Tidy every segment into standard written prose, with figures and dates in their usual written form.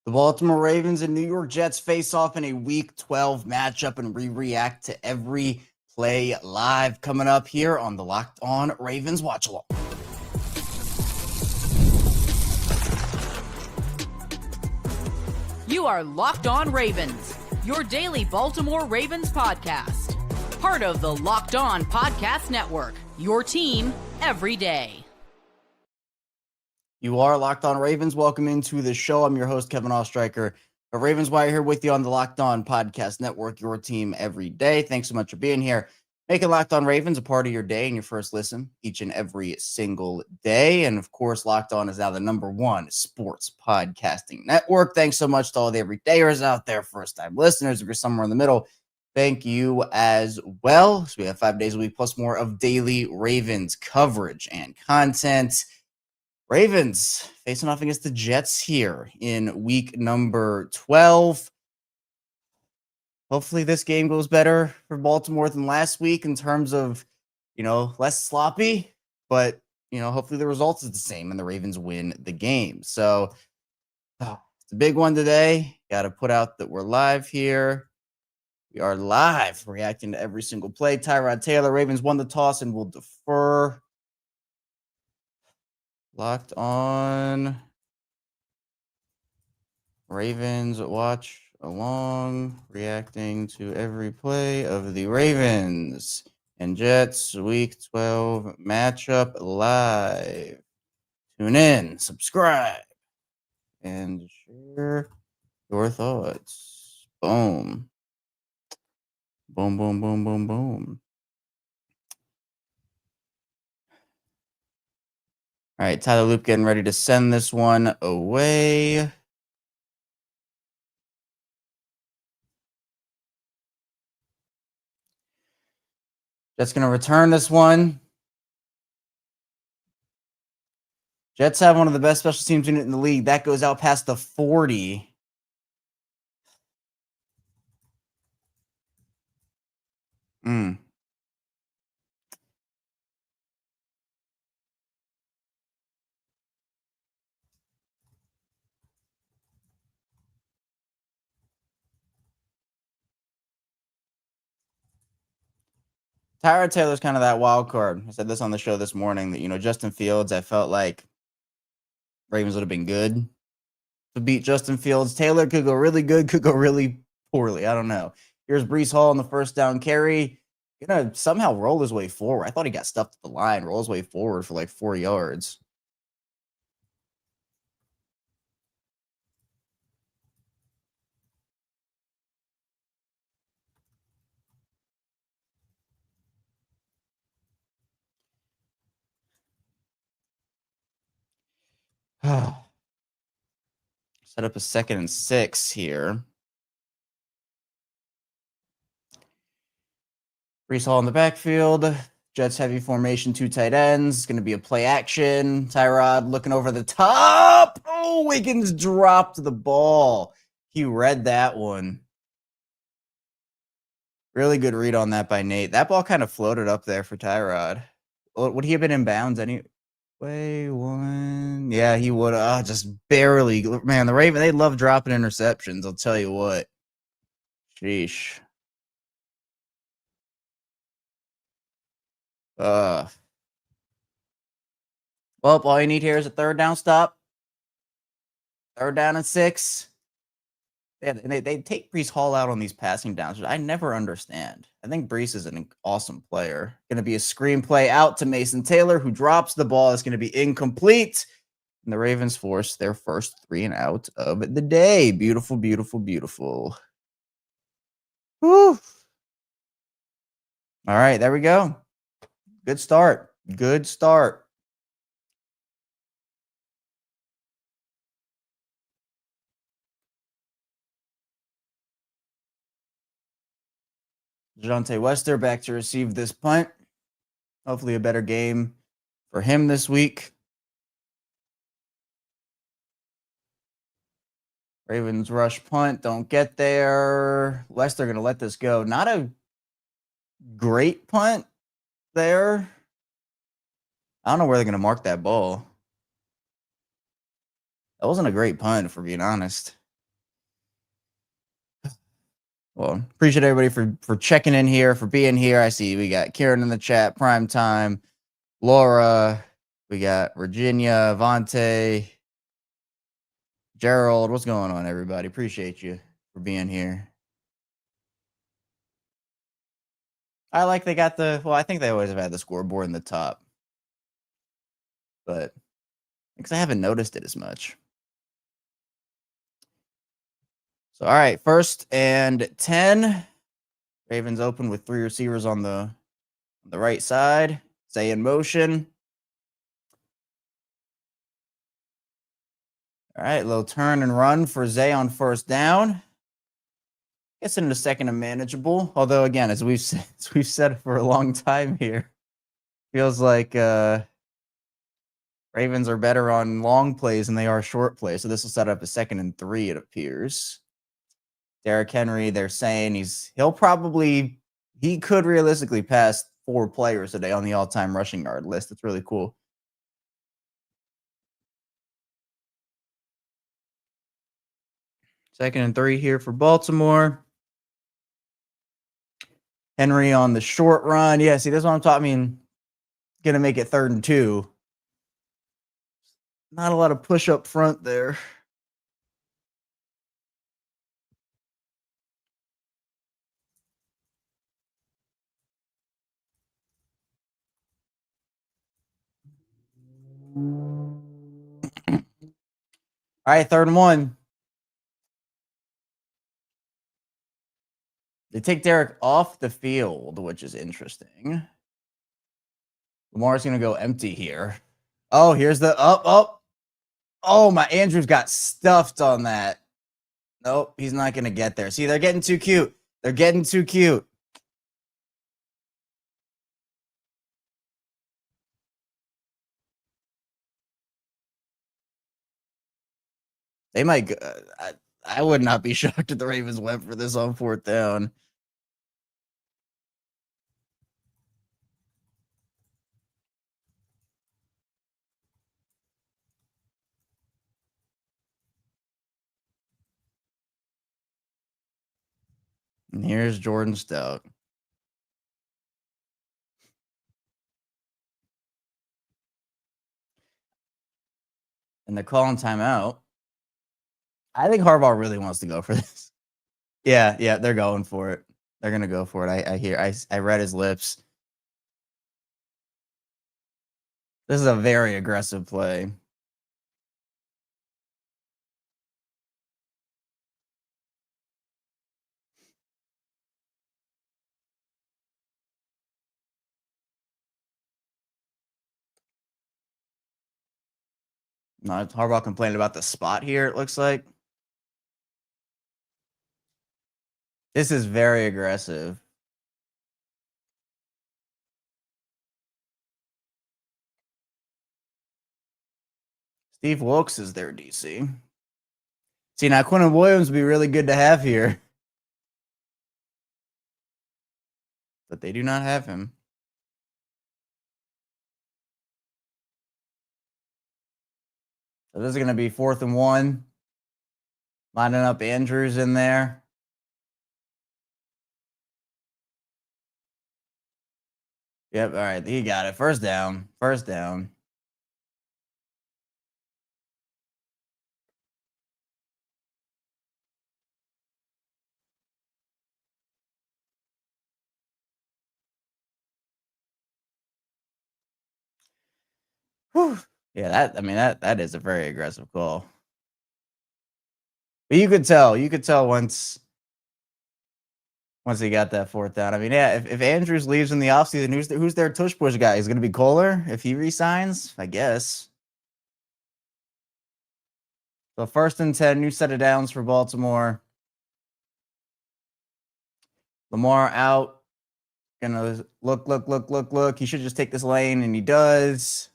The Baltimore Ravens and New York Jets face off in a Week 12 matchup, and we react to every play live coming up here on the Locked On Ravens Watch Along. You are Locked On Ravens, your daily Baltimore Ravens podcast. Part of the Locked On Podcast Network, your team every day. You are Locked On Ravens. Welcome into the show. I'm your host, Kevin Oestreicher. The Ravens Wire here with you on the Locked On Podcast Network, your team every day. Thanks so much for being here. Making Locked On Ravens a part of your day and your first listen each and every single day. And of course, Locked On is now the #1 sports podcasting network. Thanks so much to all the everydayers out there, first-time listeners. If you're somewhere in the middle, thank you as well. So we have 5 days a week plus more of daily Ravens coverage and content. Ravens facing off against the Jets here in week number 12. Hopefully this game goes better for Baltimore than last week in terms of, less sloppy, but, hopefully the results is the same and the Ravens win the game. So it's a big one today. Got to put out that we're live here. We are live reacting to every single play. Tyrod Taylor, Ravens won the toss and will defer. Locked On Ravens watch along, reacting to every play of the Ravens and Jets week 12 matchup live. Tune in, subscribe, and share your thoughts. Boom. Boom, boom, boom, boom, boom. All right, Tyler Loop getting ready to send this one away. Jets going to return this one. Jets have one of the best special teams unit in the league. That goes out past the 40. Tyrod Taylor's kind of that wild card. I said this on the show this morning that, Justin Fields, I felt like Ravens would have been good to beat Justin Fields. Taylor could go really good, could go really poorly. I don't know. Here's Breece Hall on the first down carry. Gonna somehow roll his way forward. I thought he got stuffed at the line, roll his way forward for like 4 yards. Set up a 2nd and 6 here. Breece Hall in the backfield. Jets heavy formation, 2 tight ends. It's going to be a play action. Tyrod looking over the top. Oh, Wiggins dropped the ball. He read that one. Really good read on that by Nate. That ball kind of floated up there for Tyrod. Would he have been in bounds anyway? One. Yeah, he would have. Just barely. Man, the Ravens, they love dropping interceptions. I'll tell you what. Sheesh. Well, all you need here is a 3rd down stop. 3rd down and 6. Yeah, they take Breece Hall out on these passing downs, which I never understand. I think Breece is an awesome player. Going to be a screenplay out to Mason Taylor, who drops the ball. It's going to be incomplete. And the Ravens force their first 3 and out of the day. Beautiful, beautiful, beautiful. Whew. All right, there we go. Good start. Good start. Dejounte Wester back to receive this punt. Hopefully a better game for him this week. Ravens rush punt. Don't get there. Wester going to let this go. Not a great punt there. I don't know where they're going to mark that ball. That wasn't a great punt, if we're being honest. Well, appreciate everybody for checking in here, for being here. I see we got Kieran in the chat, Prime Time, Laura, we got Virginia, Vontae, Gerald. What's going on, everybody? Appreciate you for being here. I like they got I think they always have had the scoreboard in the top, but because I haven't noticed it as much. So, all right, 1st and 10. Ravens open with 3 receivers on the right side. Zay in motion. All right, little turn and run for Zay on 1st down. Gets into 2nd and manageable. Although, again, as we've said for a long time here, feels like Ravens are better on long plays than they are short plays. So this will set up a 2nd and 3, it appears. Derrick Henry, they're saying he could realistically pass 4 players today on the all-time rushing yard list. That's really cool. Second and 3 here for Baltimore. Henry on the short run. Yeah, see, that's what I'm talking. I mean, going to make it 3rd and 2. Not a lot of push up front there. All right, 3rd and 1. They take Derrick off the field, which is interesting. Lamar's going to go empty here. Oh, here's the up. Oh, my Andrews got stuffed on that. Nope, he's not going to get there. See, they're getting too cute. They're getting too cute. They might. I would not be shocked if the Ravens went for this on 4th down. And here's Jordan Stout. And they're calling timeout. I think Harbaugh really wants to go for this. Yeah, they're going for it. They're gonna go for it. I read his lips. This is a very aggressive play. No, Harbaugh complained about the spot here, it looks like. This is very aggressive. Steve Wilkes is their DC. See, now Quentin Williams would be really good to have here. But they do not have him. So this is going to be 4th and 1. Lining up Andrews in there. Yep, all right, he got it. 1st down. 1st down. Whew. Yeah, that is a very aggressive call. But you could tell once he got that 4th down. I mean, yeah, if Andrews leaves in the offseason, who's their tush push guy? Is going to be Kohler if he resigns, I guess. So 1st and 10, new set of downs for Baltimore. Lamar out. Gonna look. He should just take this lane, and he does.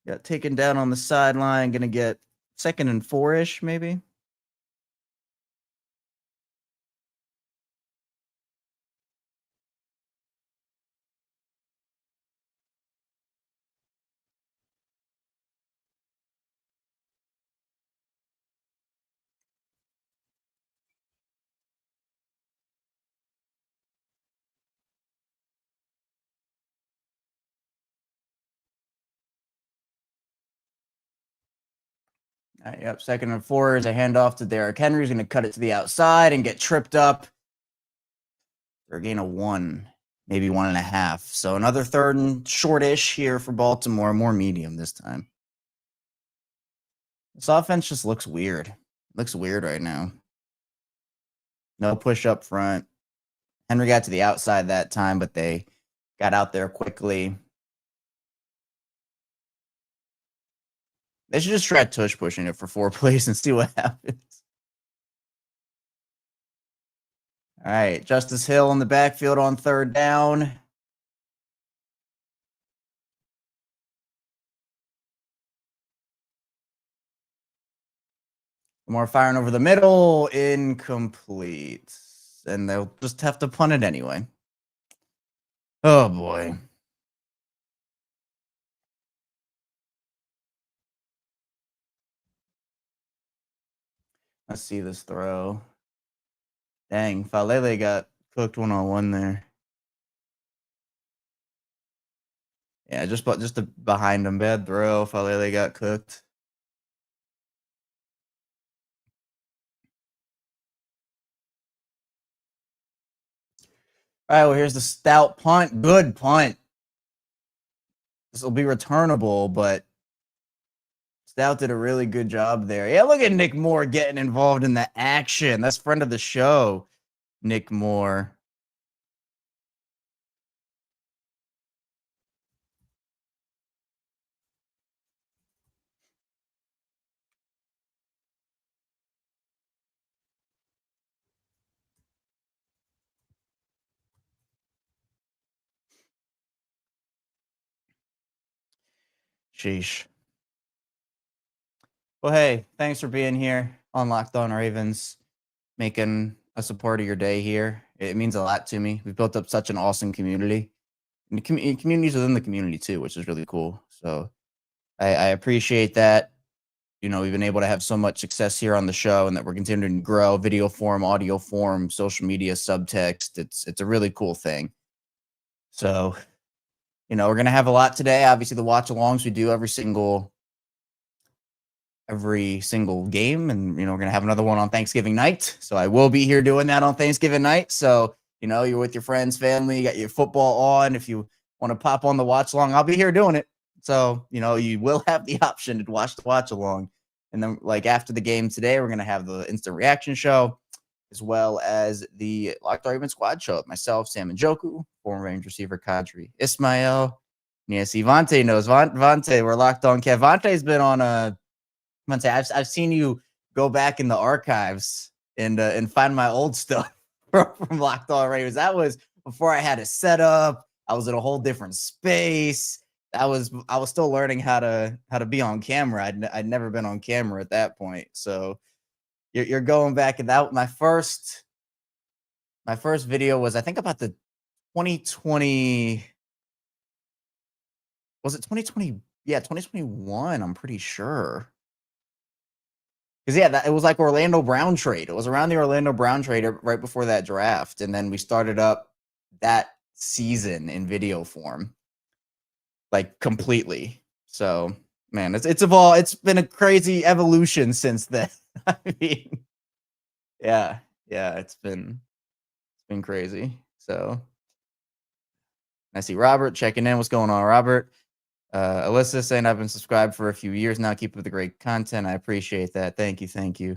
Got taken down on the sideline. Gonna get 2nd and 4-ish, maybe. Yep, 2nd and 4 is a handoff to Derrick Henry. He's going to cut it to the outside and get tripped up for a gain of 1, maybe 1.5. So another 3rd and shortish here for Baltimore, more medium this time. This offense just looks weird. It looks weird right now. No push up front. Henry got to the outside that time, but they got out there quickly. They should just try tush pushing it for 4 plays and see what happens. All right, Justice Hill in the backfield on 3rd down. Lamar firing over the middle, incomplete. And they'll just have to punt it anyway. Oh, boy. Let's see this throw. Dang, Faalele got cooked one-on-one there. Yeah, just behind him. Bad throw. Faalele got cooked. All right, well, here's the stout punt. Good punt. This will be returnable, but Stout did a really good job there. Yeah, look at Nick Moore getting involved in the action. That's friend of the show, Nick Moore. Sheesh. Well, hey, thanks for being here on Locked On Ravens, making us a part of your day here. It means a lot to me. We've built up such an awesome community. And communities within the community, too, which is really cool. So I appreciate that. You know, we've been able to have so much success here on the show and that we're continuing to grow video form, audio form, social media, subtext. It's a really cool thing. So, you know, we're going to have a lot today. Obviously, the watch alongs we do every single game. And, you know, we're going to have another one on Thanksgiving night. So I will be here doing that on Thanksgiving night. So, you know, you're with your friends, family, you got your football on. If you want to pop on the watch along, I'll be here doing it. So, you know, you will have the option to watch the watch along. And then, like, after the game today, we're going to have the instant reaction show, as well as the Locked On Ravens squad show with myself, Sam and Joku, former Range receiver Kadri Ismail. Yes, Vante knows. Vante, we're Locked On Kev. Vante's been on Vante, I've seen you go back in the archives and find my old stuff from Locked On Ravens. That was before I had a setup. I was in a whole different space. I was still learning how to be on camera. I'd never been on camera at that point. So you're going back, and that my first video was, I think, about the 2020. Was it 2020? Yeah, 2021. I'm pretty sure. Because it was like Orlando Brown trade. It was around the Orlando Brown trade right before that draft, and then we started up that season in video form, like, completely. So, man, it's evolved. It's been a crazy evolution since then. I mean, yeah, it's been crazy. So, I see Robert checking in. What's going on, Robert? Alyssa saying, I've been subscribed for a few years now. Keep up the great content. I appreciate that. Thank you.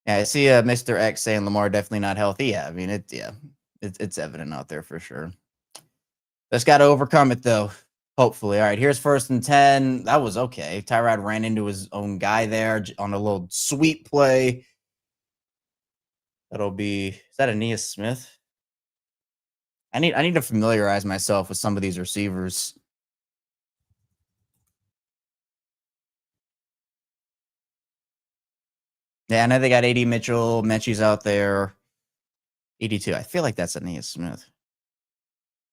Yeah, I see Mr. X saying Lamar definitely not healthy. Yeah, I mean, it's evident out there for sure. Just got to overcome it, though. Hopefully. All right, here's 1st and 10. That was okay. Tyrod ran into his own guy there on a little sweep play. Is that Aeneas Smith? I need to familiarize myself with some of these receivers. Yeah, I know they got 80 Mitchell. Mechie's out there. 82. I feel like that's Aeneas Smith.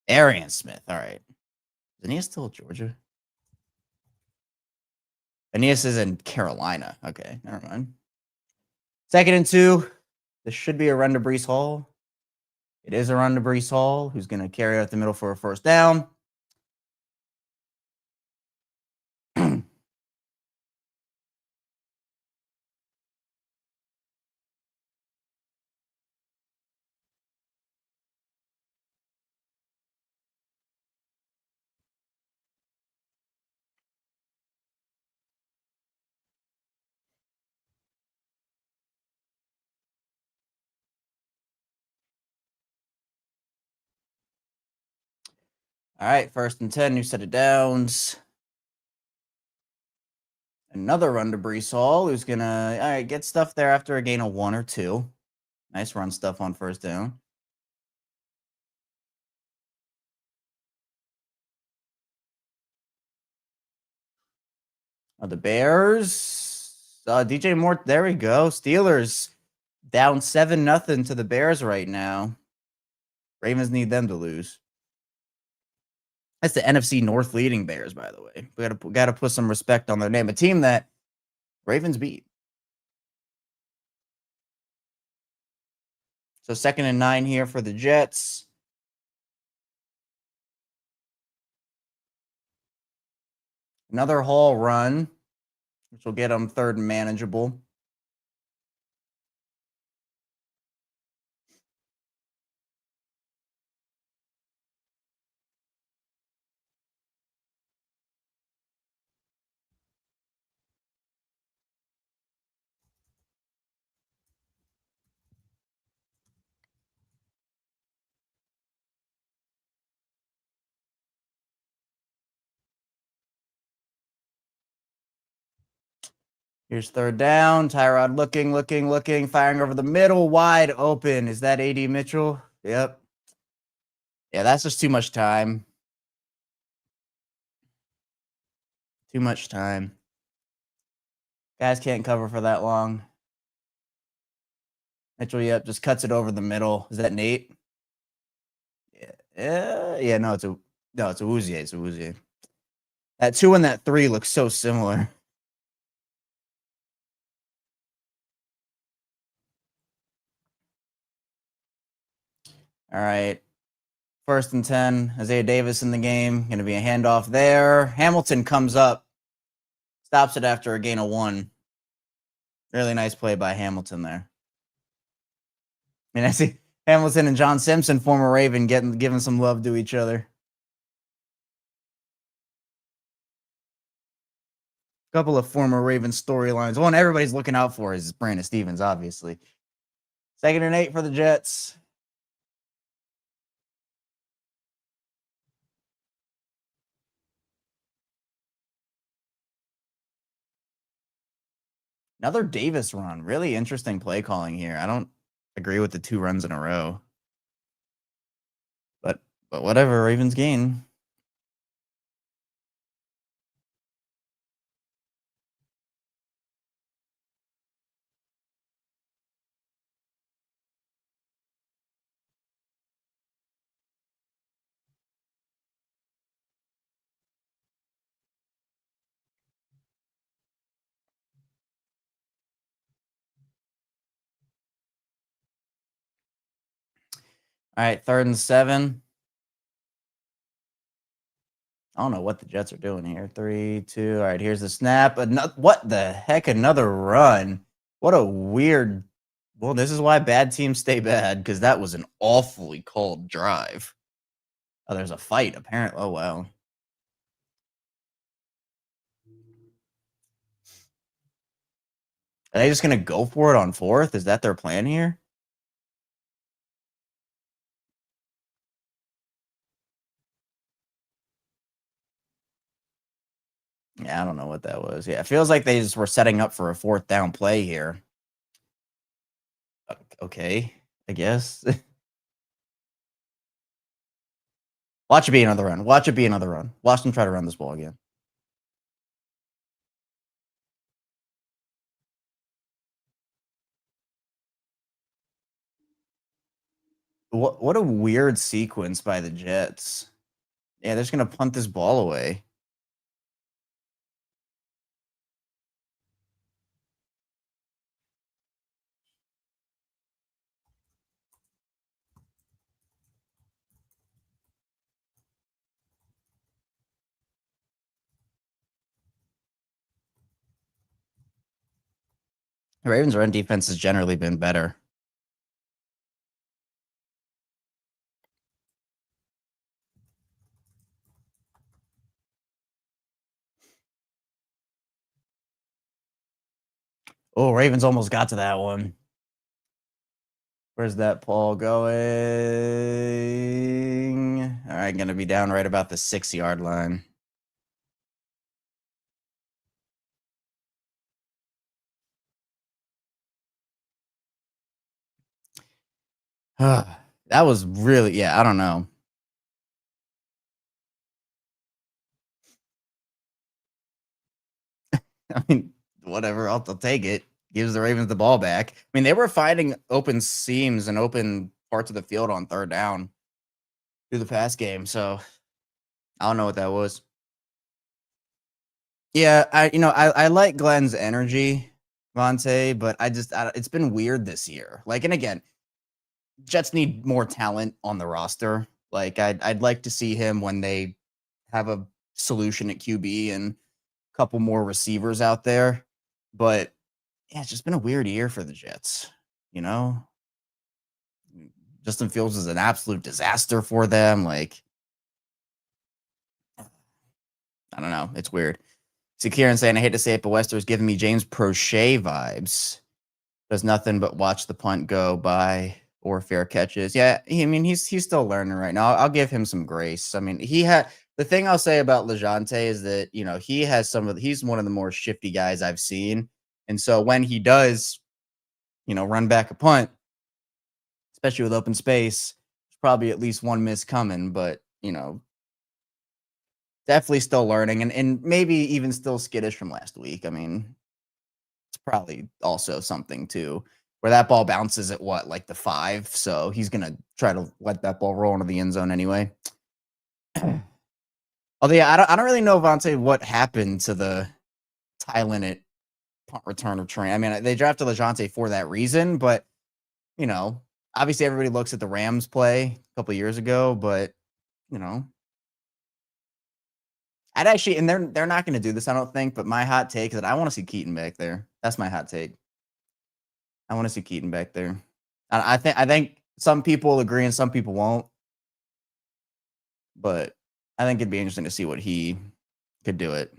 Arian Smith. All right. Is Aeneas still at Georgia? Aeneas is in Carolina. Okay, never mind. 2nd and 2. This should be a run to Breece Hall. It is a run to Breece Hall, who's going to carry out the middle for a 1st down. All right, 1st and 10, new set of downs. Another run to Breece Hall, who's going to get stuff there after a gain of 1 or 2. Nice run stuff on 1st down. The Bears, DJ Moore, there we go. Steelers down 7-0 to the Bears right now. Ravens need them to lose. That's the NFC North leading Bears, by the way. We gotta put some respect on their name. A team that Ravens beat. So 2nd and 9 here for the Jets. Another Hall run, which will get them 3rd and manageable. Here's 3rd down. Tyrod looking, firing over the middle, wide open. Is that AD Mitchell? Yep. Yeah, that's just too much time. Too much time. Guys can't cover for that long. Mitchell, yep, just cuts it over the middle. Is that Nate? Yeah, no, it's Awuzie. It's Awuzie. That 2 and that 3 look so similar. All right. 1st and 10. Isaiah Davis in the game. Going to be a handoff there. Hamilton comes up. Stops it after a gain of 1. Really nice play by Hamilton there. I mean, I see Hamilton and John Simpson, former Raven, giving some love to each other. Couple of former Raven storylines. One everybody's looking out for is Brandon Stevens, obviously. 2nd and 8 for the Jets. Another Davis run. Really interesting play calling here. I don't agree with the 2 runs in a row. But whatever, Ravens gain. All right, 3rd and 7. I don't know what the Jets are doing here. 3, 2. All right, here's the snap. What the heck? Another run. What a weird. Well, this is why bad teams stay bad, because that was an awfully called drive. Oh, there's a fight, apparently. Oh, wow. Are they just going to go for it on 4th? Is that their plan here? Yeah, I don't know what that was. Yeah, it feels like they just were setting up for a 4th down play here. Okay, I guess. Watch it be another run. Watch it be another run. Watch them try to run this ball again. What a weird sequence by the Jets. Yeah, they're just going to punt this ball away. The Ravens' run defense has generally been better. Oh, Ravens almost got to that one. Where's that ball going? All right, going to be down right about the 6-yard line. That was really, yeah, I don't know. I mean, whatever, I'll take it. Gives the Ravens the ball back. I mean, they were finding open seams and open parts of the field on third down through the pass game, so I don't know what that was. Yeah, I like Glenn's energy, Vontae, but it's been weird this year. Like, and again, Jets need more talent on the roster. Like, I'd like to see him when they have a solution at QB and a couple more receivers out there. But yeah, it's just been a weird year for the Jets. You know, Justin Fields is an absolute disaster for them. Like, I don't know, it's weird. See, Kieran saying, I hate to say it, but Wester's giving me James Prochet vibes. Does nothing but watch the punt go by or fair catches. Yeah, he's still learning right now. I'll give him some grace. I mean, the thing I'll say about LeJontay is that, he has he's one of the more shifty guys I've seen. And so when he does, run back a punt, especially with open space, there's probably at least one miss coming, but, definitely still learning and maybe even still skittish from last week. I mean, it's probably also something too, where that ball bounces at like the 5. So he's going to try to let that ball roll into the end zone anyway. Although, yeah, I don't really know, Vontae, what happened to the Thailand at punt returner train. I mean, they drafted LeJontay for that reason, but, obviously everybody looks at the Rams play a couple years ago, but, I'd actually, and they're not going to do this, I don't think, but my hot take is that I want to see Keaton back there. That's my hot take. I want to see Keaton back there. I think some people agree and some people won't, but I think it'd be interesting to see what he could do it.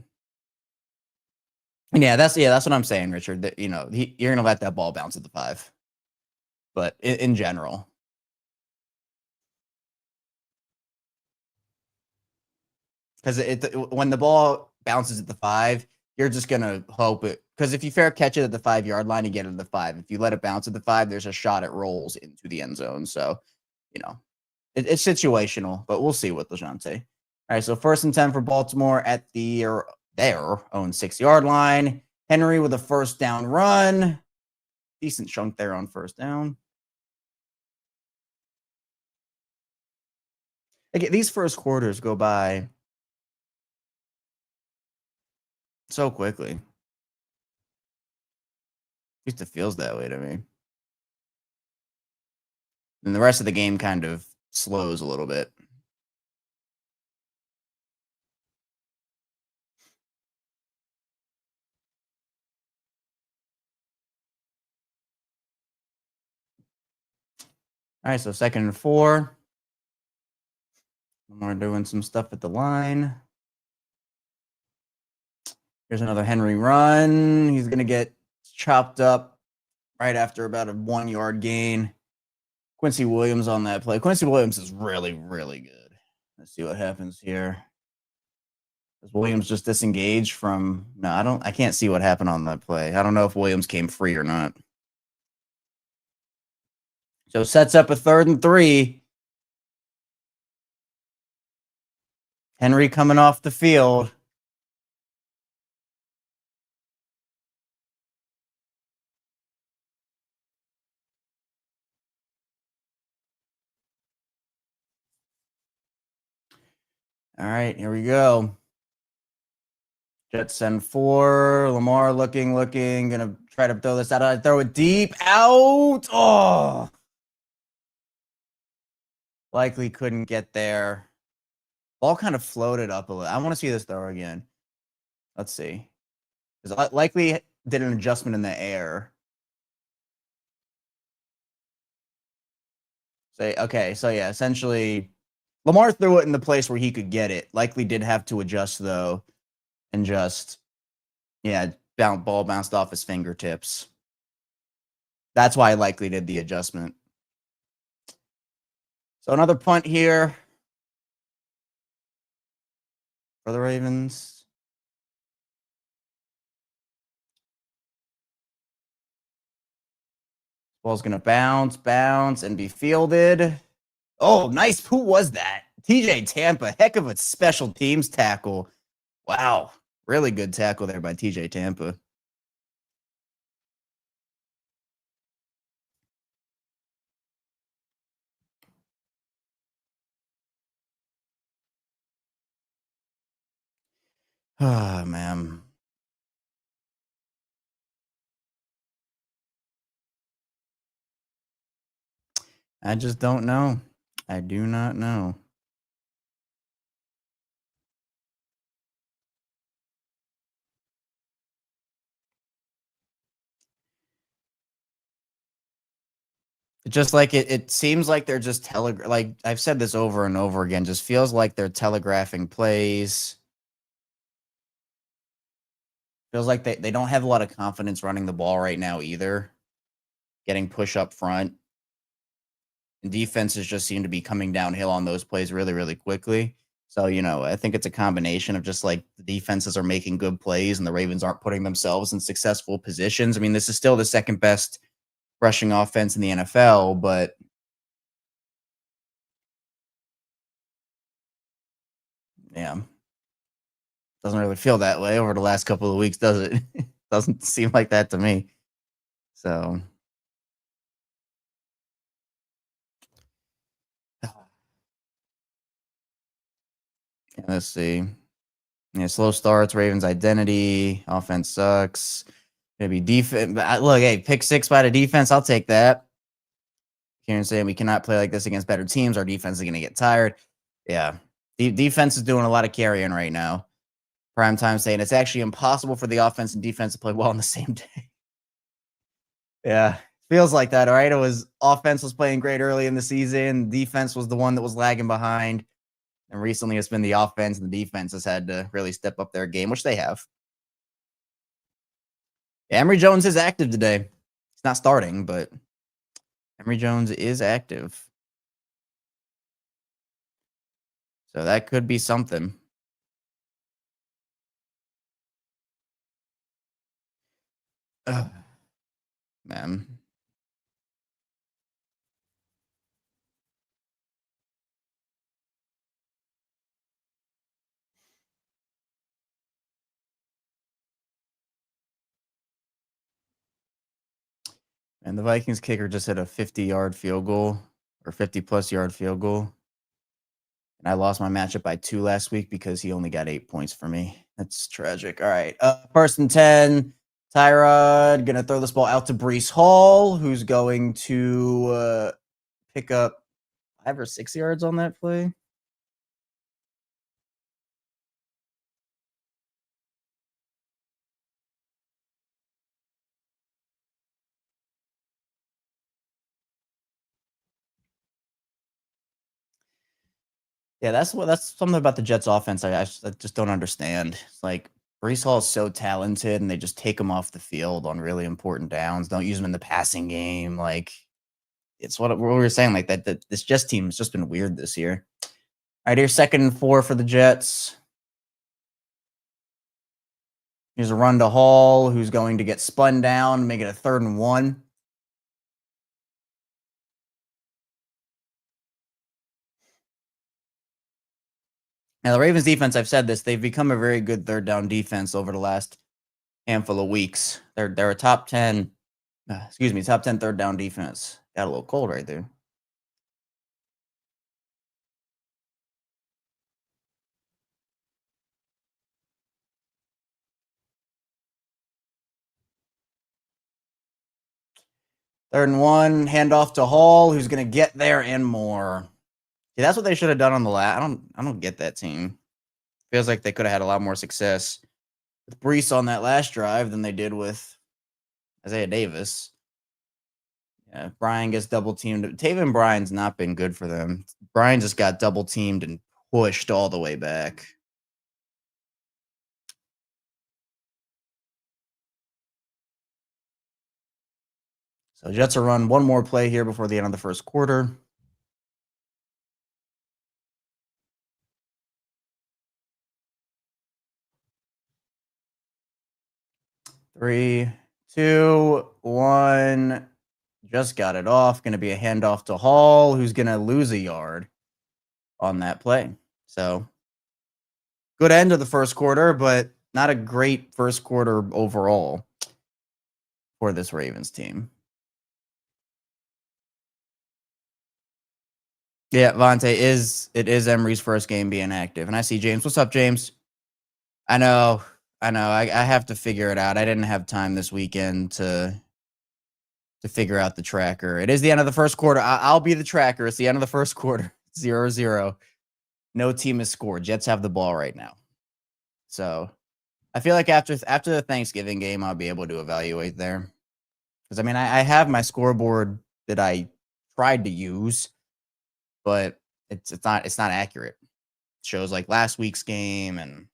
And yeah, that's what I'm saying, Richard. That you're going to let that ball bounce at the 5, but in general. Because when the ball bounces at the 5, you're just gonna hope it. Because if you fair catch it at the 5-yard line, you get it at the 5. If you let it bounce at the 5, there's a shot it rolls into the end zone. So, it's situational, but we'll see with LeJontay. All right, so 1st and 10 for Baltimore at their own 6-yard line. Henry with a first down run. Decent chunk there on first down. Again, these first quarters go by so quickly. At least it feels that way to me. And the rest of the game kind of slows a little bit. All right, so 2nd and 4. We're doing some stuff at the line. Here's another Henry run. He's going to get chopped up right after about a 1-yard gain. Quincy Williams on that play. Quincy Williams is really, really good. Let's see what happens here. Does Williams just disengage from? No, I can't see what happened on that play. I don't know if Williams came free or not. So sets up a 3rd and 3. Henry coming off the field. All right, here we go. Jets send 4. Lamar looking. Gonna try to throw this out. I throw it deep out. Oh, likely couldn't get there. Ball kind of floated up a little. I want to see this throw again. Let's see. Because likely did an adjustment in the air. Okay, so yeah, essentially, Lamar threw it in the place where he could get it. Likely did have to adjust though, and just ball bounced off his fingertips. That's why I likely did the adjustment. So another punt here. for the Ravens. Ball's going to bounce, and be fielded. Oh, nice. Who was that? TJ Tampa. Heck of a special teams tackle. Wow. Really good tackle there by TJ Tampa. Oh, man. I just don't know. I do not know. Just like it seems like they're just like I've said this over and over again, just feels like they're telegraphing plays. Feels like they don't have a lot of confidence running the ball right now either. Getting push up front. And defenses just seem to be coming downhill on those plays really, really quickly. So, I think it's a combination of just like the defenses are making good plays and the Ravens aren't putting themselves in successful positions. I mean, this is still the second best rushing offense in the NFL, but yeah, doesn't really feel that way over the last couple of weeks, does it? Doesn't seem like that to me. So, let's see. Yeah, slow starts, Ravens identity, offense sucks. Maybe defense. Look, hey, pick 6 by the defense. I'll take that. Kieran saying we cannot play like this against better teams. Our defense is going to get tired. Yeah. Defense is doing a lot of carrying right now. Prime time saying it's actually impossible for the offense and defense to play well on the same day. Yeah. Feels like that, all right? It was offense was playing great early in the season. Defense was the one that was lagging behind. And recently it's been the offense and the defense has had to really step up their game, which they have. Emory Jones is active today. He's not starting, but Emory Jones is active. So that could be something. Man. And the Vikings kicker just hit a 50-yard field goal or 50-plus yard field goal. And I lost my matchup by 2 last week because he only got 8 points for me. That's tragic. All right. First and 10. Tyrod going to throw this ball out to Breece Hall, who's going to pick up 5 or 6 yards on that play. Yeah, that's something about the Jets offense I just don't understand. It's like Breece Hall is so talented and they just take him off the field on really important downs. Don't use him in the passing game. Like it's what we were saying, like that this Jets team has just been weird this year. All right, here's 2nd and 4 for the Jets. Here's a run to Hall, who's going to get spun down, make it a 3rd and 1. Now, the Ravens defense, I've said this, they've become a very good 3rd down defense over the last handful of weeks. They're a top 10 top 10 3rd down defense. Got a little cold right there. Third and 1, handoff to Hall, who's going to get there and more. Yeah, that's what they should have done on the last. I don't get that team. Feels like they could have had a lot more success with Breece on that last drive than they did with Isaiah Davis. Yeah, Brian gets double teamed. Taven Bryan's not been good for them. Brian just got double teamed and pushed all the way back. So Jets will run one more play here before the end of the first quarter. 3, 2, 1. Just got it off. Going to be a handoff to Hall, who's going to lose a yard on that play. So good end of the first quarter, but not a great first quarter overall for this Ravens team. Yeah, Vontae it is Emery's first game being active. And I see James. What's up, James? I know. I have to figure it out. I didn't have time this weekend to figure out the tracker. It is the end of the first quarter. I'll be the tracker. It's the end of the first quarter. 0-0. No team has scored. Jets have the ball right now. So I feel like after the Thanksgiving game, I'll be able to evaluate there. Because I mean, I have my scoreboard that I tried to use, but it's not accurate. It shows like last week's game, and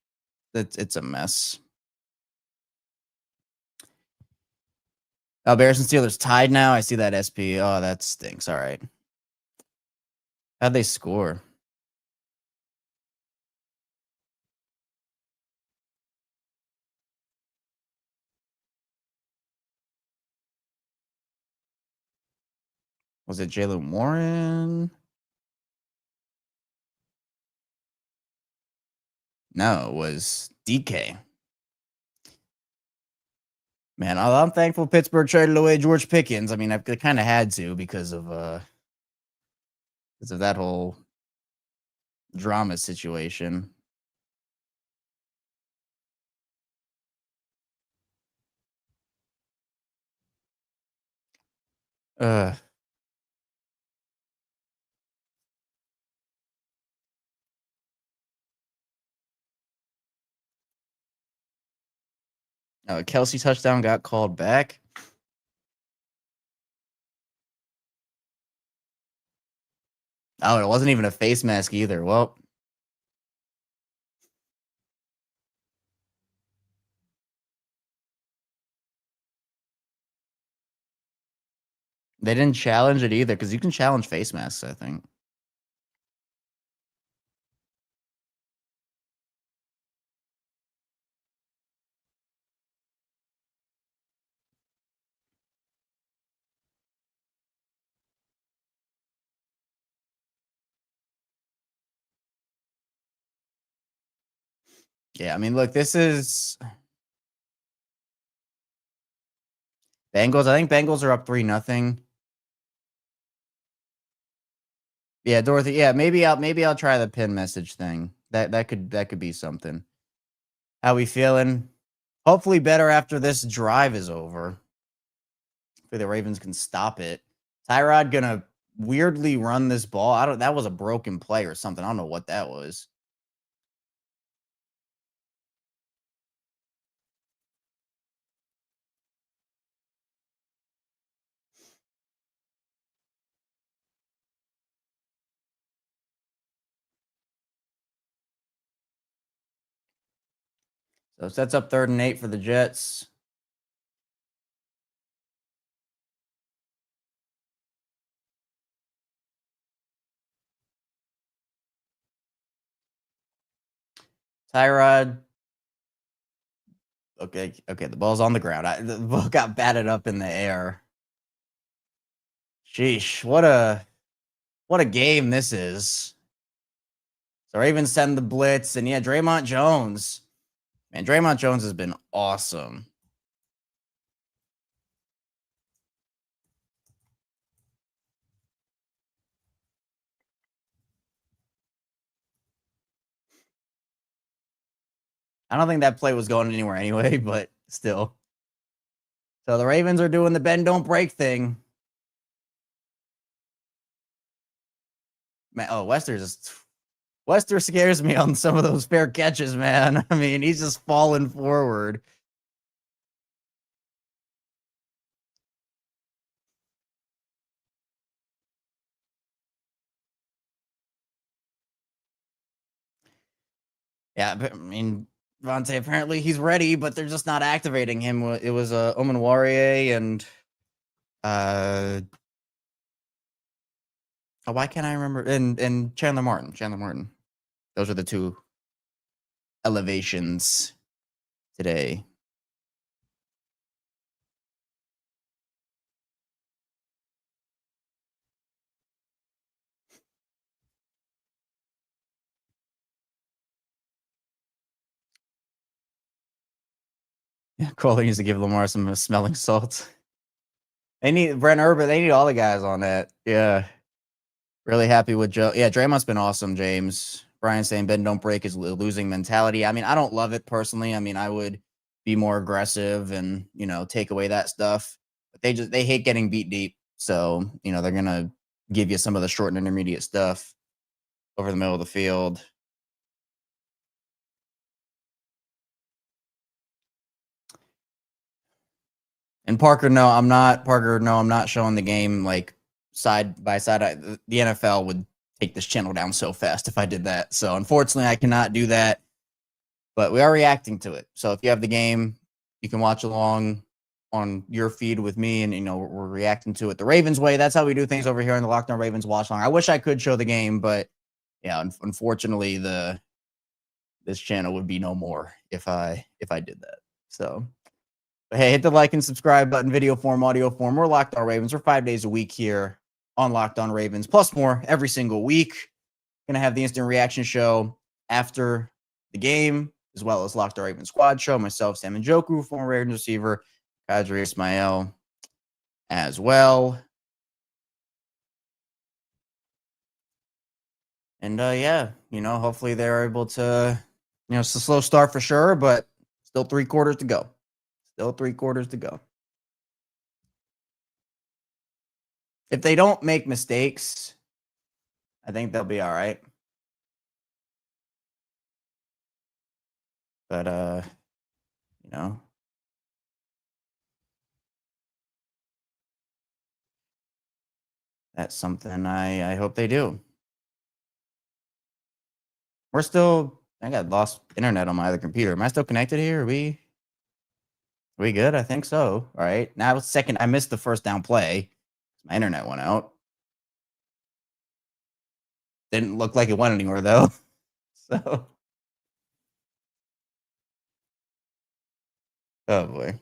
it's a mess. Oh, Bears and Steelers tied now. I see that SP. Oh, that stinks. All right. How'd they score? Was it Jalen Warren? No, it was DK. Man, I'm thankful Pittsburgh traded away George Pickens. I mean, I kind of had to because of that whole drama situation. Kelsey touchdown got called back. Oh, it wasn't even a face mask either. Well, they didn't challenge it either because you can challenge face masks, I think. Yeah, I mean, look, this is Bengals. I think Bengals are up 3-0. Yeah, Dorothy. Yeah, maybe I'll try the pin message thing. That could be something. How we feeling? Hopefully better after this drive is over. Hopefully the Ravens can stop it. Tyrod gonna weirdly run this ball. That was a broken play or something. I don't know what that was. So it sets up 3rd and 8 for the Jets. Tyrod. Okay. The ball's on the ground. The ball got batted up in the air. Sheesh, what a game this is. So Ravens send the blitz, and yeah, Draymond Jones. Man, Draymond Jones has been awesome. I don't think that play was going anywhere anyway, but still. So the Ravens are doing the bend don't break thing. Man, Wester scares me on some of those fair catches, man. I mean, he's just falling forward. Yeah, but, I mean, Vontae, apparently he's ready, but they're just not activating him. It was Omenwariye and why can't I remember? And Chandler Martin. Those are the two elevations today. Yeah, Kohler needs to give Lamar some smelling salts. They need Brent Urban. They need all the guys on that. Yeah. Really happy with Joe. Yeah, Draymond's been awesome, James. Brian saying bend don't break is losing mentality. I mean, I don't love it personally. I mean, I would be more aggressive and, take away that stuff. But they hate getting beat deep. So, they're gonna give you some of the short and intermediate stuff over the middle of the field. And Parker, no, I'm not. Parker, no, I'm not showing the game like side by side. The NFL would take this channel down so fast if I did that. So unfortunately, I cannot do that. But we are reacting to it. So if you have the game, you can watch along on your feed with me, and we're reacting to it the Ravens way. That's how we do things over here in the Locked On Ravens watch along. I wish I could show the game, but yeah, unfortunately, this channel would be no more if I did that. So. But hey, hit the like and subscribe button, video form, audio form. We're Locked On Ravens. We're 5 days a week here on Locked On Ravens, plus more every single week. Going to have the instant reaction show after the game, as well as Locked On Ravens squad show. Myself, Sam and Joku, former Ravens receiver, Kadri Ismail as well. And yeah, hopefully they're able to, it's a slow start for sure, but still 3 quarters to go. Still 3 quarters to go. If they don't make mistakes, I think they'll be all right. But that's something I hope they do. I got lost internet on my other computer. Am I still connected here? Are we good? I think so. All right. Now second, I missed the first down play. My internet went out. Didn't look like it went anywhere though. So oh boy.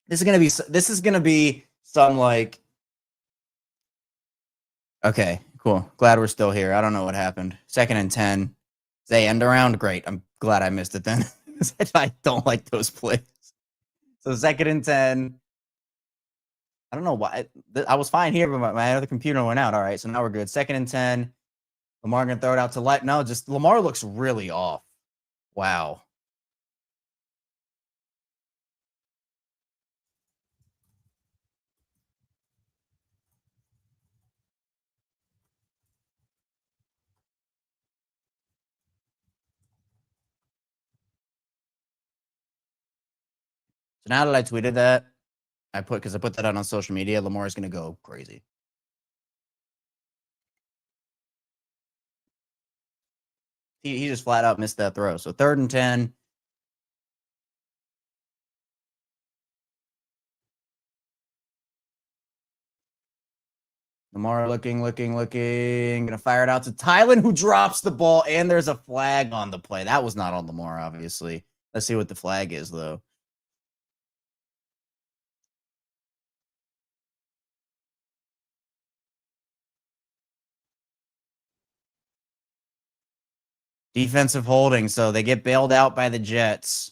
This is gonna be some like, okay, cool. Glad we're still here. I don't know what happened. 2nd and 10. They end around. Great. I'm glad I missed it then. I don't like those plays. So 2nd and 10. I don't know why. I was fine here, but my other computer went out. All right, so now we're good. 2nd and 10. Lamar gonna throw it out to light. No, just Lamar looks really off. Wow. So now that I tweeted that, because I put that out on social media, Lamar is gonna go crazy. He just flat out missed that throw. So 3rd and 10. Lamar looking. Gonna fire it out to Tylen, who drops the ball, and there's a flag on the play. That was not on Lamar, obviously. Let's see what the flag is, though. Defensive holding, so they get bailed out by the Jets.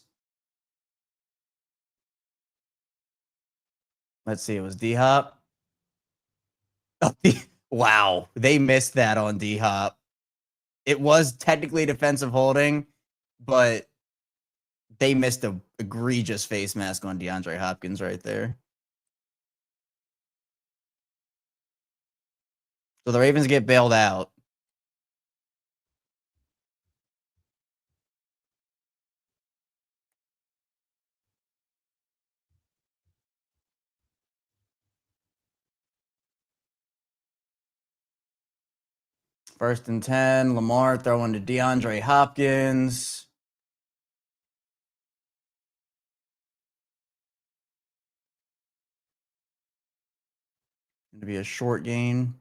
Let's see, it was D-Hop. Oh, wow, they missed that on D-Hop. It was technically defensive holding, but they missed a egregious face mask on DeAndre Hopkins right there. So the Ravens get bailed out. First and 10, Lamar throwing to DeAndre Hopkins. Going to be a short gain.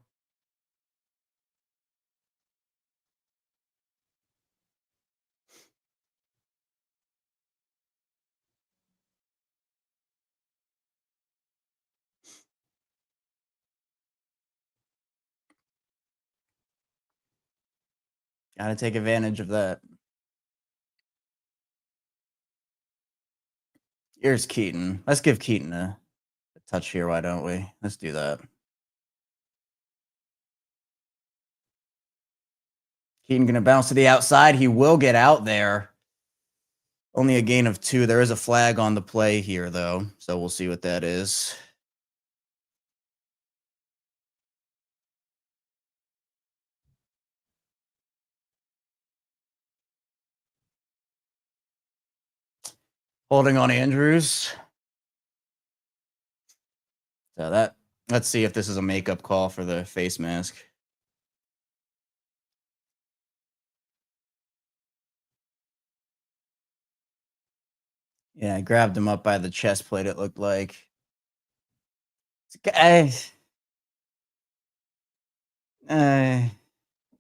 Got to take advantage of that. Here's Keaton. Let's give Keaton a touch here. Why don't we? Let's do that. Keaton gonna bounce to the outside. He will get out there. Only a gain of 2. There is a flag on the play here, though, so we'll see what that is. Holding on Andrews. So let's see if this is a makeup call for the face mask. Yeah, I grabbed him up by the chest plate, it looked like. I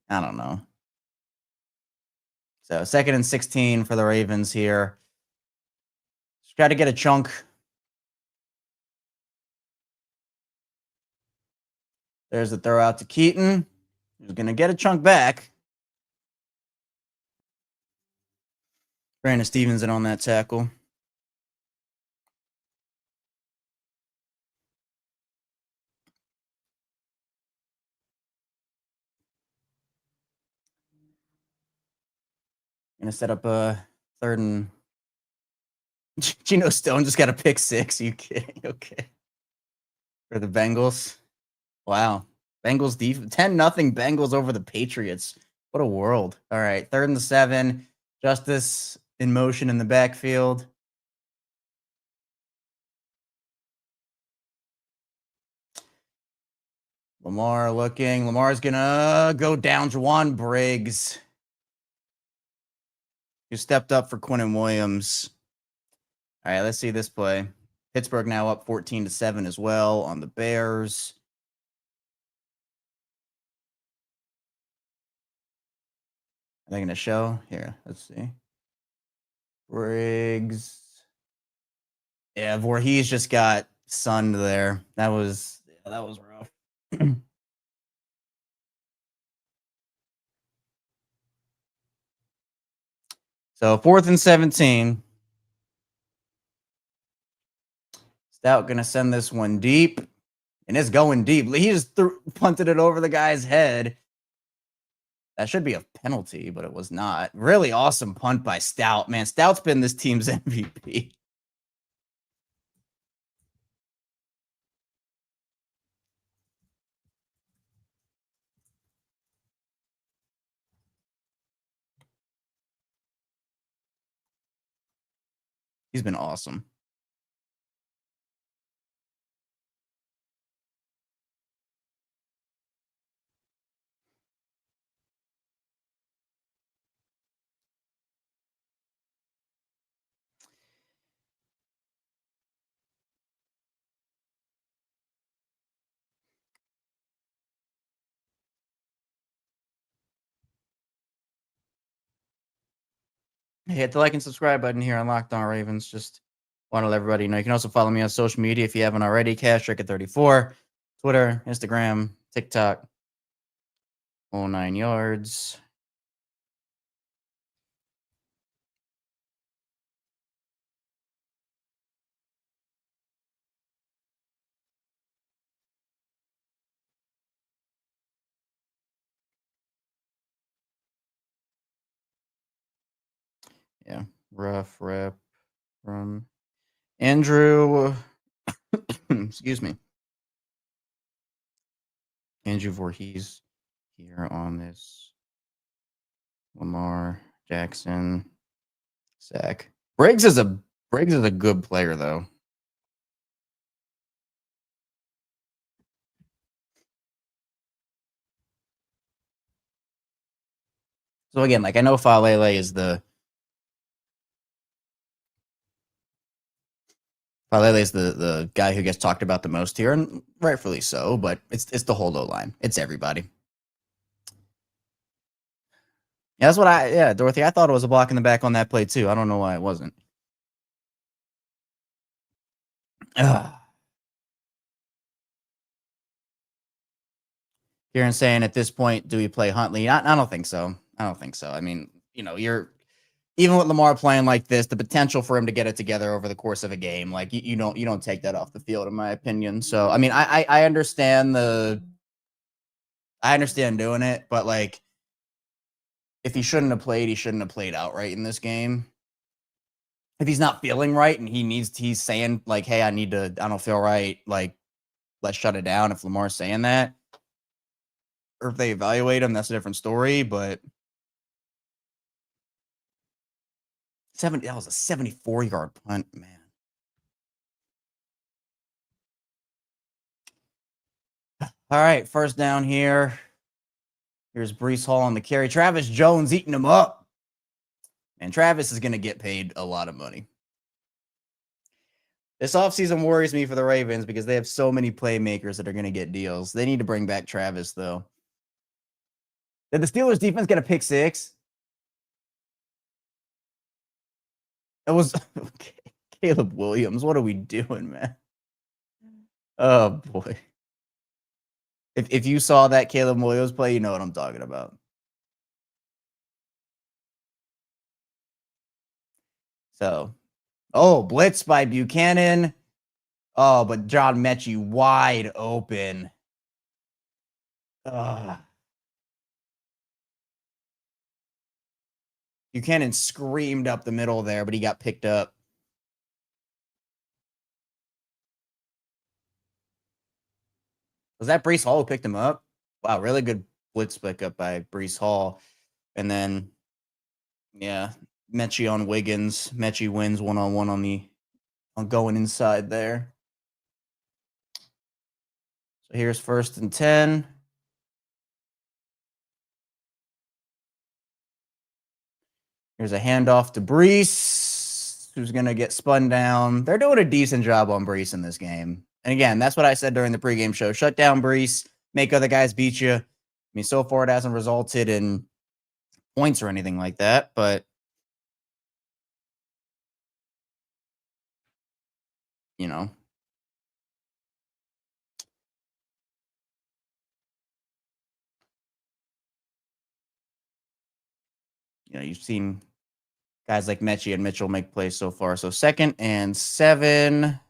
don't know. So 2nd and 16 for the Ravens here. Just got to get a chunk. There's the throw out to Keaton. He's going to get a chunk back. Brandon Stevenson on that tackle. Going to set up a 3rd and... Geno Stone just got a pick 6. Are you kidding? Okay. For the Bengals. Wow. Bengals defense. 10-0 Bengals over the Patriots. What a world. All right. 3rd and 7. Justice in motion in the backfield. Lamar looking. Lamar's going to go down. Juwan Briggs, who stepped up for Quinnen Williams. All right, let's see this play. Pittsburgh now up 14-7 as well on the Bears. Are they going to show? Here, let's see. Briggs. Yeah, Voorhees just got sunned there. That was rough. So 4th and 17. Stout going to send this one deep. And it's going deep. He just punted it over the guy's head. That should be a penalty, but it was not. Really awesome punt by Stout. Man, Stout's been this team's MVP. He's been awesome. Hit the like and subscribe button here on Locked On Ravens. Just want to let everybody know. You can also follow me on social media if you haven't already. Cash34, Twitter, Instagram, TikTok, all 9 yards. Yeah, rough rep from Andrew. Excuse me. Andrew Voorhees here on this Lamar Jackson sack. Briggs is a good player though. So again, like I know Faalele is the guy who gets talked about the most here, and rightfully so, but it's the whole O-line. It's everybody. Yeah, that's what Dorothy, I thought it was a block in the back on that play too. I don't know why it wasn't. Kieran saying at this point, do we play Huntley? I don't think so. I don't think so. I mean, even with Lamar playing like this, the potential for him to get it together over the course of a game, like you don't take that off the field, in my opinion. So I mean, I understand I understand doing it, but like if he shouldn't have played, he shouldn't have played outright in this game. If he's not feeling right and he's saying like, hey, I don't feel right, like let's shut it down. If Lamar's saying that, or if they evaluate him, that's a different story. But that was a 74-yard punt, man. All right, first down here. Here's Breece Hall on the carry. Travis Jones eating him up. And Travis is going to get paid a lot of money. This offseason worries me for the Ravens because they have so many playmakers that are going to get deals. They need to bring back Travis, though. Did the Steelers defense get a pick six? It was okay. Caleb Williams. What are we doing, man? Oh, boy. If you saw that Caleb Williams play, you know what I'm talking about. So, blitz by Buchanan. Oh, but John Mechie wide open. Buchanan screamed up the middle there, but he got picked up. Was that Breece Hall who picked him up? Wow, really good blitz pickup by Breece Hall. And then, yeah, Mechie on Wiggins. Mechie wins one-on-one on going inside there. So here's 1st and 10. Here's a handoff to Breece, who's going to get spun down. They're doing a decent job on Breece in this game. And again, that's what I said during the pregame show. Shut down Breece, make other guys beat you. I mean, so far it hasn't resulted in points or anything like that, but you know. You've seen guys like Mechie and Mitchell make plays so far. So 2nd and 7.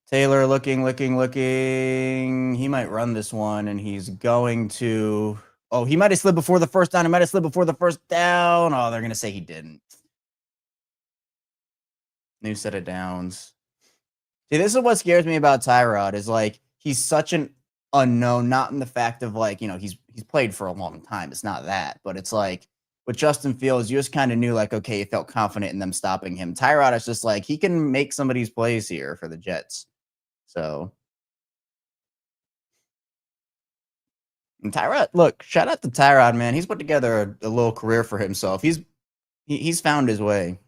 Taylor looking. He might run this one, and he's going to... Oh, he might have slid before the first down. Oh, they're going to say he didn't. New set of downs. See, this is what scares me about Tyrod, is like he's such an unknown, not in the fact of like, he's played for a long time. It's not that, but it's like with Justin Fields, you just kind of knew like, okay, you felt confident in them stopping him. Tyrod is just like, he can make some of these plays here for the Jets. So, and Tyrod, look, shout out to Tyrod, man. He's put together a little career for himself. He's found his way,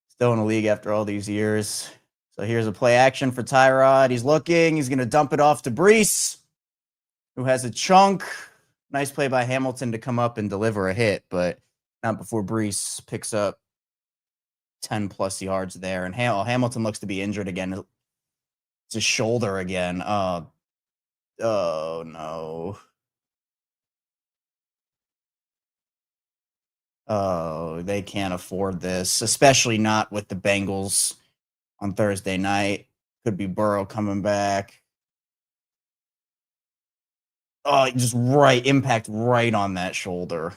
Still in the league after all these years. So here's a play action for Tyrod. He's looking. He's going to dump it off to Breece, who has a chunk. Nice play by Hamilton to come up and deliver a hit, but not before Breece picks up 10-plus yards there. And Hamilton looks to be injured again. It's his shoulder again. Oh, no. Oh, they can't afford this, especially not with the Bengals on Thursday night. Could be Burrow coming back. Oh, just impact right on that shoulder.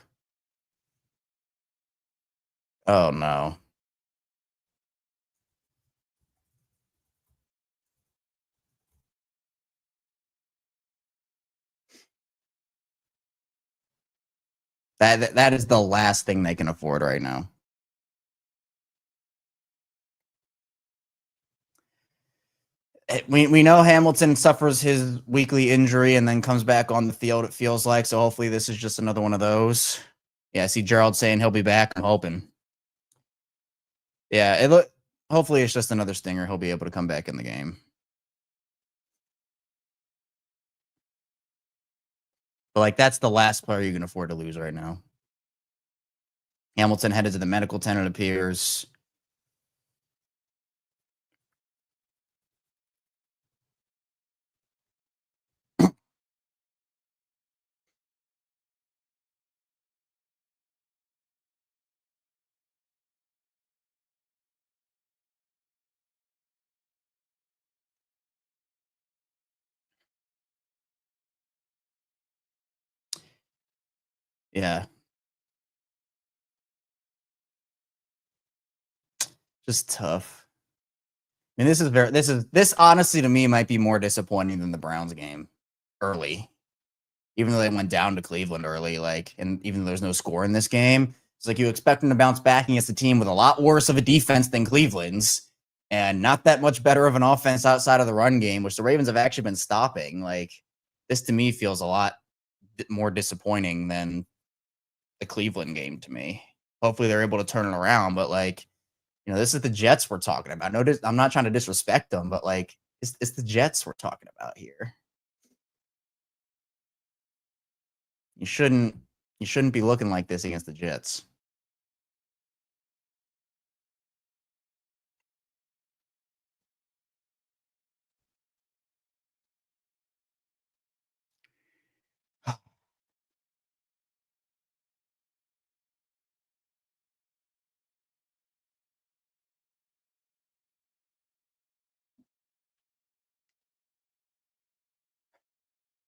Oh, no. That is the last thing they can afford right now. We know Hamilton suffers his weekly injury and then comes back on the field, it feels like. So hopefully this is just another one of those. Yeah, I see Gerald saying he'll be back. I'm hoping. Yeah, hopefully it's just another stinger. He'll be able to come back in the game. But like that's the last player you can afford to lose right now. Hamilton headed to the medical tent, it appears. Yeah. Just tough. I mean, this honestly to me might be more disappointing than the Browns game early. Even though they went down to Cleveland early, and even though there's no score in this game, it's like you expect them to bounce back against a team with a lot worse of a defense than Cleveland's and not that much better of an offense outside of the run game, which the Ravens have actually been stopping. This to me feels a lot more disappointing than the Cleveland game to me. Hopefully they're able to turn it around, but this is the Jets we're talking about. Notice I'm not trying to disrespect them, but it's the Jets we're talking about here. You shouldn't be looking like this against the Jets.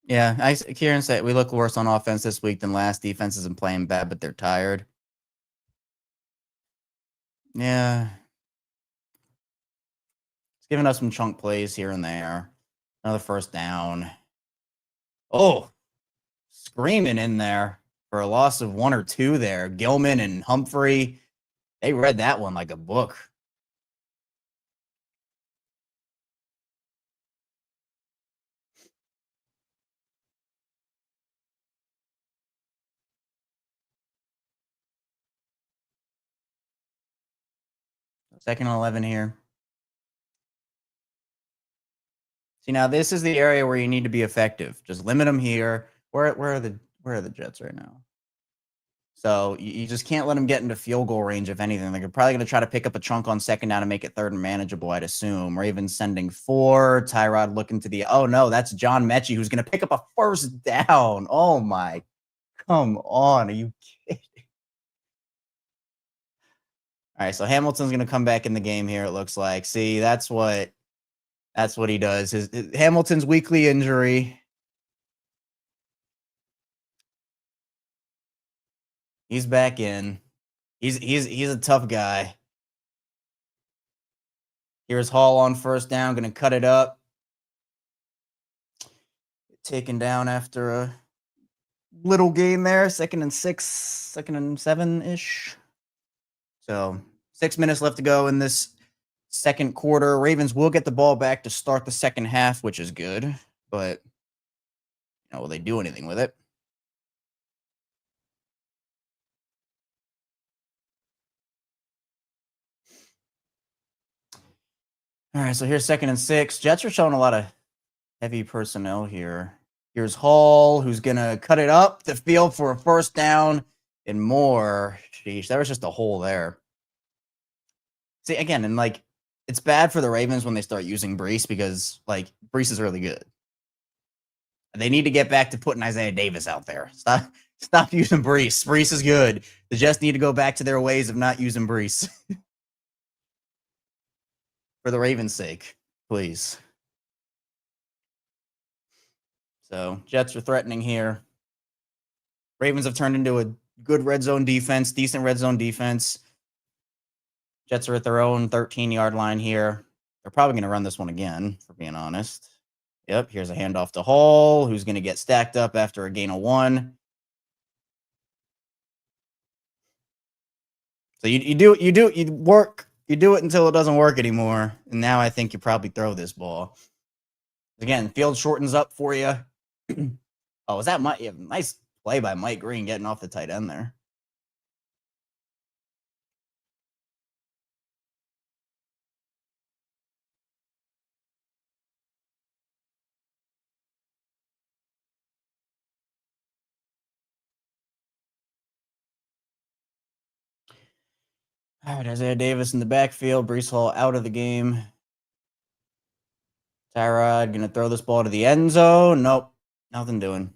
Yeah, Kieran said we look worse on offense this week than last. Defense isn't playing bad, but they're tired. Yeah. It's giving us some chunk plays here and there. Another first down. Oh, screaming in there for a loss of 1 or 2 there. Gilman and Humphrey, they read that one like a book. Second and 11 here. See, now this is the area where you need to be effective. Just limit them here. Where are the Jets right now? So you just can't let them get into field goal range, if anything. They're probably going to try to pick up a chunk on second down and make it third and manageable, I'd assume. Ravens sending 4. Tyrod looking to the – oh, no, that's John Mechie who's going to pick up a first down. Oh, my. Come on. Are you kidding? All right, so Hamilton's going to come back in the game here, it looks like. See, that's what he does. Hamilton's weekly injury. He's back in. He's a tough guy. Here's Hall on first down, going to cut it up. Taken down after a little gain there. 2nd and 6, 2nd and 7-ish. So 6 minutes left to go in this second quarter. Ravens will get the ball back to start the second half, which is good. But, will they do anything with it? All right, so here's 2nd and 6. Jets are showing a lot of heavy personnel here. Here's Hall, who's going to cut it up the field for a first down and more. Sheesh, there was just a hole there. See, again, and it's bad for the Ravens when they start using Breece because, Breece is really good. They need to get back to putting Isaiah Davis out there. Stop using Breece. Breece is good. They just need to go back to their ways of not using Breece. For the Ravens' sake, please. So, Jets are threatening here. Ravens have turned into a good red zone defense, decent red zone defense. Jets are at their own 13-yard line here. They're probably going to run this one again, for being honest. Yep, here's a handoff to Hall, who's going to get stacked up after a gain of 1. So you do it until it doesn't work anymore. And now I think you probably throw this ball. Again, field shortens up for you. Oh, was that Mike? Yeah, nice play by Mike Green getting off the tight end there. All right, Isaiah Davis in the backfield. Breece Hall out of the game. Tyrod going to throw this ball to the end zone. Nope, nothing doing.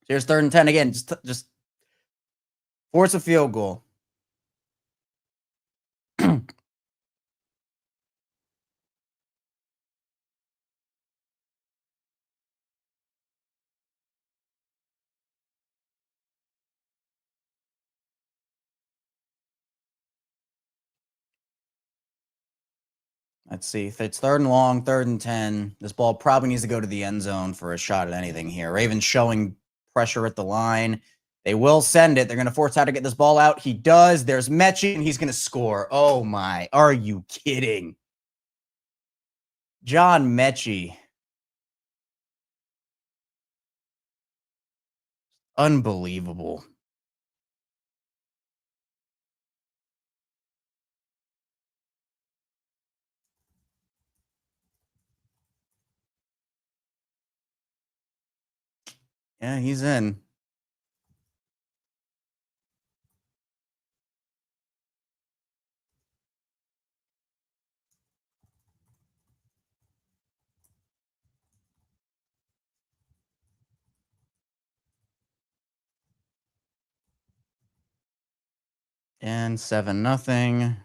Here's 3rd and 10 again. Just force a field goal. Let's see. If it's 3rd and long, 3rd and 10, this ball probably needs to go to the end zone for a shot at anything here. Ravens showing pressure at the line. They will send it. They're going to force Howe to get this ball out. He does. There's Mechie, and he's going to score. Oh, my. Are you kidding? John Mechie. Unbelievable. Yeah, he's in. And 7-0.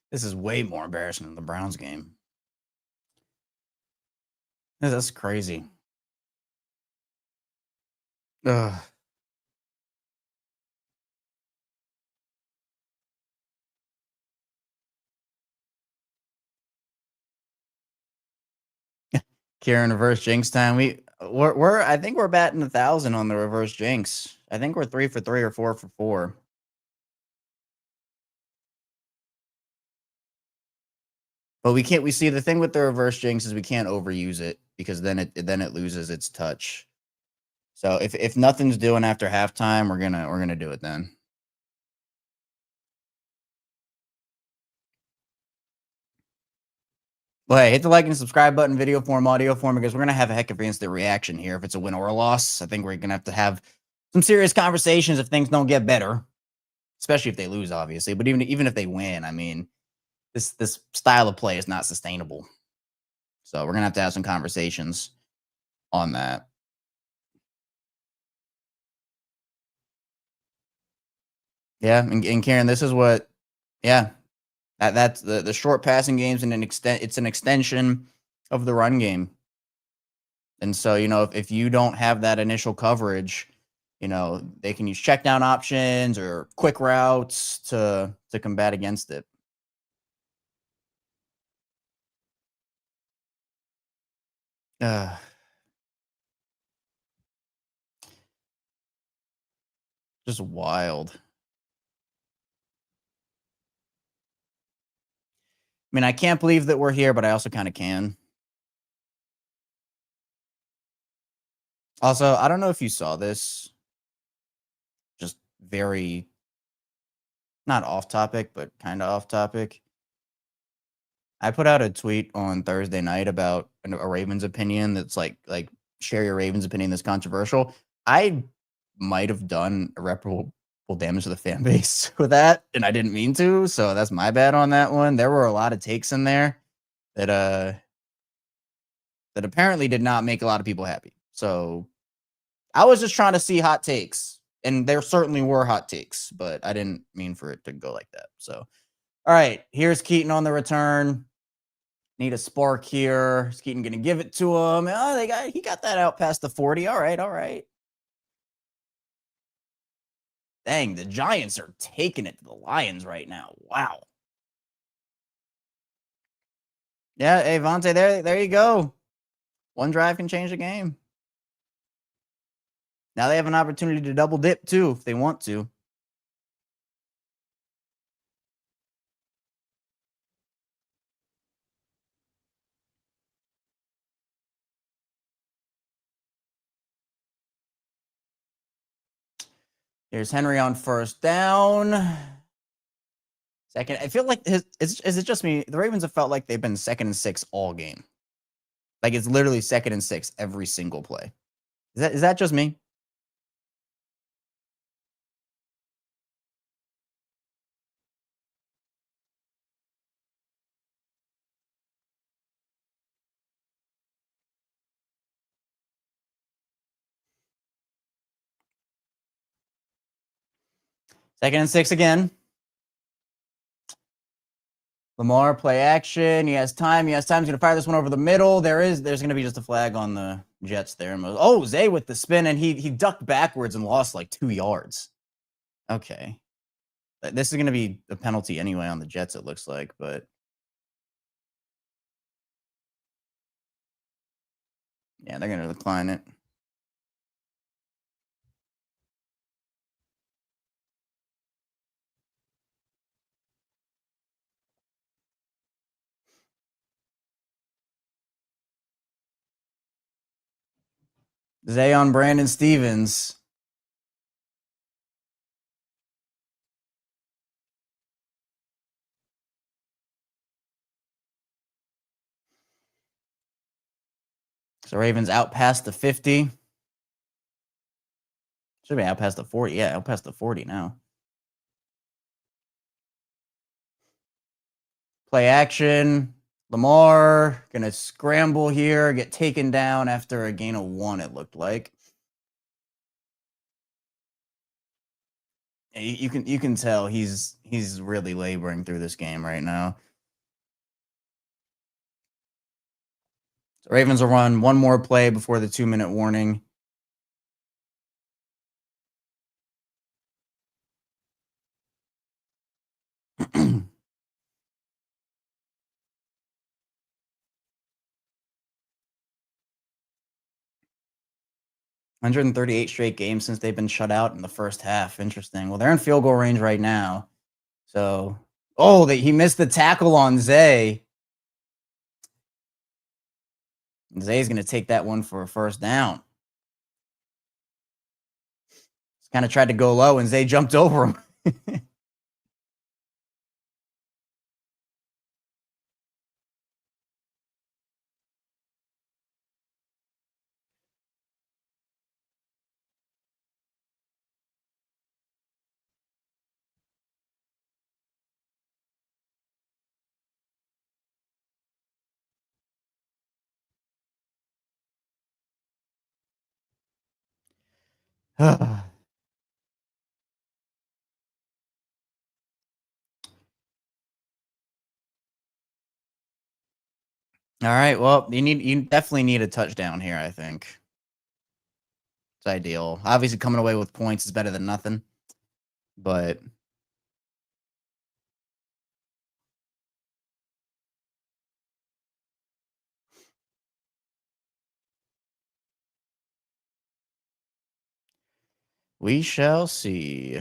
This is way more embarrassing than the Browns game. That's crazy. Ugh. Kieran, reverse jinx time. We're I think we're batting 1,000 on the reverse jinx. I think we're 3 for 3 or 4 for 4. But we can't. We see the thing with the reverse jinx is we can't overuse it because then it loses its touch. So if nothing's doing after halftime, we're gonna do it then. Well, hey, hit the like and subscribe button, video form, audio form, because we're gonna have a heck of an instant reaction here if it's a win or a loss. I think we're gonna have some serious conversations if things don't get better, especially if they lose, obviously. But even if they win, I mean, this style of play is not sustainable. So we're gonna have some conversations on that. Yeah, and Karen, this is what, yeah, that's the short passing games and it's an extension of the run game. And so, if you don't have that initial coverage, they can use check down options or quick routes to combat against it. Just wild. I mean, I can't believe that we're here, but I also kind of can. Also, I don't know if you saw this. Just very not off topic, but kind of off topic. I put out a tweet on Thursday night about a Ravens opinion that's like share your Ravens opinion that's controversial. I might have done irreparable damage to the fan base with that, and I didn't mean to, so that's my bad on that one. There were a lot of takes in there that apparently did not make a lot of people happy. So I was just trying to see hot takes, and there certainly were hot takes, but I didn't mean for it to go like that. So, all right, here's Keaton on the return. Need a spark here. Is Keaton going to give it to him? Oh, he got that out past the 40. All right. Dang, the Giants are taking it to the Lions right now. Wow. Yeah, hey, Vontae, there you go. One drive can change the game. Now they have an opportunity to double dip, too, if they want to. Here's Henry on first down. Second, I feel like is it just me? The Ravens have felt like they've been 2nd and 6 all game. Like it's literally 2nd and 6 every single play. Is that just me? 2nd and 6 again. Lamar, play action. He has time. He's going to fire this one over the middle. There's going to be just a flag on the Jets there. Oh, Zay with the spin, and he ducked backwards and lost like 2 yards. Okay. This is going to be a penalty anyway on the Jets, it looks like, but yeah, they're going to decline it. Zay on Brandon Stevens. So Ravens out past the 50. Should be out past the 40. Yeah, out past the 40 now. Play action. Lamar going to scramble here, get taken down after a gain of 1, it looked like. You can tell he's really laboring through this game right now. So Ravens will run one more play before the 2-minute warning. $138 straight games since they've been shut out in the first half. Interesting. Well, they're in field goal range right now. So, he missed the tackle on Zay. Zay's going to take that one for a first down. He's kind of tried to go low, and Zay jumped over him. All right. Well, you definitely need a touchdown here, I think. It's ideal. Obviously, coming away with points is better than nothing. But we shall see.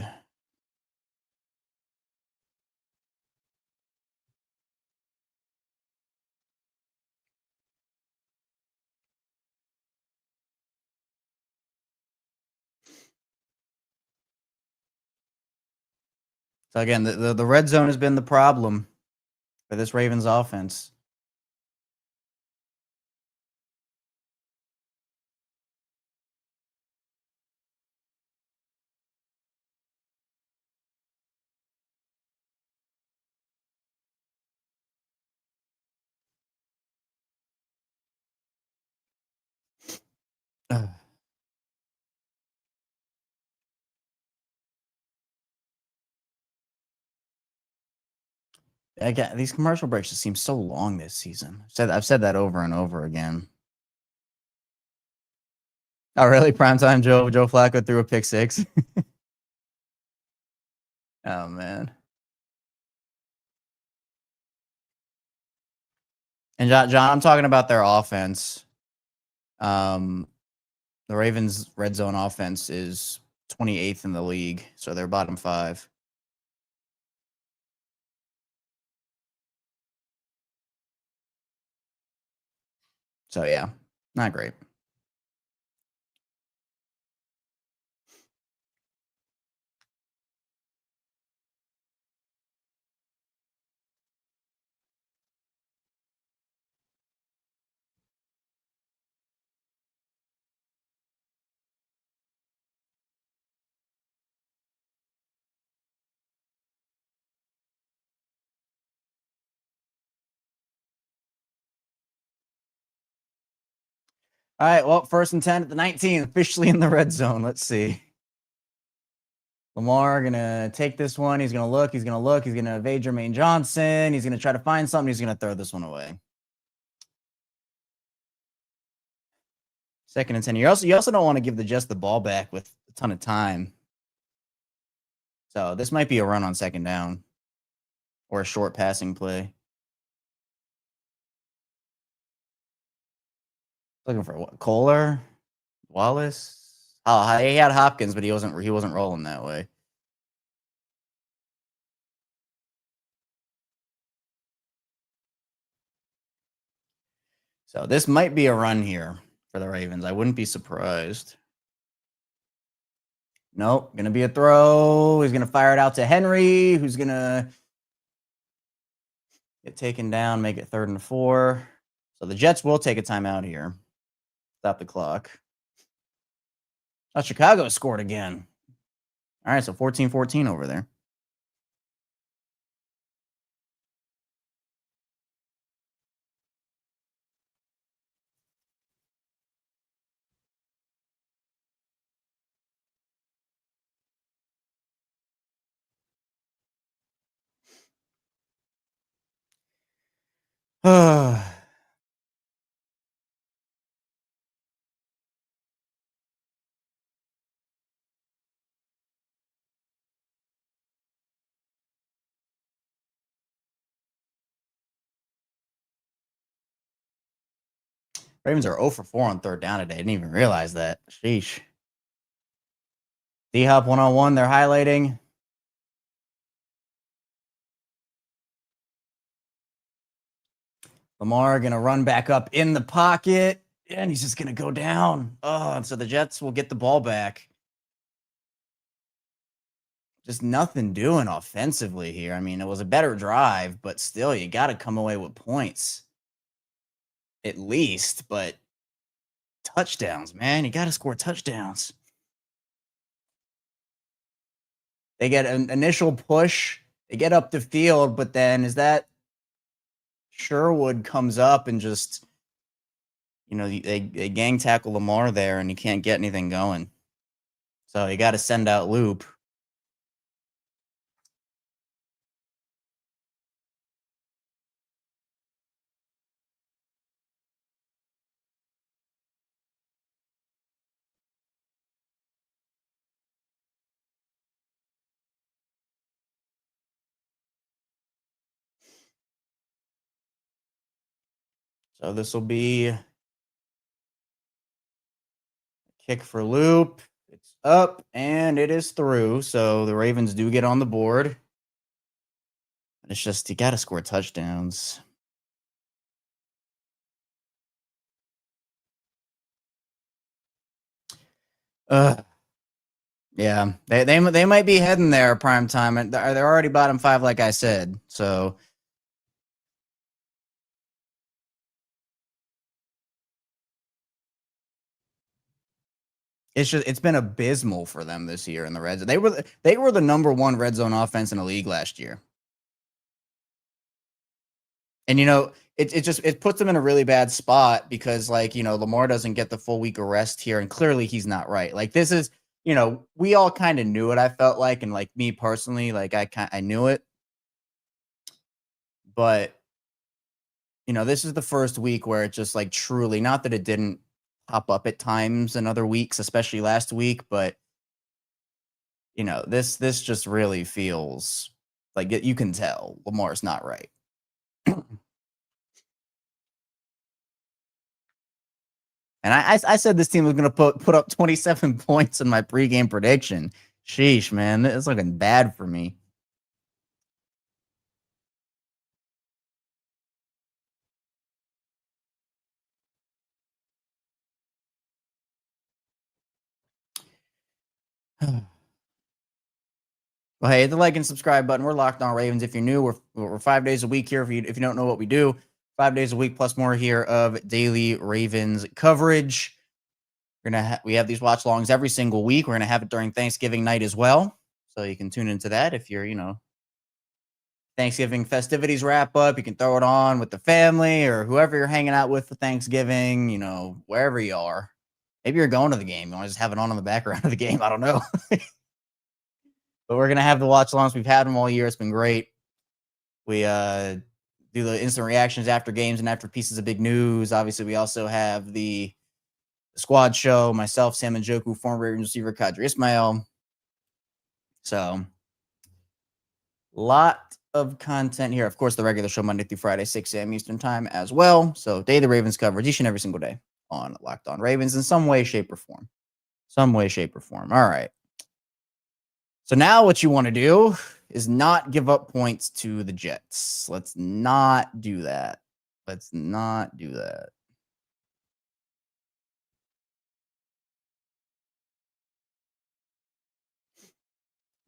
So again, the red zone has been the problem for this Ravens offense. Again, these commercial breaks just seem so long this season. I've said that over and over again. Oh, really? Primetime Joe Flacco threw a pick 6. Oh man. And John, I'm talking about their offense. The Ravens' red zone offense is 28th in the league, so they're bottom 5. So yeah, not great. All right, well, 1st and 10 at the 19, officially in the red zone. Let's see. Lamar gonna take this one. He's gonna look. He's gonna evade Jermaine Johnson. He's gonna try to find something. He's gonna throw this one away. 2nd and 10. You also don't want to give the Jets the ball back with a ton of time. So this might be a run on 2nd down or a short passing play. Looking for what? Kohler, Wallace. Oh, he had Hopkins, but he wasn't rolling that way. So this might be a run here for the Ravens. I wouldn't be surprised. Nope, gonna be a throw. He's gonna fire it out to Henry, who's gonna get taken down, make it 3rd and 4. So the Jets will take a timeout here. Stop the clock. Oh, Chicago scored again. All right, so 14-14 over there. Ravens are 0 for 4 on 3rd down today. I didn't even realize that. Sheesh. D-Hop 1-on-1, they're highlighting. Lamar going to run back up in the pocket, and he's just going to go down. Oh, and so the Jets will get the ball back. Just nothing doing offensively here. I mean, it was a better drive, but still, you got to come away with points. At least, but touchdowns, man. You got to score touchdowns. They get an initial push. They get up the field, but then is that Sherwood comes up and just, they gang tackle Lamar there, and you can't get anything going. So you got to send out Loop. So this will be a kick for Loop. It's up, and it is through. So the Ravens do get on the board. It's just, you got to score touchdowns. Yeah, they might be heading there prime time, and they're already bottom 5, like I said. So it's been abysmal for them this year in the red zone. They were the number 1 red zone offense in the league last year. And it puts them in a really bad spot because Lamar doesn't get the full week of rest here, and clearly he's not right. Like, this is, we all kind of knew it, I felt like, and like me personally, like I knew it. But this is the first week where it just, like, truly, not that it didn't pop up at times in other weeks, especially last week, but this just really feels like you can tell Lamar's not right. And I said this team was going to put up 27 points in my pregame prediction. Sheesh, man, it's looking bad for me. Well, hey, hit the like and subscribe button. We're Locked On Ravens. If you're new, we're 5 days a week here. If you don't know what we do, 5 days a week plus more here of daily Ravens coverage. We have these watch longs every single week. We're gonna have it during Thanksgiving night as well, so you can tune into that if you're Thanksgiving festivities wrap up. You can throw it on with the family or whoever you're hanging out with for Thanksgiving. Wherever you are. Maybe you're going to the game. You want to just have it on in the background of the game. I don't know. But we're gonna have the watch alongs. We've had them all year. It's been great. We do the instant reactions after games and after pieces of big news. Obviously, we also have the squad show. Myself, Sam and Joku, former Ravens receiver Kadri Ismail. So, lot of content here. Of course, the regular show Monday through Friday, 6 a.m. Eastern time as well. So, day of the Ravens coverage each and every single day on Locked On Ravens in some way, shape, or form. Some way, shape, or form. All right. So now what you want to do is not give up points to the Jets. Let's not do that. Let's not do that.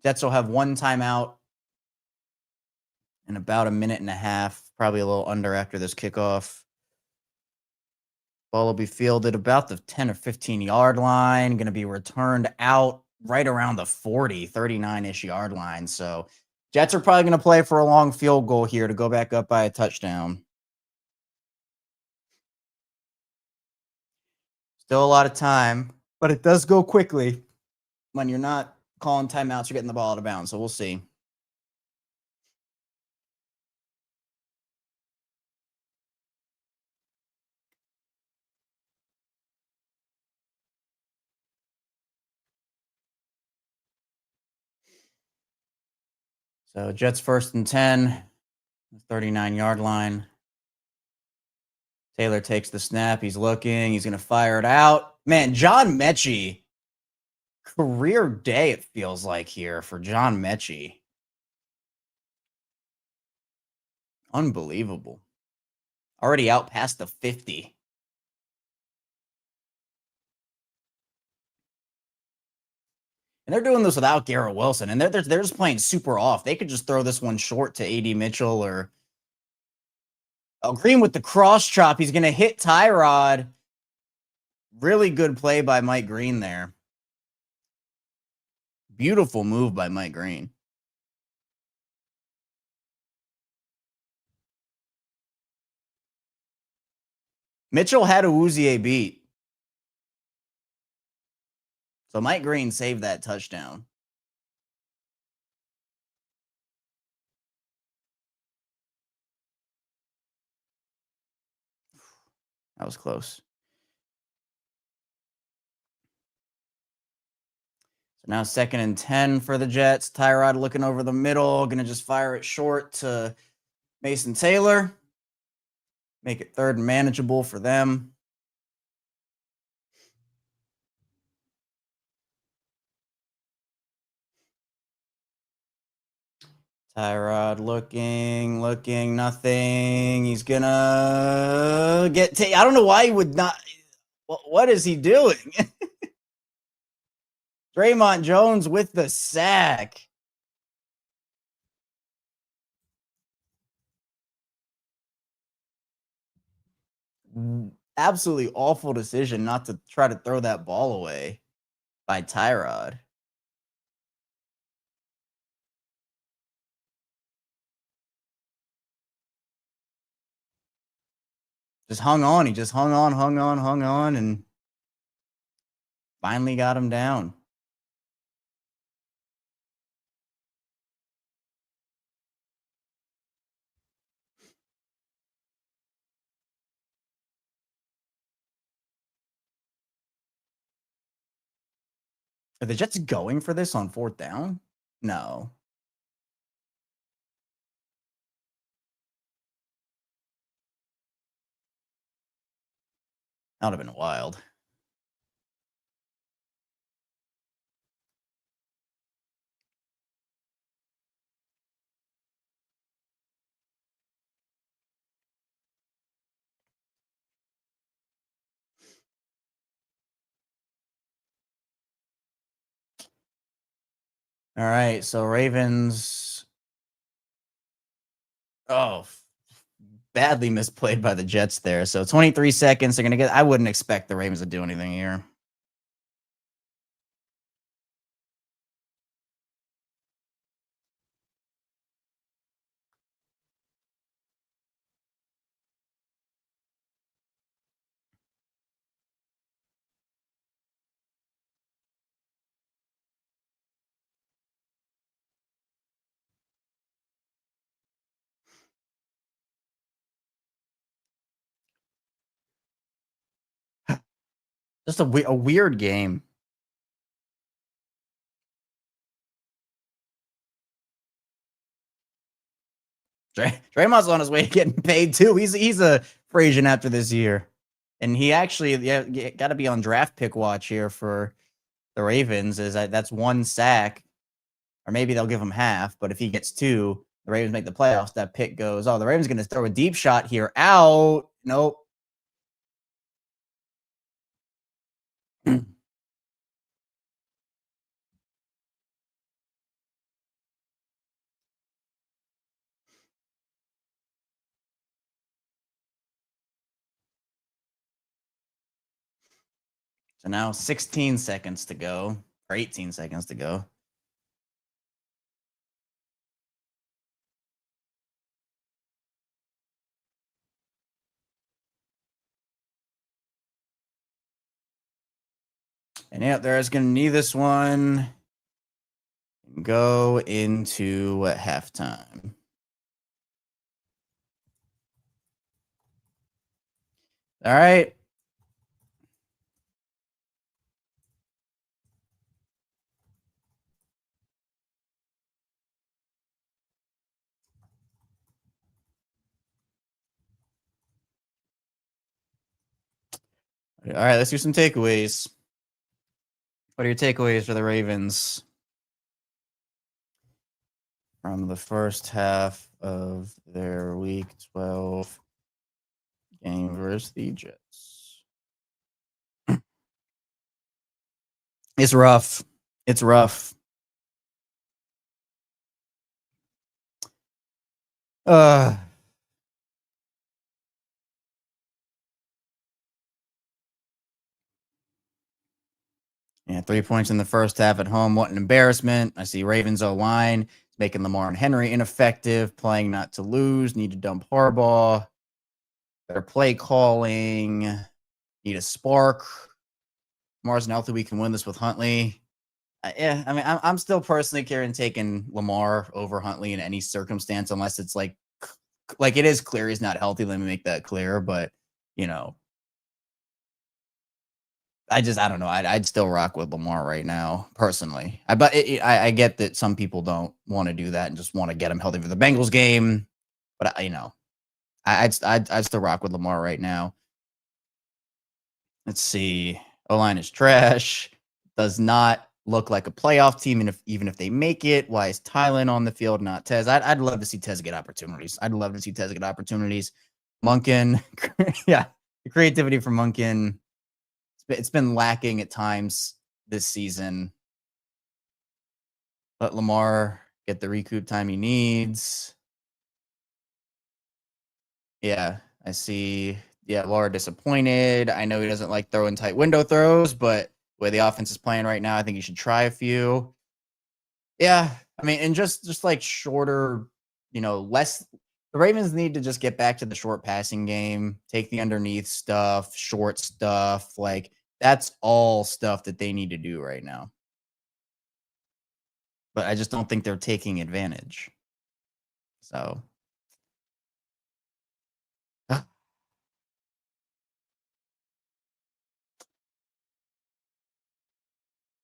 Jets will have one timeout in about a minute and a half, probably a little under after this kickoff. Ball will be fielded about the 10 or 15-yard line, going to be returned out right around the 40, 39-ish yard line. So Jets are probably going to play for a long field goal here to go back up by a touchdown. Still a lot of time, but it does go quickly when you're not calling timeouts, you're getting the ball out of bounds. So we'll see. So Jets 1st and 10, 39-yard line. Taylor takes the snap. He's looking. He's going to fire it out. Man, John Mechie. Career day, it feels like here for John Mechie. Unbelievable. Already out past the 50. And they're doing this without Garrett Wilson. And they're just playing super off. They could just throw this one short to A.D. Mitchell or Green with the cross chop. He's going to hit Tyrod. Really good play by Mike Green there. Beautiful move by Mike Green. Mitchell had Awuzie beat. So Mike Green saved that touchdown. That was close. So now 2nd and 10 for the Jets. Tyrod looking over the middle. Going to just fire it short to Mason Taylor. Make it 3rd and manageable for them. Tyrod looking, nothing. He's going to get I don't know why he would not. What is he doing? Draymond Jones with the sack. Absolutely awful decision not to try to throw that ball away by Tyrod. Just hung on. He just hung on, and finally got him down. Are the Jets going for this on 4th down? No. That would have been wild. All right, so Ravens. Oh, badly misplayed by the Jets there. So 23 seconds. They're going to get. I wouldn't expect the Ravens to do anything here. Just a weird game. Draymond's on his way to getting paid too. He's a free agent after this year, and he actually got to be on draft pick watch here for the Ravens. That's 1 sack, or maybe they'll give him half. But if he gets 2, the Ravens make the playoffs. That pick goes. Oh, the Ravens going to throw a deep shot here. Out. Nope. So now 16 seconds to go, or 18 seconds to go. And yeah, they're just going to need this one. Go into halftime. All right. All right, let's do some takeaways. What are your takeaways for the Ravens from the first half of their Week 12 game versus the Jets? It's rough. It's rough. Yeah, 3 points in the first half at home. What an embarrassment. I see Ravens O-line making Lamar and Henry ineffective, playing not to lose, need to dump Harbaugh. Better play calling, need a spark. Lamar's not healthy, we can win this with Huntley. Yeah, I mean, I'm still personally taking Lamar over Huntley in any circumstance, unless it's like it is clear he's not healthy. Let me make that clear. But, I don't know. I'd still rock with Lamar right now, personally. But I get that some people don't want to do that and just want to get him healthy for the Bengals game. But I'd still rock with Lamar right now. Let's see. O-line is trash. Does not look like a playoff team, and even if they make it. Why is Tylen on the field, not Tez? I'd love to see Tez get opportunities. Monken, yeah, the creativity from Monken. It's been lacking at times this season. Let Lamar get the recoup time he needs. Yeah, I see. Yeah, Laura disappointed. I know he doesn't like throwing tight window throws, but the way the offense is playing right now, I think he should try a few. Yeah, I mean, and just like shorter, less. The Ravens need to just get back to the short passing game, take the underneath stuff, short stuff. Like, that's all stuff that they need to do right now. But I just don't think they're taking advantage. So.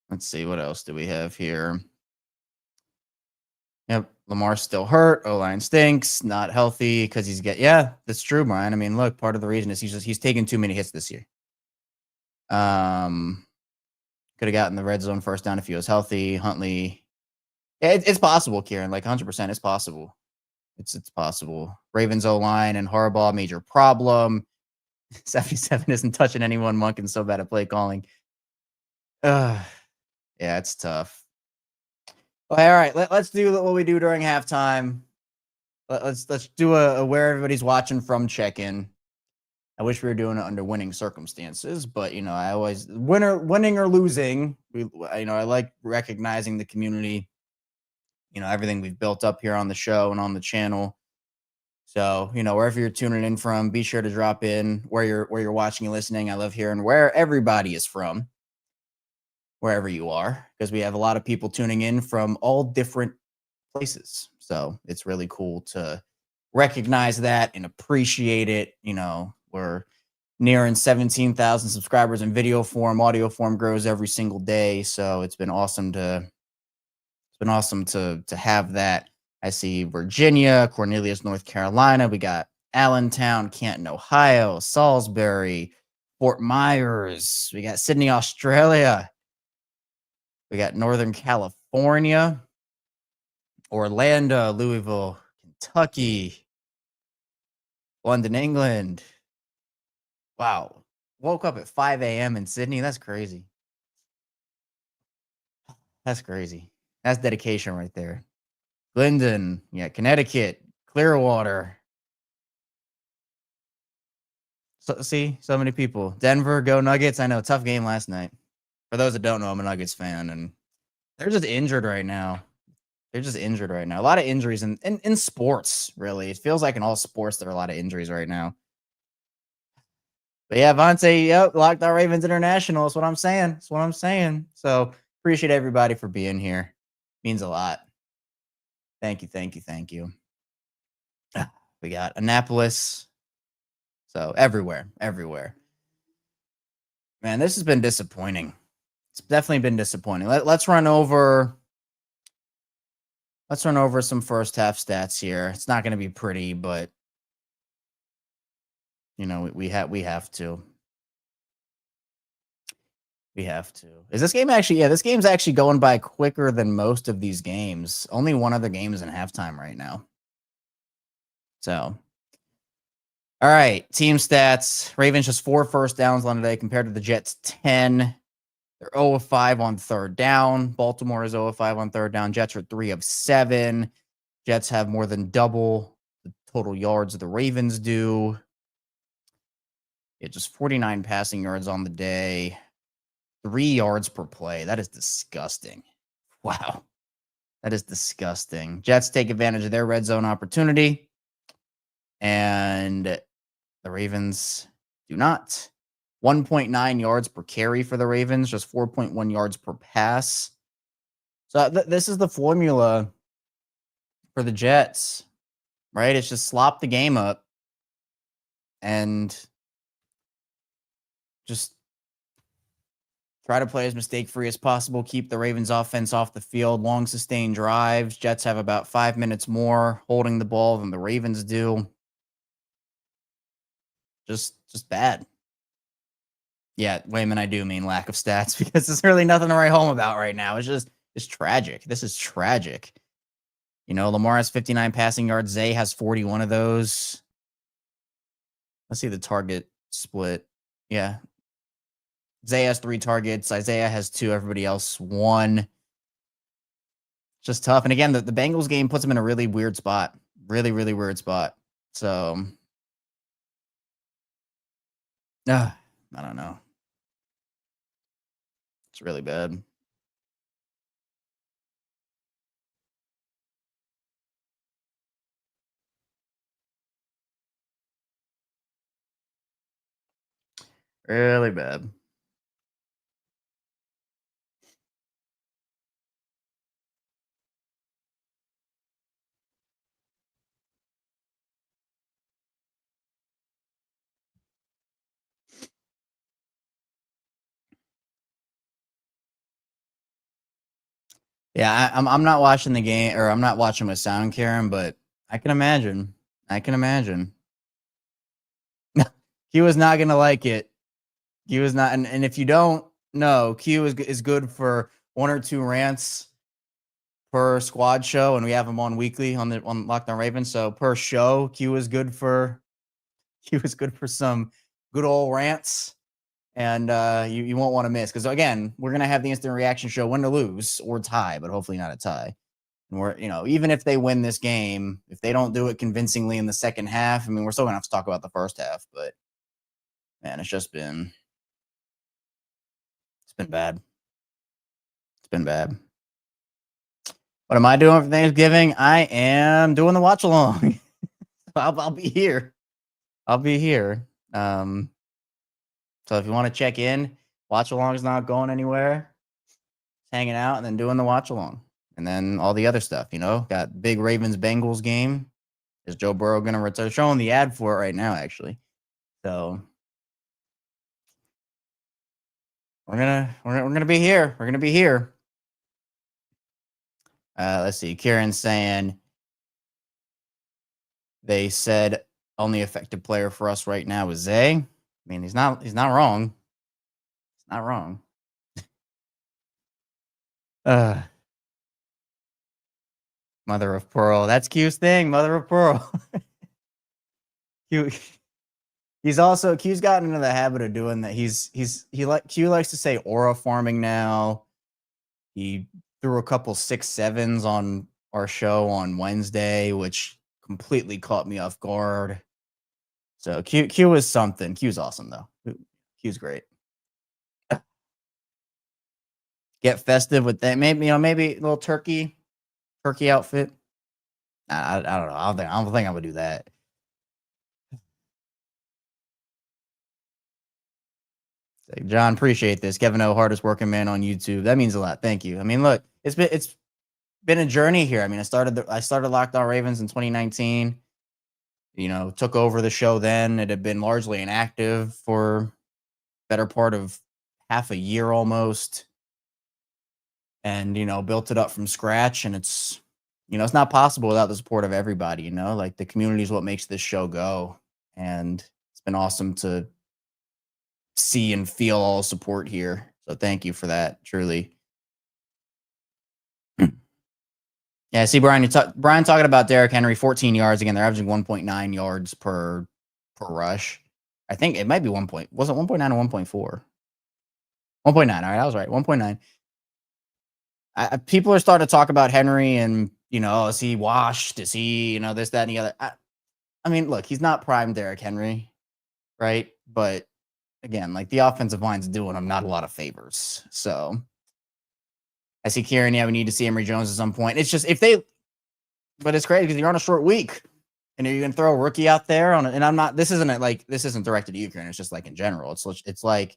Let's see, what else do we have here? Yep, Lamar's still hurt. O-line stinks, not healthy because yeah, that's true, Brian. I mean, look, part of the reason is he's taken too many hits this year. Could have gotten the red zone first down if he was healthy. Huntley, it's possible, Kieran. Like 100%, it's possible. It's possible. Ravens O-line and Harbaugh, major problem. 77 isn't touching anyone. Monken's so bad at play calling. Yeah, it's tough. All right, let's do what we do during halftime. Let's do a where everybody's watching from check-in. I wish we were doing it under winning circumstances, but I always winning or losing. I like recognizing the community. Everything we've built up here on the show and on the channel. So wherever you're tuning in from, be sure to drop in where you're watching and listening. I love hearing where everybody is from. Wherever you are, because we have a lot of people tuning in from all different places. So it's really cool to recognize that and appreciate it. We're nearing 17,000 subscribers in video form. Audio form grows every single day, so it's been awesome to have that. I see Virginia, Cornelius, North Carolina. We got Allentown, Canton, Ohio, Salisbury, Fort Myers. We got Sydney, Australia. We got Northern California, Orlando, Louisville, Kentucky, London, England. Wow. Woke up at 5 a.m. in Sydney. That's crazy. That's crazy. That's dedication right there. Glendon, yeah, Connecticut, Clearwater. So, see, so many people. Denver, go Nuggets. I know, tough game last night. For those that don't know, I'm a Nuggets fan, and they're just injured right now. A lot of injuries in sports, really. It feels like in all sports there are a lot of injuries right now. But yeah, Vontae, yep, Locked On Ravens International. That's what I'm saying. So appreciate everybody for being here. Means a lot. Thank you. We got Annapolis. So everywhere. Man, this has been disappointing. It's definitely been disappointing. Let's run over some first half stats here. It's not going to be pretty, but you know, we have to. Is this game actually? Yeah, this game's actually going by quicker than most of these games. Only one other game is in halftime right now. So, all right, team stats. Ravens just 4 first downs on today compared to the Jets 10. They're 0 of 5 on third down. Baltimore is 0 of 5 on third down. Jets are 3 of 7. Jets have more than double the total yards the Ravens do. Yeah, just 49 passing yards on the day. 3 yards per play. That is disgusting. Wow. That is disgusting. Jets take advantage of their red zone opportunity, and the Ravens do not. 1.9 yards per carry for the Ravens, just 4.1 yards per pass. So this is the formula for the Jets, right? It's just slop the game up and just try to play as mistake-free as possible, keep the Ravens offense off the field, long sustained drives. Jets have about 5 minutes more holding the ball than the Ravens do. Just bad. Yeah, Wayman, I do mean lack of stats because there's really nothing to write home about right now. It's tragic. This is tragic. You know, Lamar has 59 passing yards. Zay has 41 of those. Let's see the target split. Yeah. Zay has 3 targets. Isaiah has 2. Everybody else 1. Just tough. And again, the Bengals game puts them in a really weird spot. Really, really weird spot. So, I don't know. It's really bad. Really bad. Yeah, I'm not watching the game, or I'm not watching with sound, Karen, but I can imagine. Q was not gonna like it. Q is not, and if you don't know, Q is good for 1 or 2 rants per squad show, and we have him on weekly on Locked On Ravens. So per show, Q is good for some good old rants. And you won't want to miss, because again, we're gonna have the instant reaction show, win or lose or tie, but hopefully not a tie. And we're, you know, even if they win this game, if they don't do it convincingly in the second half, I mean, we're still gonna have to talk about the first half. But man, it's been bad. It's been bad. What am I doing for Thanksgiving? I am doing the watch along. I'll be here. So if you want to check in, watch along is not going anywhere. Hanging out and then doing the watch along. And then all the other stuff, you know, got big Ravens Bengals game. Is Joe Burrow going to return? Showing the ad for it right now, actually. So We're gonna be here. We're gonna be here. Let's see. Kieran's saying they said only effective player for us right now is Zay. I mean, he's not wrong. He's not wrong. Mother of pearl. That's Q's thing. Mother of pearl. Q. Q's gotten into the habit of doing that. Q likes to say aura farming now. He threw a couple 6-7s on our show on Wednesday, which completely caught me off guard. So Q is something. Q's awesome though. Q's great. Get festive with that. Maybe a little turkey outfit. I don't know. I don't think I would do that. John, appreciate this. Kevin O, hardest working man on YouTube. That means a lot. Thank you. I mean, look, it's been a journey here. I mean, I started Locked On Ravens in 2019. Took over the show then. It had been largely inactive for better part of half a year almost. And, built it up from scratch. And it's not possible without the support of everybody, like the community is what makes this show go. And it's been awesome to see and feel all support here. So thank you for that, truly. Yeah, see, Brian, Brian talking about Derrick Henry, 14 yards. Again, they're averaging 1.9 yards per rush. I think it might be 1 point. Was it 1.9 or 1.4? 1.9. All right, I was right. 1.9. People are starting to talk about Henry and, is he washed? Is he, this, that, and the other? I mean, look, he's not prime Derrick Henry, right? But again, like the offensive line's doing him not a lot of favors. So I see Kieran. Yeah, we need to see Emory Jones at some point. It's just but it's crazy because you're on a short week and you're going to throw a rookie out there and this isn't directed to you, Kieran. It's just like in general. It's like,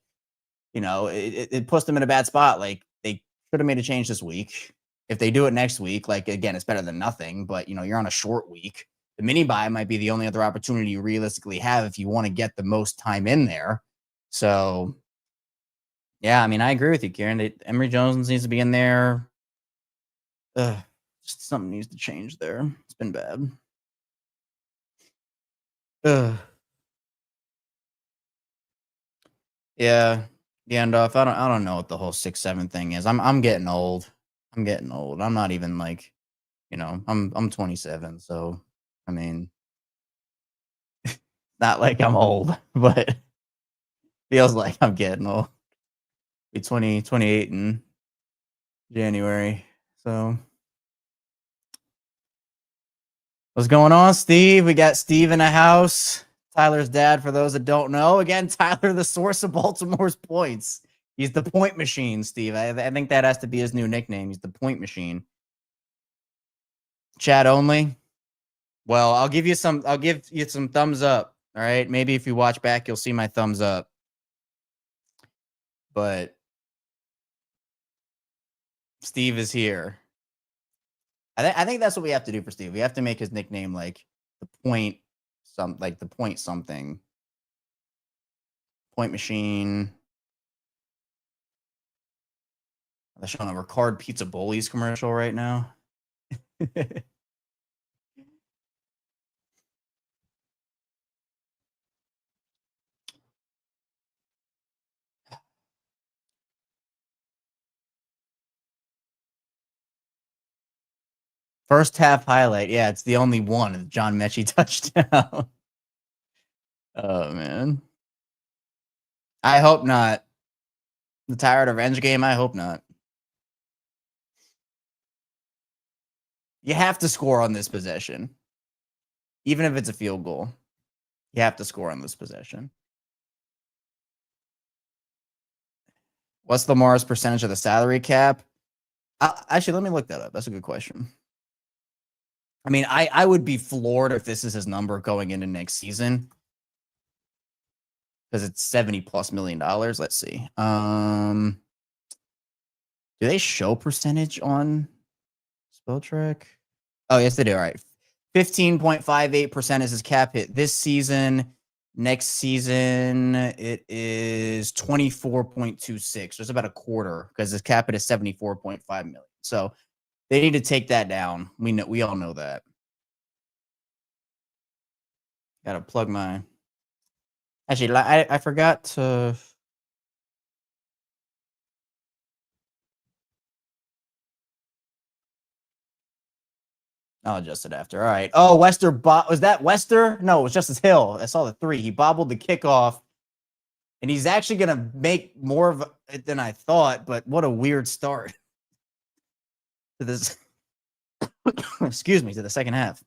it puts them in a bad spot. Like they should have made a change this week. If they do it next week, like again, it's better than nothing, but you're on a short week. The mini buy might be the only other opportunity you realistically have if you want to get the most time in there. So, yeah, I mean, I agree with you, Kieran. Emory Jones needs to be in there. Just something needs to change there. It's been bad. Yeah, Gandalf. I don't know what the whole 6-7 thing is. I'm getting old. I'm getting old. I'm not even like, I'm 27. So, I mean, not like I'm old, but feels like I'm getting old. Be 28 in January. So what's going on, Steve? We got Steve in the house. Tyler's dad, for those that don't know. Again, Tyler, the source of Baltimore's points. He's the point machine, Steve. I think that has to be his new nickname. He's the point machine. Chat only. Well, I'll give you some thumbs up. All right. Maybe if you watch back, you'll see my thumbs up. But Steve is here. I think that's what we have to do for Steve. We have to make his nickname like the point something. Point machine. They're showing a Ricard Pizza Bullies commercial right now. First half highlight. Yeah, it's the only one. The John Mechie touchdown. Oh, man. I hope not. The tired revenge game? I hope not. You have to score on this possession. Even if it's a field goal. You have to score on this possession. What's Lamar's percentage of the salary cap? Actually, let me look that up. That's a good question. I mean, I would be floored if this is his number going into next season. Because it's $70+ million. Let's see. Do they show percentage on Spelltrack? Oh, yes, they do. All right. 15.58% is his cap hit this season. Next season, it is 24.26. There's about a quarter because the cap it is 74.5 million. So they need to take that down. We all know that. Gotta plug my. Actually, I forgot to. I'll adjust it after. All right. Oh, was that Wester? No, it was Justice Hill. I saw the 3. He bobbled the kickoff, and he's actually gonna make more of it than I thought. But what a weird start to this. Excuse me, to the second half.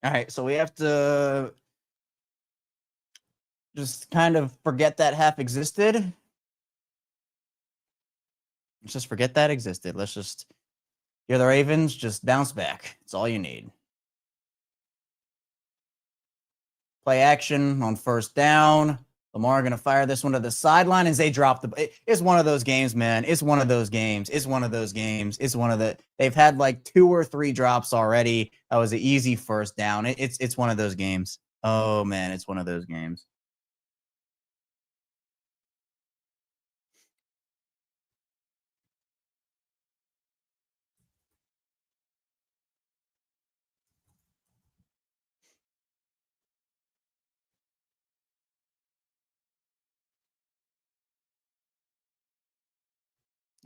All right, so we have to just kind of forget that half existed. Let's just forget that existed. Let's just, you're the Ravens, just bounce back. It's all you need. Play action on first down. Lamar going to fire this one to the sideline as they drop the. It's one of those games, man. It's one of those games. It's one of those games. It's one of the. They've had like 2 or 3 drops already. That was an easy first down. It's one of those games. Oh man, it's one of those games.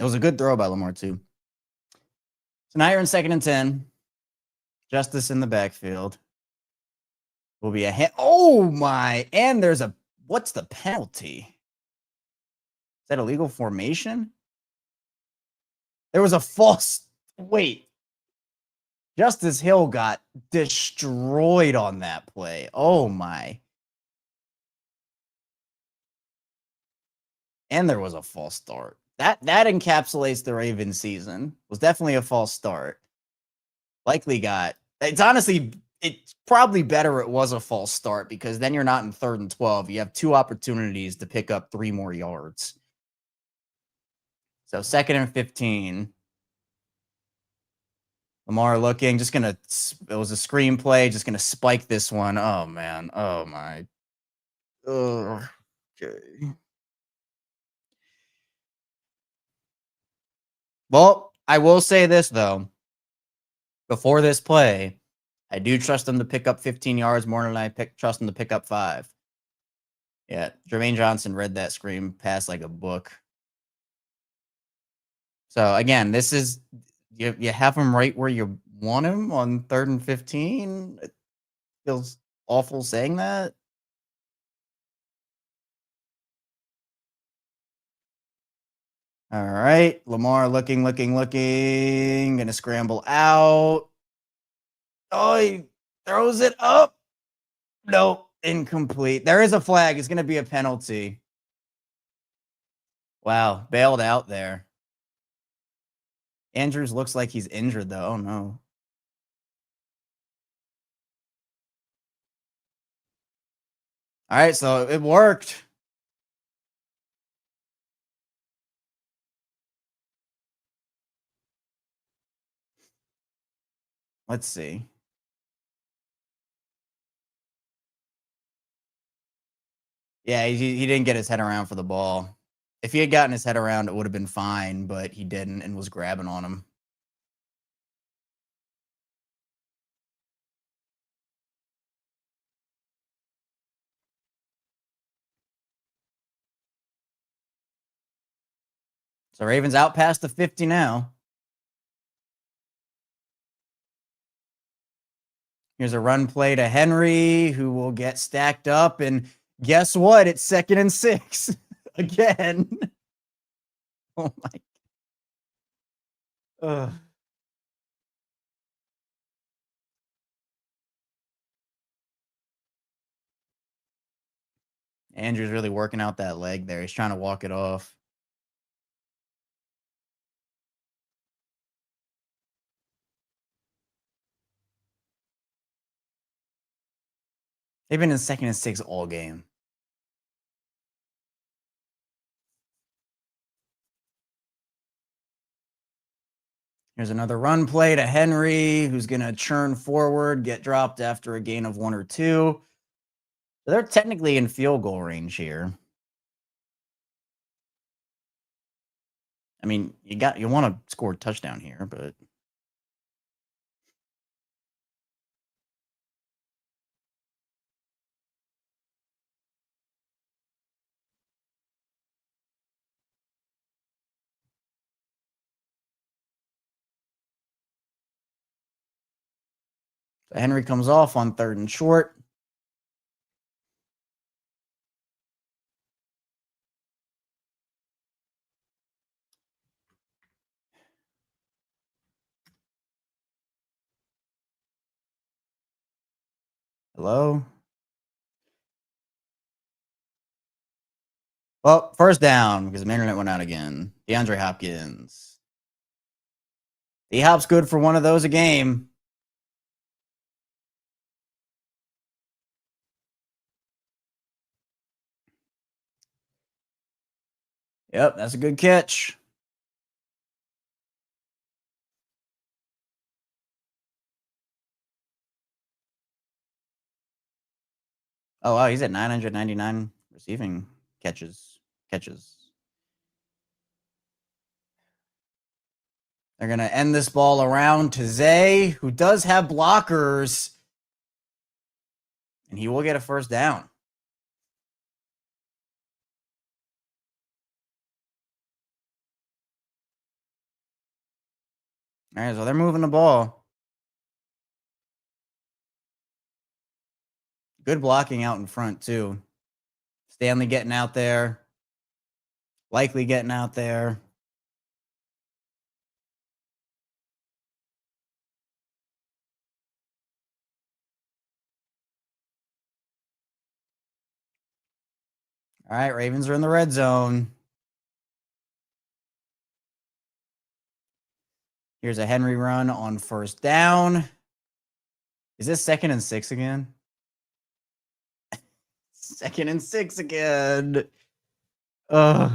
It was a good throw by Lamar too. So now you're in 2nd and 10. Justice in the backfield. Will be a hit. Oh my! And there's a. What's the penalty? Is that illegal formation? There was a false. Wait. Justice Hill got destroyed on that play. Oh my. And there was a false start. That encapsulates the Ravens season. Was definitely a false start. Likely got. It's probably better it was a false start because then you're not in 3rd and 12. You have 2 opportunities to pick up 3 more yards. So 2nd and 15. Lamar looking, just gonna. It was a screenplay, just gonna spike this one. Oh man. Oh my. Ugh. Okay. Well, I will say this though. Before this play, I do trust them to pick up 15 yards more than I trust them to pick up 5. Yeah, Jermaine Johnson read that screen pass like a book. So again, this is you have him right where you want him on 3rd and 15. It feels awful saying that. All right, Lamar looking. Gonna scramble out. Oh, he throws it up. Nope, incomplete. There is a flag. It's gonna be a penalty. Wow, bailed out there. Andrews looks like he's injured though. Oh no. All right, so it worked. Let's see. Yeah, he didn't get his head around for the ball. If he had gotten his head around, it would have been fine, but he didn't and was grabbing on him. So Ravens out past the 50 now. Here's a run play to Henry, who will get stacked up. And guess what? It's 2nd and 6 again. Oh my. Ugh. Andrew's really working out that leg there. He's trying to walk it off. They've been in 2nd and 6 all game. Here's another run play to Henry, who's going to churn forward, get dropped after a gain of 1 or 2. So they're technically in field goal range here. I mean, you want to score a touchdown here, but Henry comes off on 3rd and short. Hello? Well, first down because my internet went out again. DeAndre Hopkins. D-Hop's good for one of those a game. Yep, that's a good catch. Oh, wow, he's at 999 receiving catches. They're going to end this ball around to Zay, who does have blockers. And he will get a first down. All right, so they're moving the ball. Good blocking out in front, too. Stanley getting out there. Likely getting out there. All right, Ravens are in the red zone. Here's a Henry run on first down. Is this 2nd and 6 again? 2nd and 6 again. Ugh.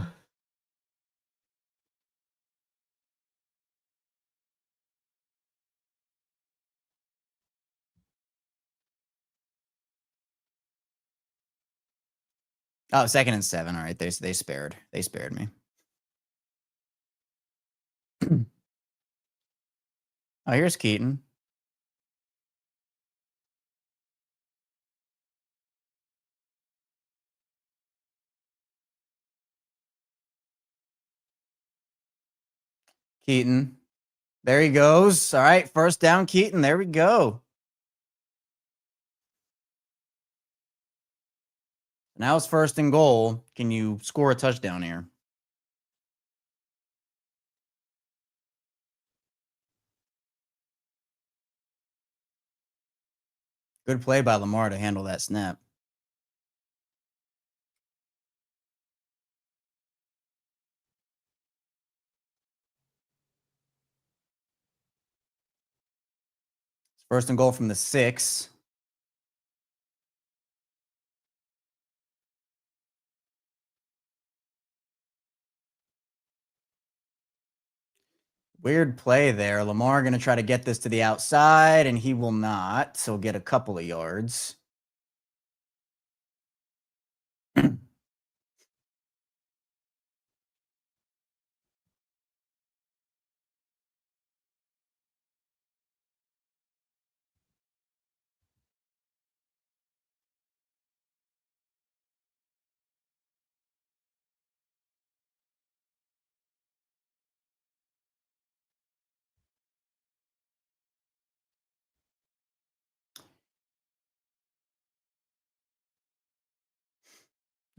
Oh, 2nd and 7. All right, they spared. They spared me. Oh, here's Keaton. Keaton. There he goes. All right, first down, Keaton. There we go. Now it's 1st and goal. Can you score a touchdown here? Good play by Lamar to handle that snap. It's 1st and goal from the 6. Weird play there. Lamar going to try to get this to the outside, and he will not. So get a couple of yards.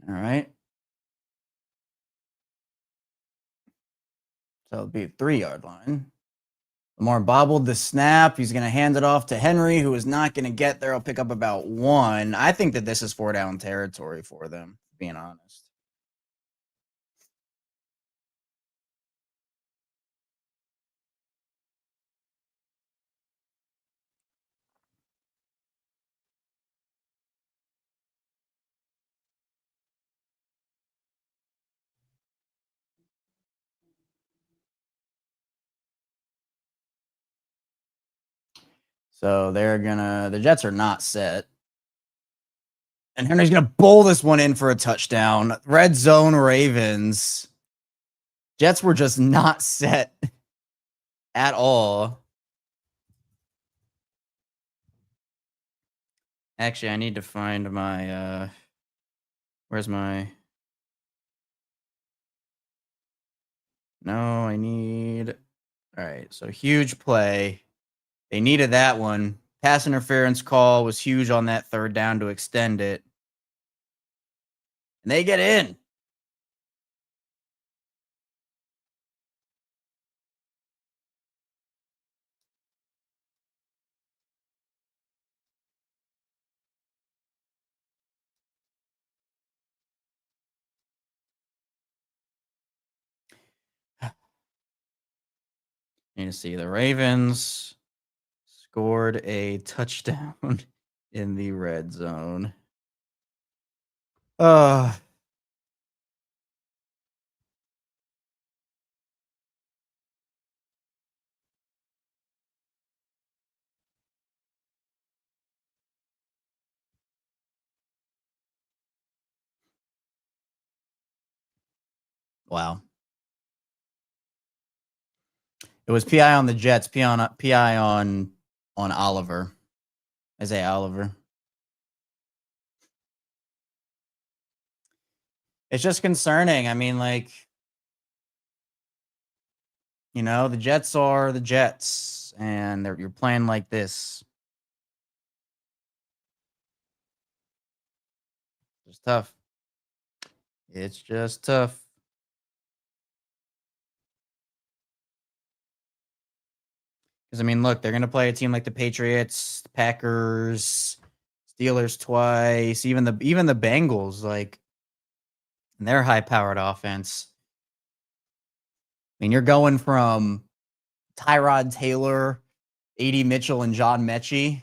All right. So it'll be a 3-yard line. Lamar bobbled the snap. He's going to hand it off to Henry, who is not going to get there. I'll pick up about 1. I think that this is 4-down territory for them, being honest. So the Jets are not set. And Henry's going to bowl this one in for a touchdown. Red zone Ravens. Jets were just not set at all. Actually, I need to find my, where's my, no, I need, all right. So huge play. They needed that one. Pass interference call was huge on that third down to extend it. And they get in. You see the Ravens scored a touchdown in the red zone. Wow. It was PI on the Jets, PI on Oliver. Isaiah Oliver. It's just concerning. I mean, like, you know, the Jets are the Jets, and you're playing like this. It's tough. It's just tough. Because, I mean, look, they're going to play a team like the Patriots, the Packers, Steelers twice, even the Bengals, like, and their high-powered offense. I mean, you're going from Tyrod Taylor, A.D. Mitchell, and John Mechie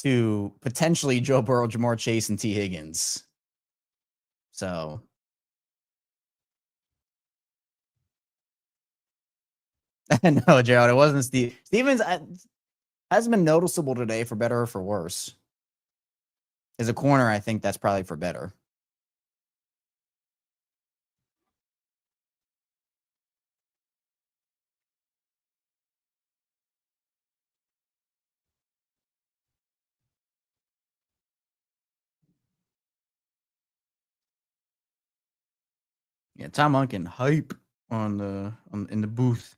to potentially Joe Burrow, Jamar Chase, and T. Higgins. So, no, Gerald, it wasn't Steve. Stevens hasn't been noticeable today for better or for worse. As a corner, I think that's probably for better. Yeah, Tom Unkin hype in the booth.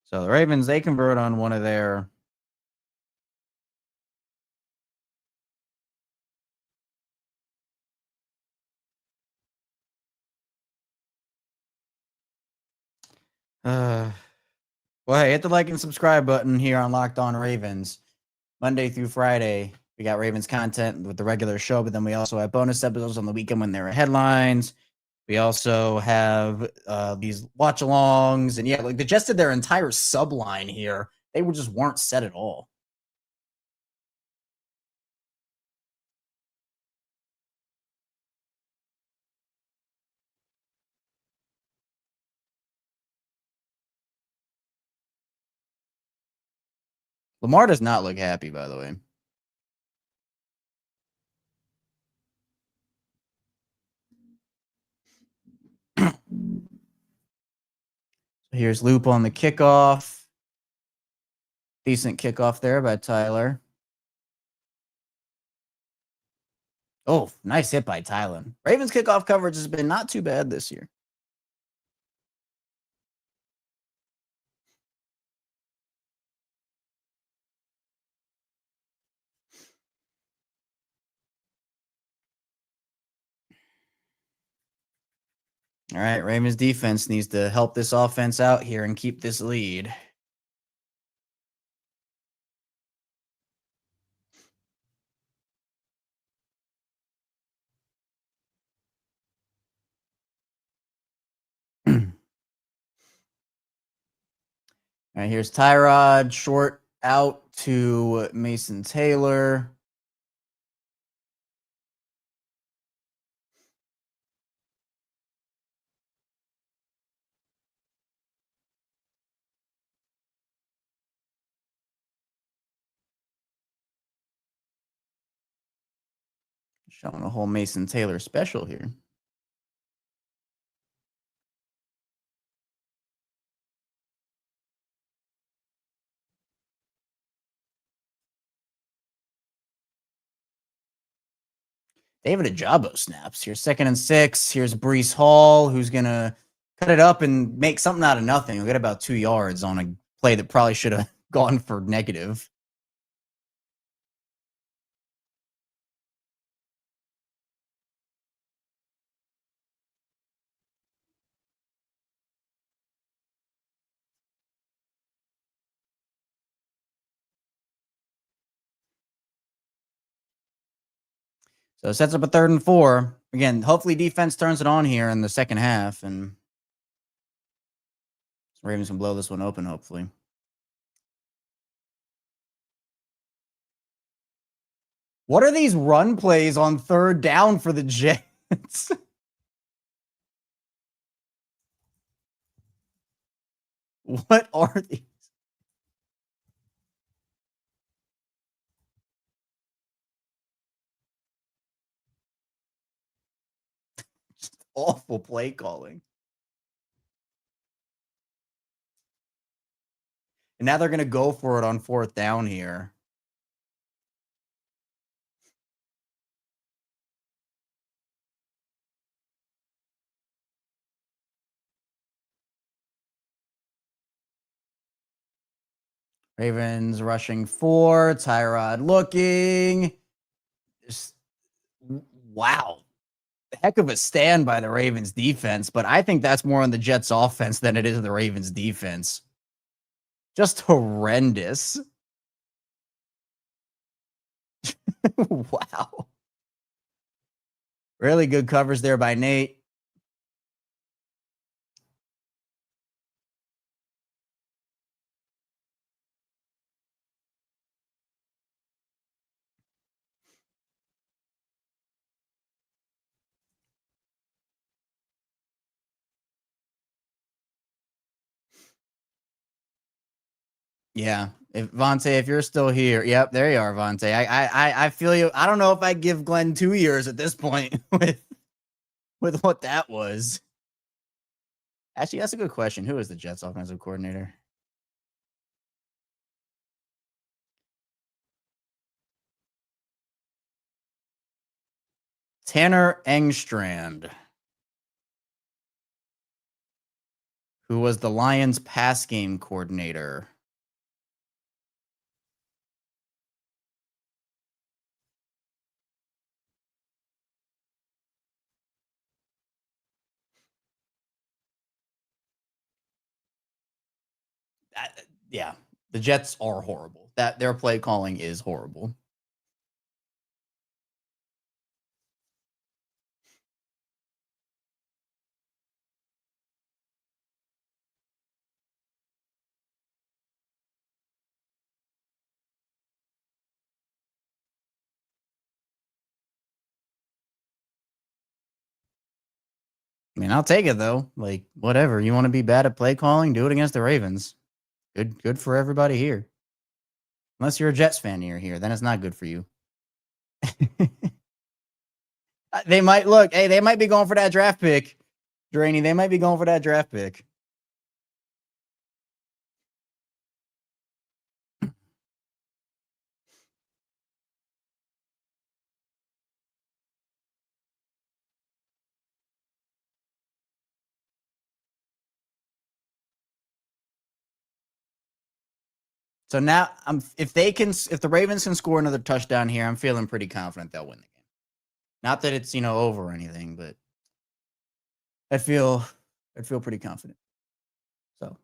So the Ravens, they convert on one of their well, hey, hit the like and subscribe button here on Locked On Ravens. Monday through Friday, we got Ravens content with the regular show, but then we also have bonus episodes on the weekend when there are headlines. We also have these watch-alongs, and yeah, like they just did their entire sub-line here. They just weren't set at all. Lamar does not look happy, by the way. Here's Loop on the kickoff. Decent kickoff there by Tyler. Oh, nice hit by Tyler. Ravens kickoff coverage has been not too bad this year. All right, Ravens defense needs to help this offense out here and keep this lead. All right, here's Tyrod, short out to Mason Taylor. Showing a whole Mason Taylor special here. David Ajabo snaps. Here's 2nd and 6. Here's Breece Hall, who's going to cut it up and make something out of nothing. He'll get about 2 yards on a play that probably should have gone for negative. So it sets up a 3rd and 4. Again, hopefully defense turns it on here in the second half, and Ravens can blow this one open, hopefully. What are these run plays on 3rd down for the Jets? What are these? Just awful play calling. And now they're going to go for it on 4th down here. Ravens rushing 4. Tyrod looking. Just, wow. Heck of a stand by the Ravens defense, but I think that's more on the Jets offense than it is the Ravens defense. Just horrendous. Wow. Really good covers there by Nate. Yeah. If Vontae, if you're still here, yep, there you are, Vontae. I feel you. I don't know if I'd give Glenn 2 years at this point with what that was. Actually, that's a good question. Who is the Jets offensive coordinator? Tanner Engstrand, who was the Lions pass game coordinator. Yeah, the Jets are horrible. That their play calling is horrible. I mean, I'll take it though. Like, whatever. You want to be bad at play calling, do it against the Ravens. Good for everybody here. Unless you're a Jets fan here, then it's not good for you. They might look, hey, they might be going for that draft pick. Draney, they might be going for that draft pick. So now, if the Ravens can score another touchdown here, I'm feeling pretty confident they'll win the game. Not that it's over or anything, but I'd feel pretty confident. So.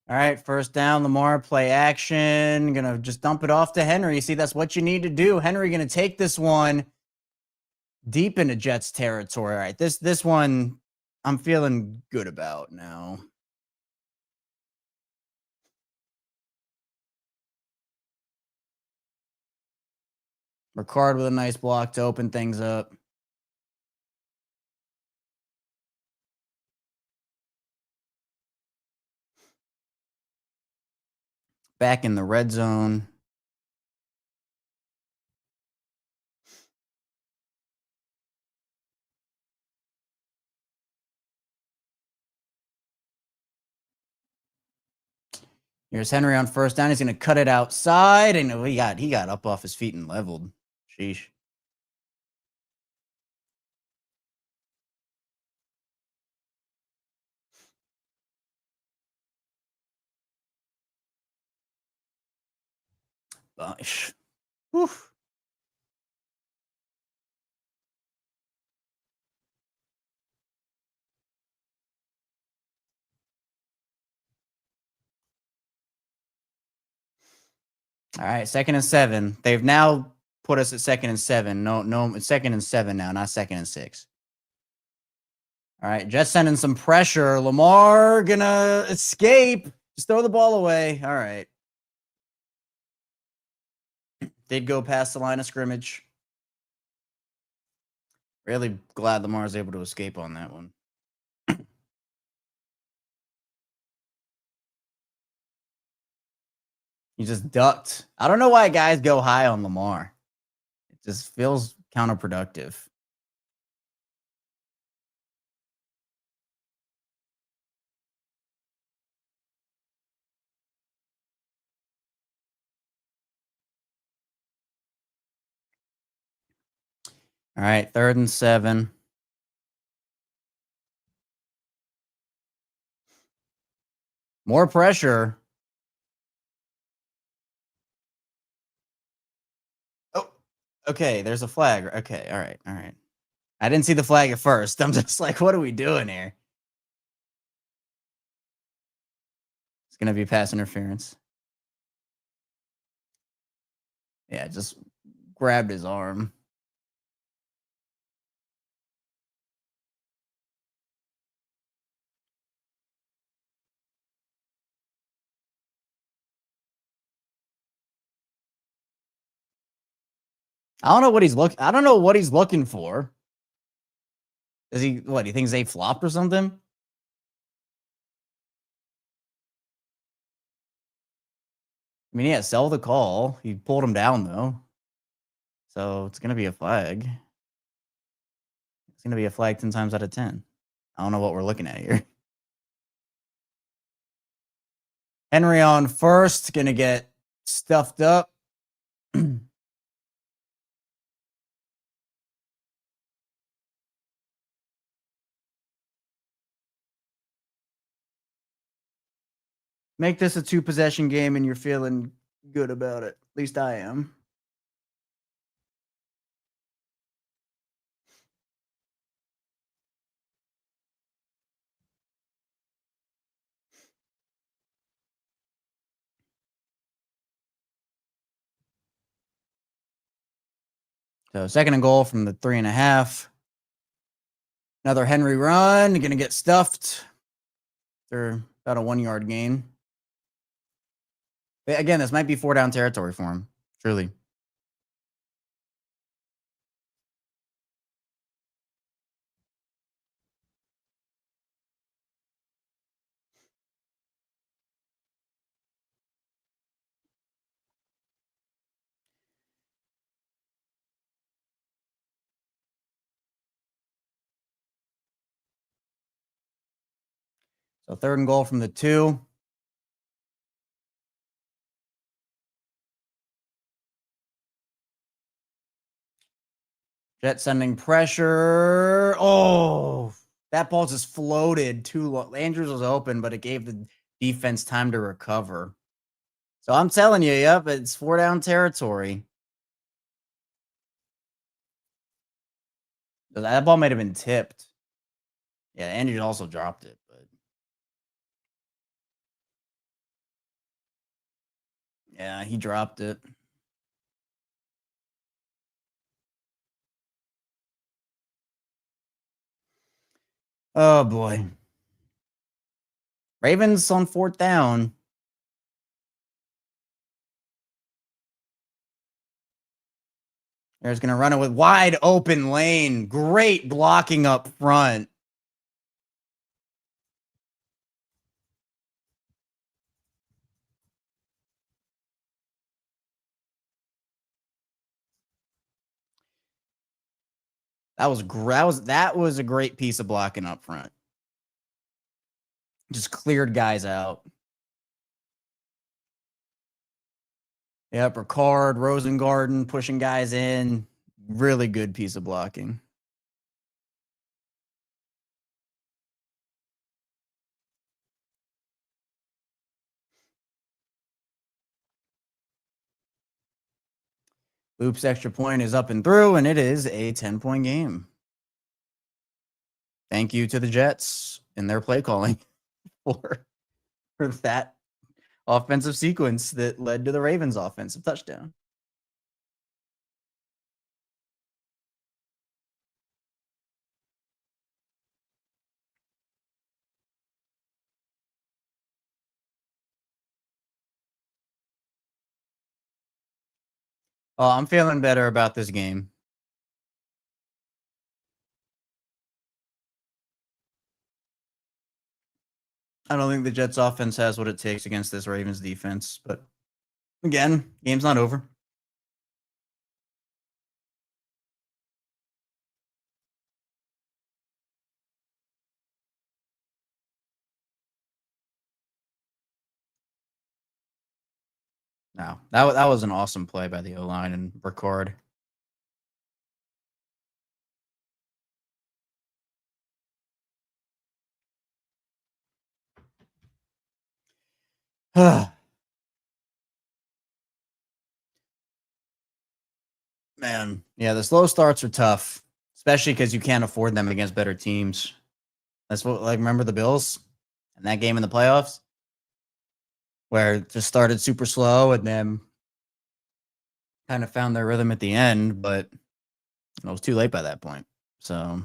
All right, 1st down, Lamar, play action. Gonna just dump it off to Henry. See, that's what you need to do. Henry gonna take this one. Deep into Jets territory. All right, this one I'm feeling good about now. Ricard with a nice block to open things up. Back in the red zone. Here's Henry on first down. He's going to cut it outside, and he got up off his feet and leveled. Sheesh. Whew. All right, 2nd and 7. They've now put us at 2nd and 7. No, 2nd and 7 now, not 2nd and 6. All right, Jets sending some pressure. Lamar gonna escape. Just throw the ball away. All right. Did go past the line of scrimmage. Really glad Lamar was able to escape on that one. He just ducked. I don't know why guys go high on Lamar. It just feels counterproductive. All right, 3rd and 7. More pressure. Oh, okay. There's a flag. Okay, all right, all right. I didn't see the flag at first. I'm just like, what are we doing here? It's gonna be pass interference. Yeah, just grabbed his arm. I don't know what he's looking for. Is he what? He thinks they flopped or something? I mean, yeah, sell the call. He pulled him down though. So it's gonna be a flag. It's gonna be a flag 10 times out of 10. I don't know what we're looking at here. Henry on first, gonna get stuffed up. Make this a 2-possession game and you're feeling good about it. At least I am. So 2nd and goal from the 3.5. Another Henry run. Gonna get stuffed. They're about a 1-yard gain. Again, this might be 4-down territory for him. Truly. So 3rd and goal from the 2. Jet sending pressure. Oh, that ball just floated too low. Andrews was open, but it gave the defense time to recover. So I'm telling you, yep, it's 4-down territory. That ball might have been tipped. Yeah, Andrews also dropped it, but yeah, he dropped it. Oh boy. Ravens on 4th down. There's going to run it with wide open lane. Great blocking up front. That was a great piece of blocking up front. Just cleared guys out. Yep, Ricard, Rosengarten pushing guys in. Really good piece of blocking. Oops, extra point is up and through, and it is a 10-point game. Thank you to the Jets and their play calling for that offensive sequence that led to the Ravens' offensive touchdown. Oh, I'm feeling better about this game. I don't think the Jets offense has what it takes against this Ravens defense, but again, game's not over. No, that was an awesome play by the O-line and Ricard. Man, yeah, the slow starts are tough, especially because you can't afford them against better teams. That's what, like, remember the Bills and that game in the playoffs where it just started super slow and then kind of found their rhythm at the end, but it was too late by that point. So,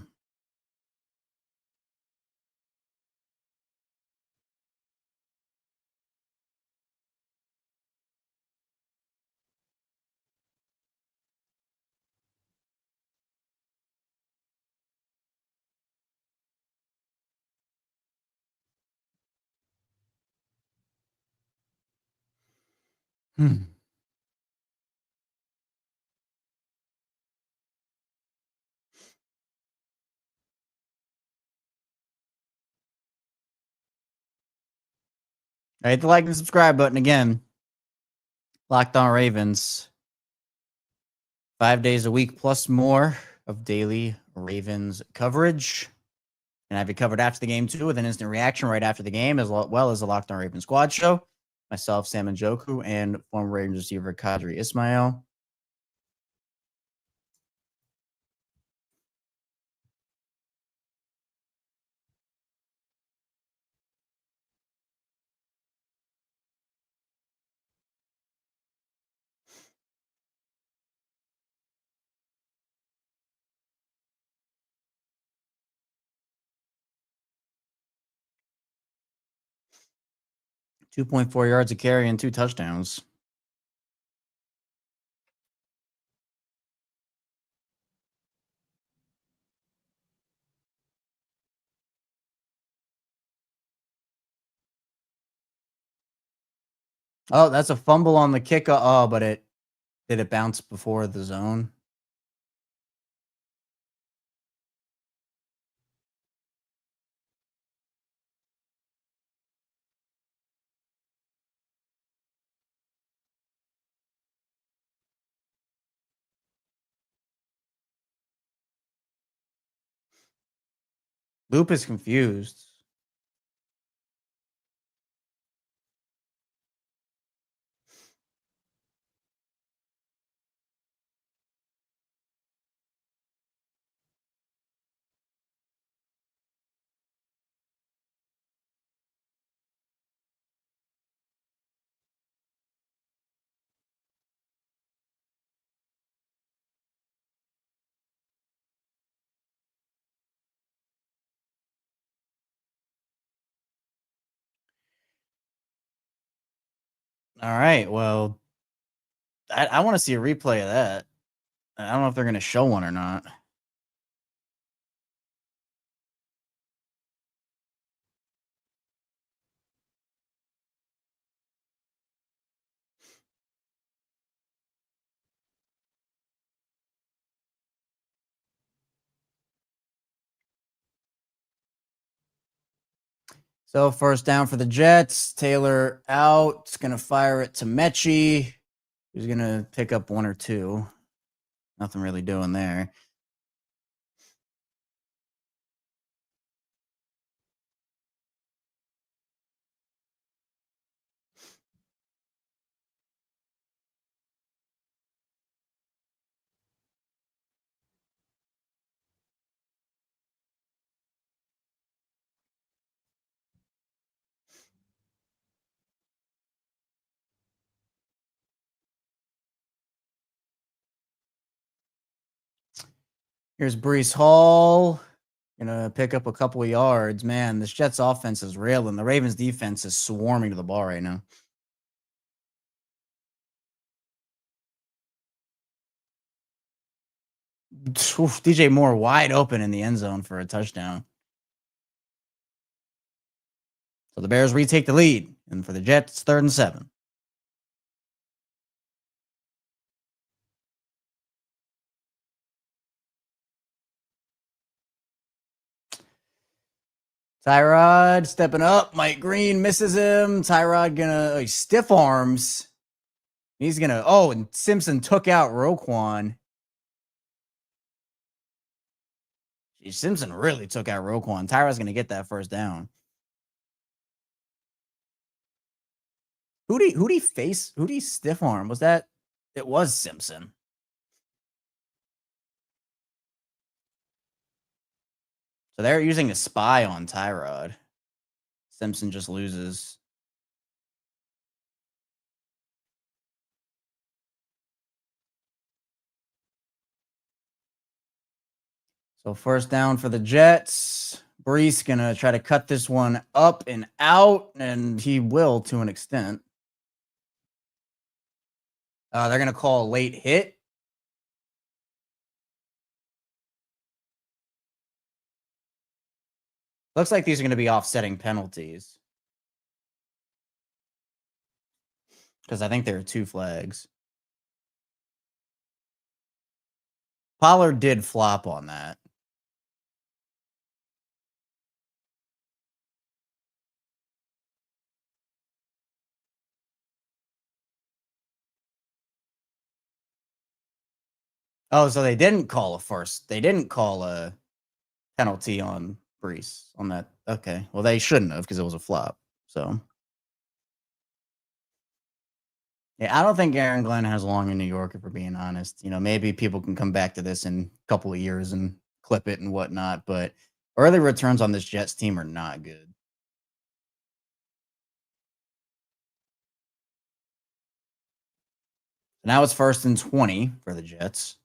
I hit the like and subscribe button again. Locked On Ravens. 5 days a week plus more of daily Ravens coverage. And I have it covered after the game too with an instant reaction right after the game, as well as the Locked On Ravens squad show. Myself, Sam Njoku, and former Ravens receiver Kadri Ismail. .4 yards a carry and 2 touchdowns. Oh, that's a fumble on the kick. Oh, but did it bounce before the zone? Loop is confused. All right. Well, I want to see a replay of that. I don't know if they're going to show one or not. So first down for the Jets. Taylor out. It's going to fire it to Mechie, who's going to pick up one or two. Nothing really doing there. Here's Breece Hall. Gonna pick up a couple of yards. Man, this Jets offense is railing. The Ravens defense is swarming to the ball right now. Oof, DJ Moore wide open in the end zone for a touchdown. So the Bears retake the lead. And for the Jets, 3rd and 7. Tyrod stepping up. Mike Green misses him. Tyrod gonna stiff arms. He's gonna. Oh, and Simpson took out Roquan. Geez, Simpson really took out Roquan. Tyrod's gonna get that first down. Who'd he face? Who'd he stiff arm? Was that? It was Simpson. So they're using a spy on Tyrod. Simpson just loses. So first down for the Jets. Breece gonna try to cut this one up and out, and he will to an extent. They're gonna call a late hit. Looks like these are gonna be offsetting penalties. Because I think there are 2 flags. Pollard did flop on that. Oh, so they didn't call a penalty on Breece on that. Okay. Well, they shouldn't have because it was a flop. So yeah, I don't think Aaron Glenn has long in New York, if we're being honest. Maybe people can come back to this in a couple of years and clip it and whatnot, but early returns on this Jets team are not good. Now it's 1st and 20 for the Jets.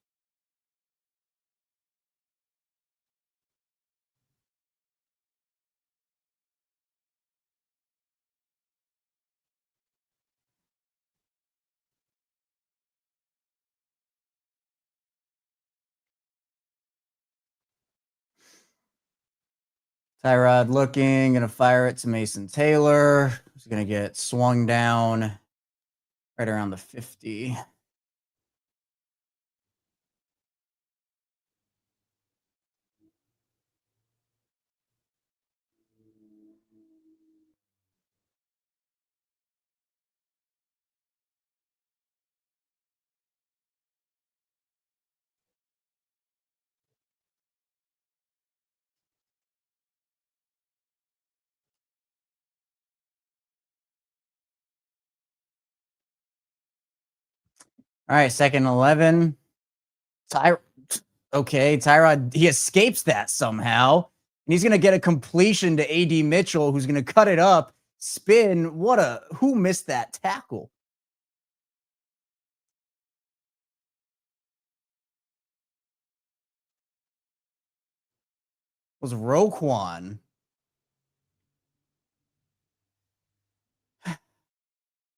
Tyrod looking, going to fire it to Mason Taylor. He's going to get swung down right around the 50. All right, 2nd and 11. Tyrod, he escapes that somehow. And he's going to get a completion to A.D. Mitchell, who's going to cut it up, spin. Who missed that tackle? It was Roquan.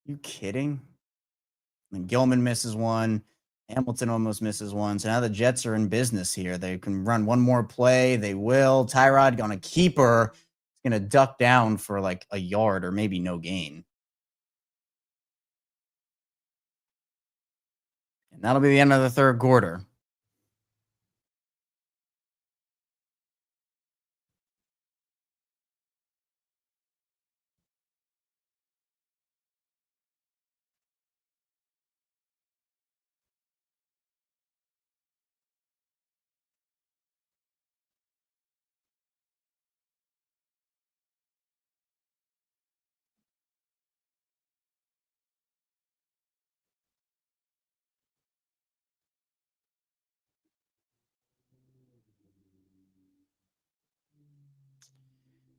You kidding? And Gilman misses one. Hamilton almost misses one. So now the Jets are in business here. They can run one more play. They will. Tyrod on a keeper. It's going to duck down for like a yard or maybe no gain. And that'll be the end of the third quarter.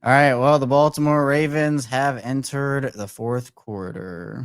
All right. Well, the Baltimore Ravens have entered the fourth quarter.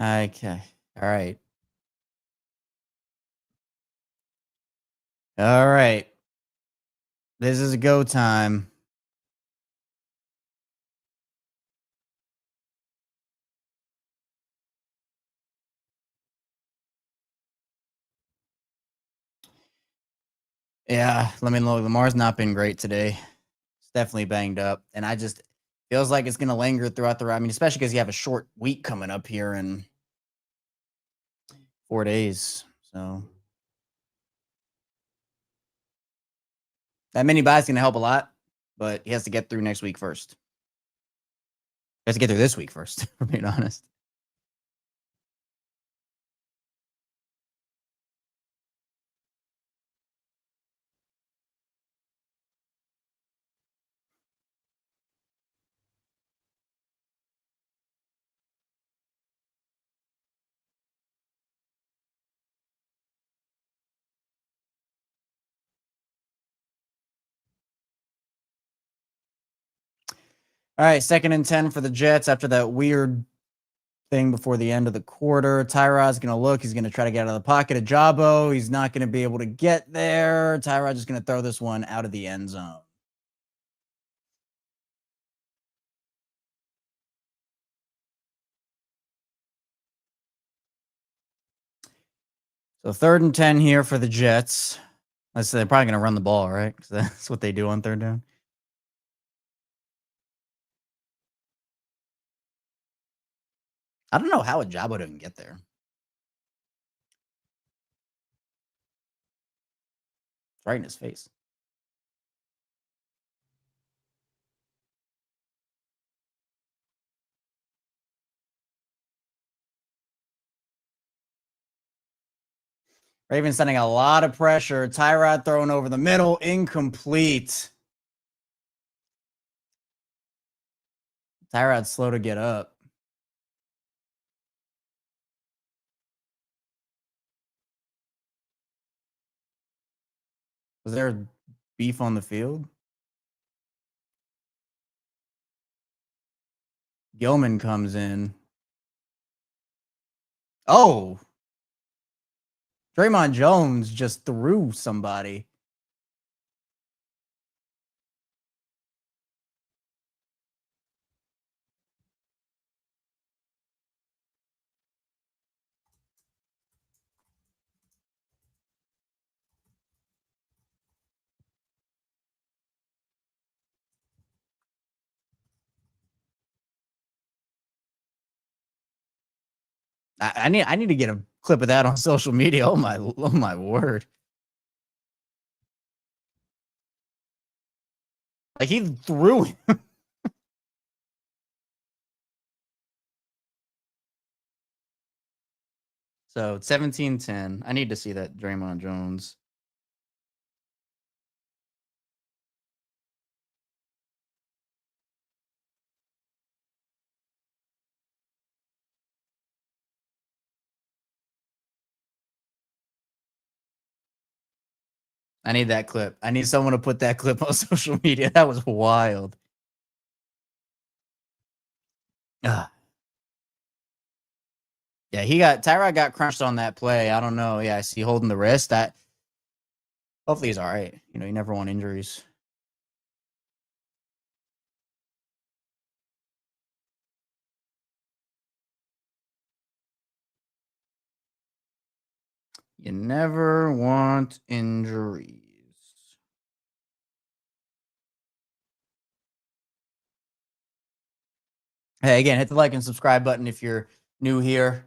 Okay. All right. All right. This is go time. Yeah. Let me look. Lamar's not been great today. It's definitely banged up. And I just feels like it's going to linger throughout the, I mean, especially because you have a short week coming up here in 4 days. So that mini buy is going to help a lot, but he has to get through next week first. He has to get through this week first, for being honest. All right, 2nd and 10 for the Jets after that weird thing before the end of the quarter. Tyrod's going to look. He's going to try to get out of the pocket of Jabo. He's not going to be able to get there. Tyrod's just going to throw this one out of the end zone. So 3rd and 10 here for the Jets. Let's say they're probably going to run the ball, right? Because that's what they do on 3rd down. I don't know how a Jabo didn't get there. It's right in his face. Ravens sending a lot of pressure. Tyrod throwing over the middle. Incomplete. Tyrod's slow to get up. Was there beef on the field? Gilman comes in. Oh, Draymond Jones just threw somebody. I need to get a clip of that on social media. Oh my word. Like he threw him. So 17-10. I need to see that Draymond Jones. I need that clip. I need someone to put that clip on social media. That was wild. Yeah, Tyrod got crunched on that play. I don't know. Yeah, I see holding the wrist. That hopefully he's all right. You never want injuries. You never want injuries. Hey, again, hit the like and subscribe button if you're new here.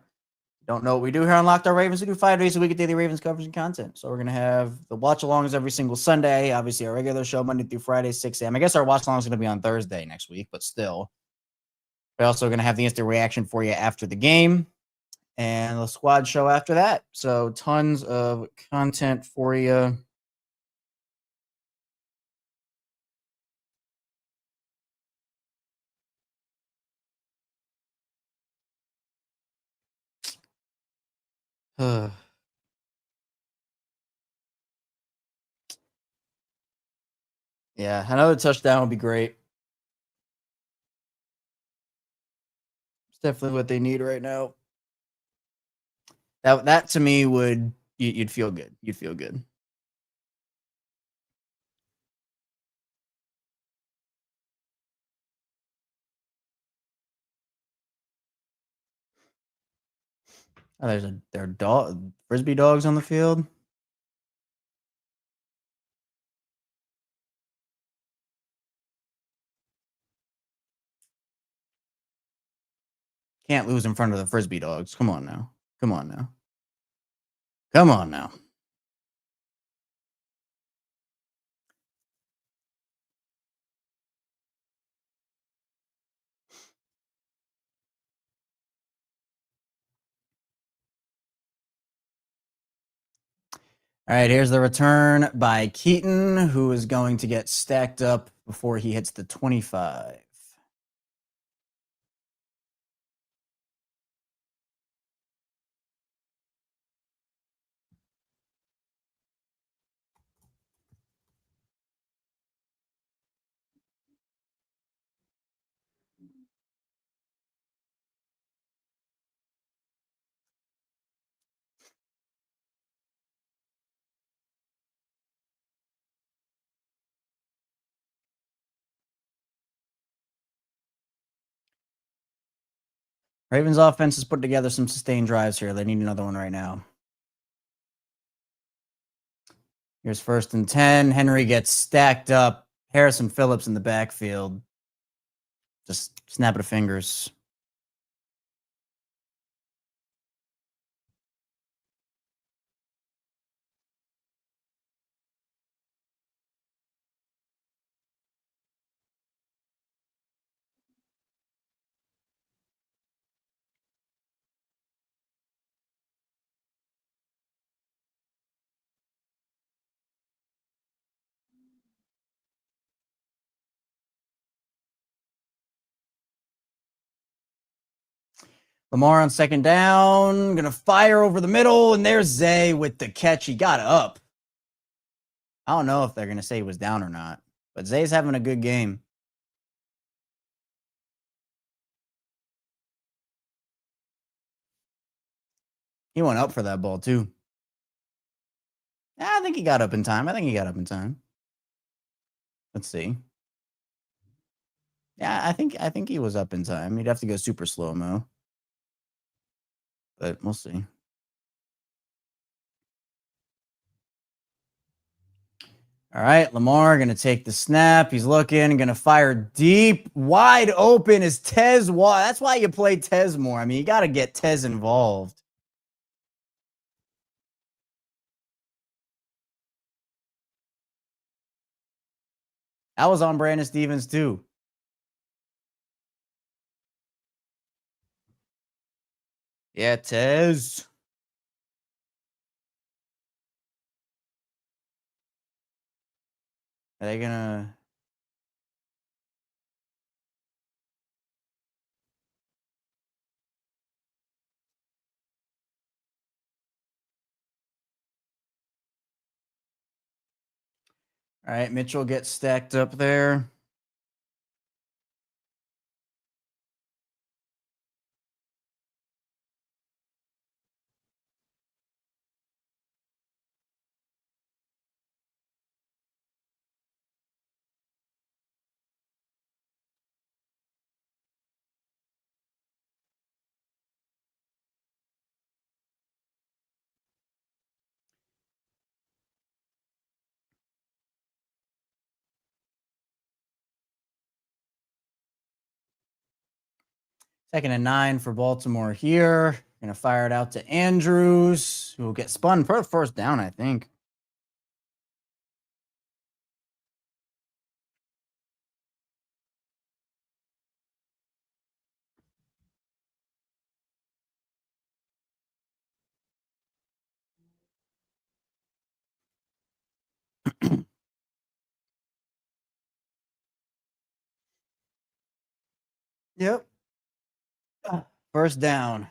Don't know what we do here on Locked On Ravens. We do 5 days a week of daily Ravens coverage and content. So we're going to have the watch-alongs every single Sunday. Obviously, our regular show Monday through Friday, 6 a.m. I guess our watch-along is going to be on Thursday next week, but still. We're also going to have the instant reaction for you after the game and the squad show after that. So tons of content for you. Yeah, another touchdown would be great. It's definitely what they need right now. That to me you'd feel good. You'd feel good. Oh, there are dog frisbee dogs on the field. Can't lose in front of the frisbee dogs. Come on now. Come on now. Come on now. All right, here's the return by Keaton, who is going to get stacked up before he hits the 25. Ravens offense has put together some sustained drives here. They need another one right now. Here's 1st and 10. Henry gets stacked up. Harrison Phillips in the backfield. Just snap of fingers. Lamar on 2nd down. Going to fire over the middle, and there's Zay with the catch. He got up. I don't know if they're going to say he was down or not, but Zay's having a good game. He went up for that ball, too. I think he got up in time. Let's see. Yeah, I think he was up in time. He'd have to go super slow-mo. But we'll see. All right, Lamar going to take the snap. He's looking, going to fire deep. Wide open is Tez. That's why you play Tez more. I mean, you got to get Tez involved. I was on Brandon Stevens too. Yeah, Tez. Are they gonna? All right, Mitchell gets stacked up there. Second and 9 for Baltimore here. Gonna fire it out to Andrews, who will get spun for first down, I think. Yep. First down.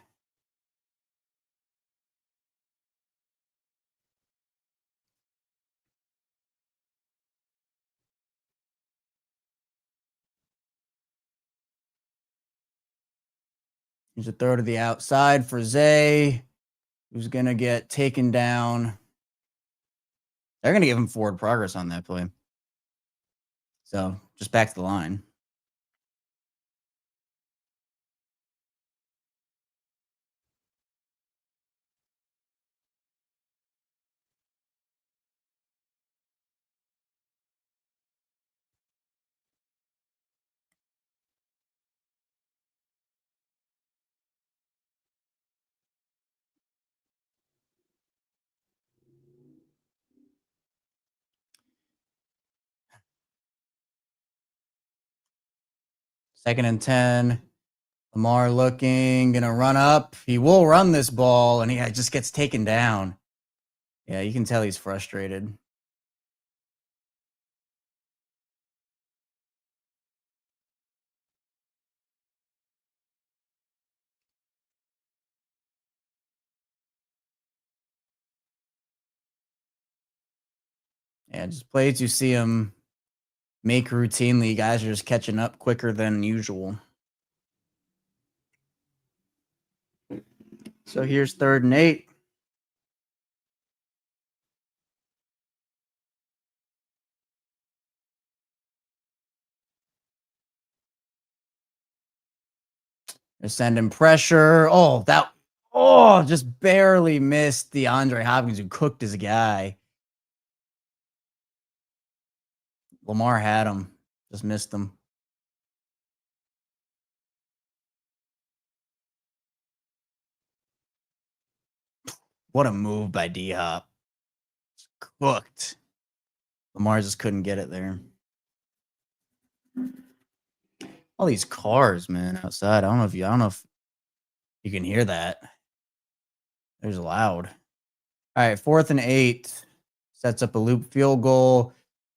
Here's a throw to the outside for Zay, who's going to get taken down. They're going to give him forward progress on that play. So just back to the line. Second and 10. Lamar looking, going to run up. He will run this ball, and he just gets taken down. Yeah, you can tell he's frustrated. Yeah, just plays you see him make routinely. Guys are just catching up quicker than usual. So here's 3rd and 8. They're sending pressure. Just barely missed DeAndre Hopkins, who cooked his guy. Lamar had him, just missed him. What a move by D-Hop. Cooked. Lamar just couldn't get it there. All these cars, man, outside. I don't know if you can hear that. There's loud. All right, 4th and 8. Sets up a loop field goal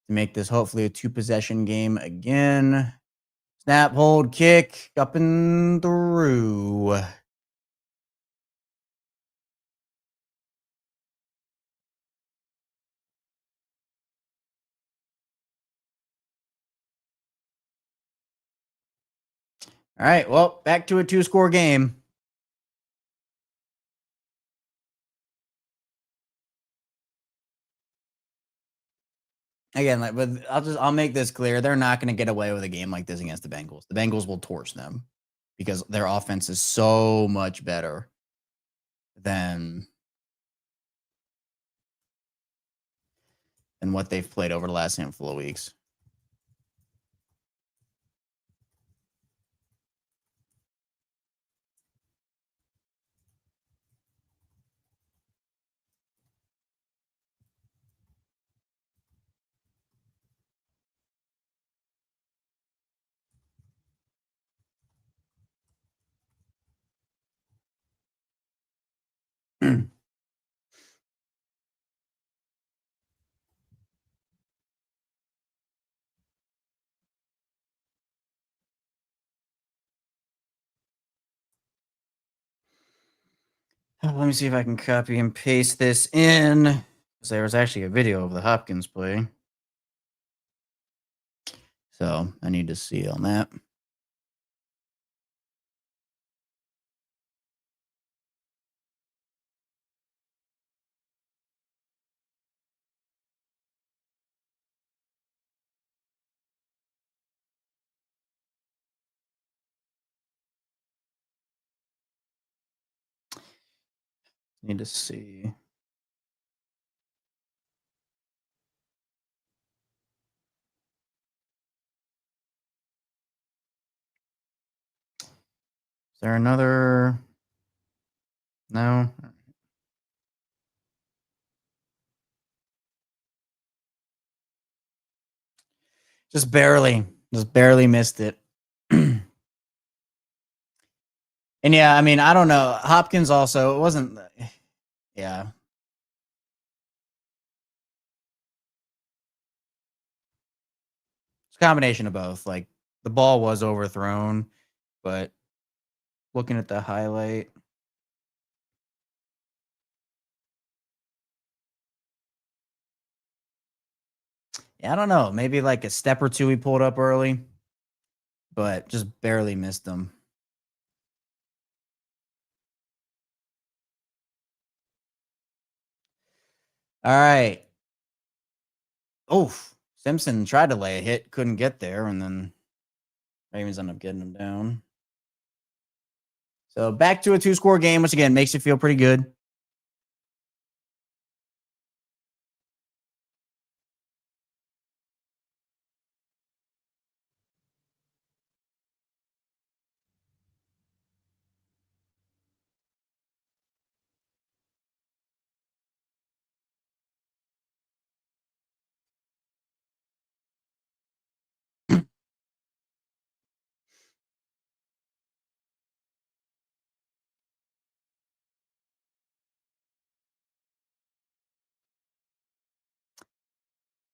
to make this hopefully a 2-possession game again. Snap, hold, kick, up and through. All right, well, back to a 2-score game. Again, but I'll make this clear. They're not going to get away with a game like this against the Bengals. The Bengals will torch them because their offense is so much better than what they've played over the last handful of weeks. Let me see if I can copy and paste this in. Because there was actually a video of the Hopkins play. So I need to see on that. Need to see. Is there another? No. Just barely missed it. And yeah, I mean, I don't know. Hopkins also, it wasn't, yeah. It's a combination of both. Like, the ball was overthrown, but looking at the highlight. Yeah, I don't know. Maybe like a step or two he pulled up early, but just barely missed them. All right. Oh, Simpson tried to lay a hit, couldn't get there, and then Ravens end up getting him down. So back to a 2-score game, which again makes you feel pretty good.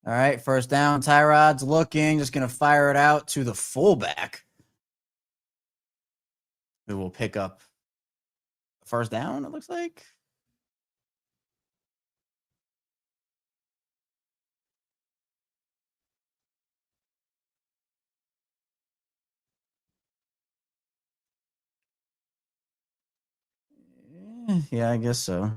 All right, first down. Tyrod's looking, just going to fire it out to the fullback, who will pick up first down, it looks like. Yeah, I guess so.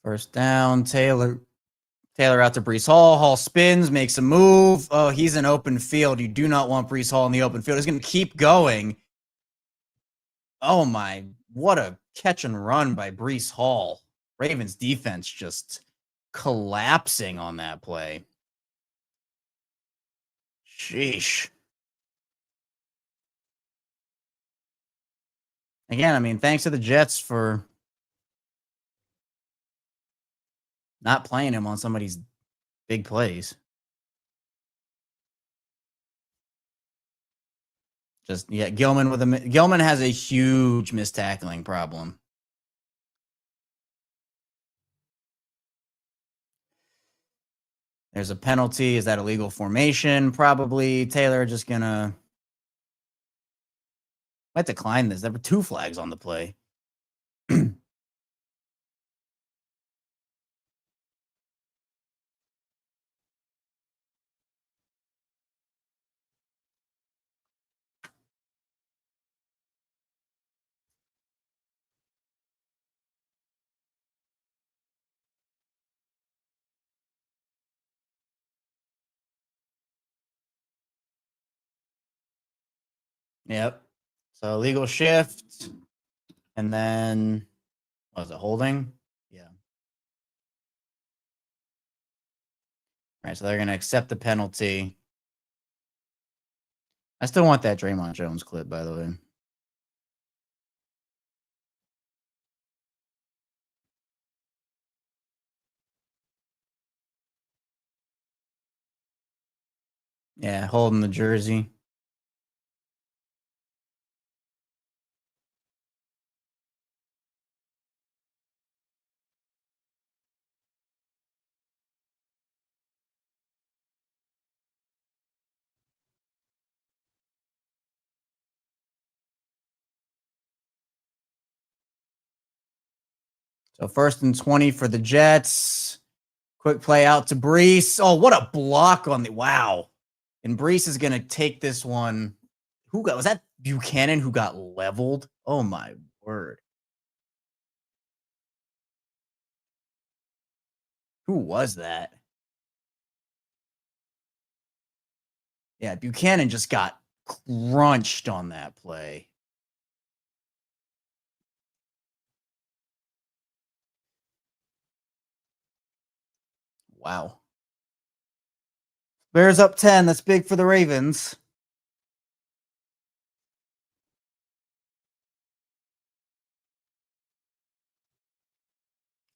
First down, Taylor out to Breece Hall. Hall spins, makes a move. Oh, he's in open field. You do not want Breece Hall in the open field. He's going to keep going. Oh, my. What a catch and run by Breece Hall. Ravens defense just collapsing on that play. Sheesh. Again, I mean, thanks to the Jets for not playing him on somebody's big plays. Just, yeah, Gilman has a huge mistackling problem. There's a penalty. Is that illegal formation? Probably. Taylor just gonna might decline this. There were 2 flags on the play. Yep. So illegal shift. And then, was it holding? Yeah. All right. So they're going to accept the penalty. I still want that Draymond Jones clip, by the way. Yeah, holding the jersey. So 1st and 20 for the Jets. Quick play out to Breece. Oh, what a block on the wow. And Breece is going to take this one. Was that Buchanan who got leveled? Oh my word. Who was that? Yeah, Buchanan just got crunched on that play. Wow. Bears up 10. That's big for the Ravens.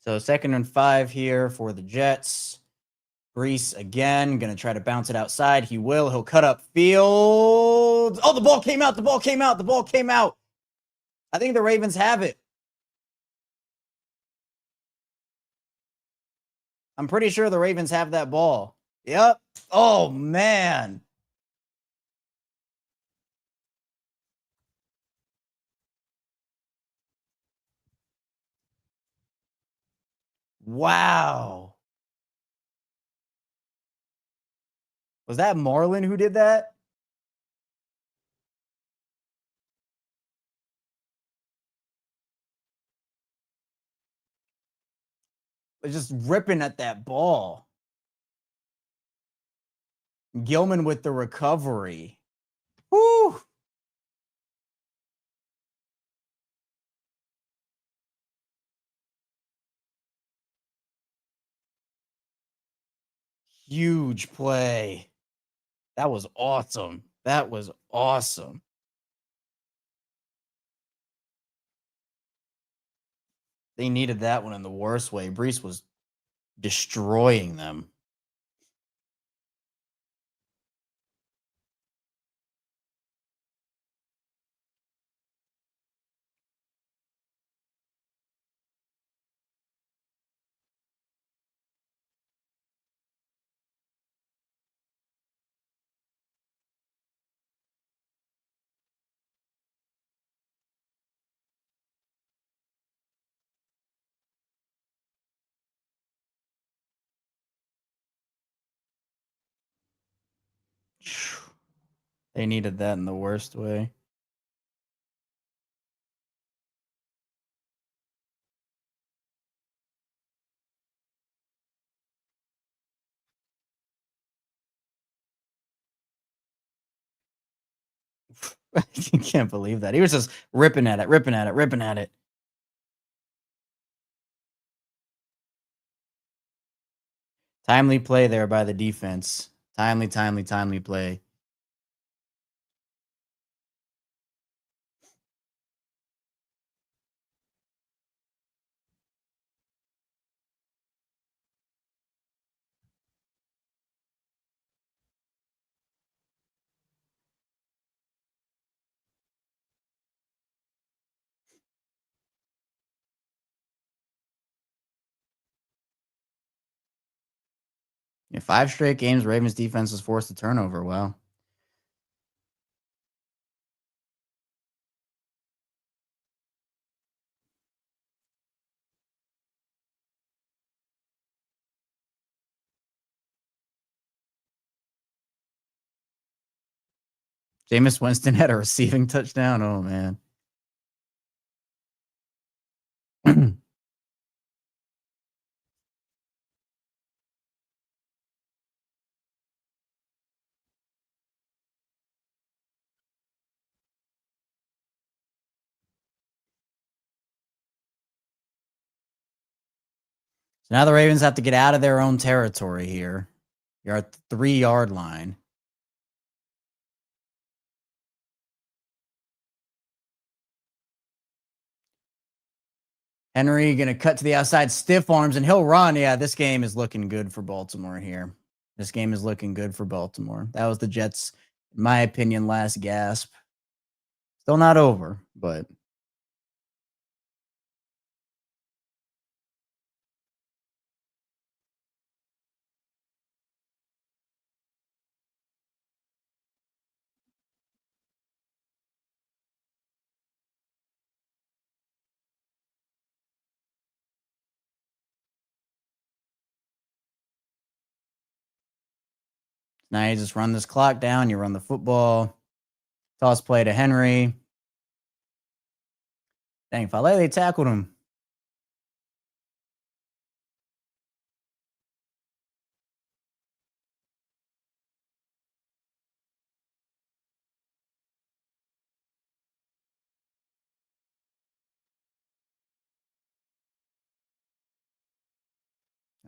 So 2nd and 5 here for the Jets. Breece again, going to try to bounce it outside. He will. He'll cut up field. Oh, the ball came out. The ball came out. The ball came out. I think the Ravens have it. I'm pretty sure the Ravens have that ball. Yep. Oh, man. Wow. Was that Marlon who did that? Was just ripping at that ball. Gilman with the recovery. Woo. Huge play. That was awesome. That was awesome. They needed that one in the worst way. Breece was destroying them. They needed that in the worst way. You can't believe that. He was just ripping at it, ripping at it, ripping at it. Timely play there by the defense. Timely play. Yeah, 5 straight games, Ravens defense was forced a turnover. Wow. Jameis Winston had a receiving touchdown. Oh, man. So now the Ravens have to get out of their own territory here. You're at the 3-yard line. Henry going to cut to the outside, stiff arms, and he'll run. Yeah, this game is looking good for Baltimore here. This game is looking good for Baltimore. That was the Jets, in my opinion, last gasp. Still not over, but now you just run this clock down. You run the football. Toss play to Henry. Dang, Faalele tackled him.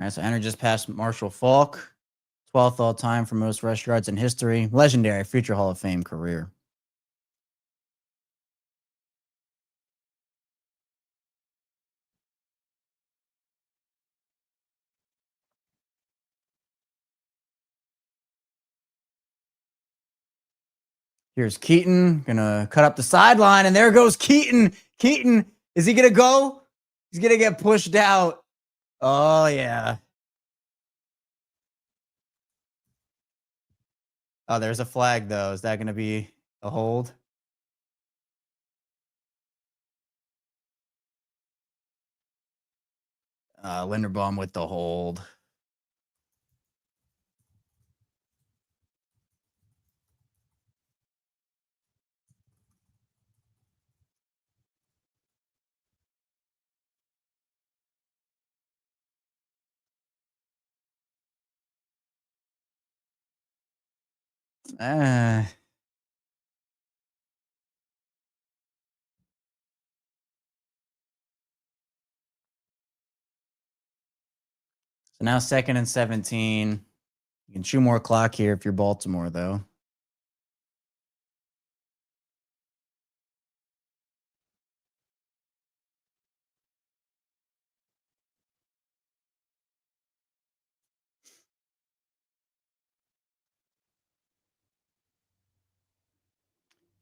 All right, so Henry just passed Marshall Faulk, 12th all time for most rush yards in history. Legendary future Hall of Fame career. Here's Keaton, gonna cut up the sideline, and there goes Keaton. Keaton, is he gonna go? He's gonna get pushed out. Oh, yeah. Oh, there's a flag, though. Is that gonna be a hold? Linderbaum with the hold. So now 2nd and 17. You can chew more clock here if you're Baltimore, though.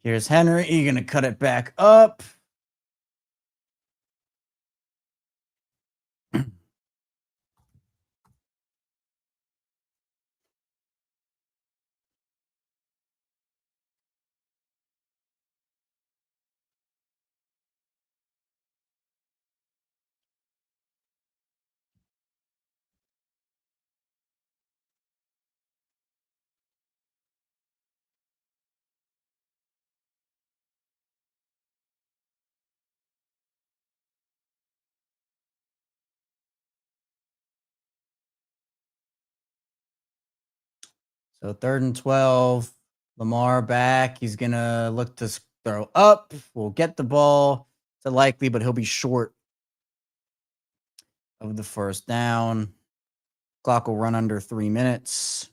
Here's Henry. You're going to cut it back up. So 3rd and 12. Lamar back. He's going to look to throw up. We'll get the ball. It's likely, but he'll be short of the first down. Clock will run under 3 minutes.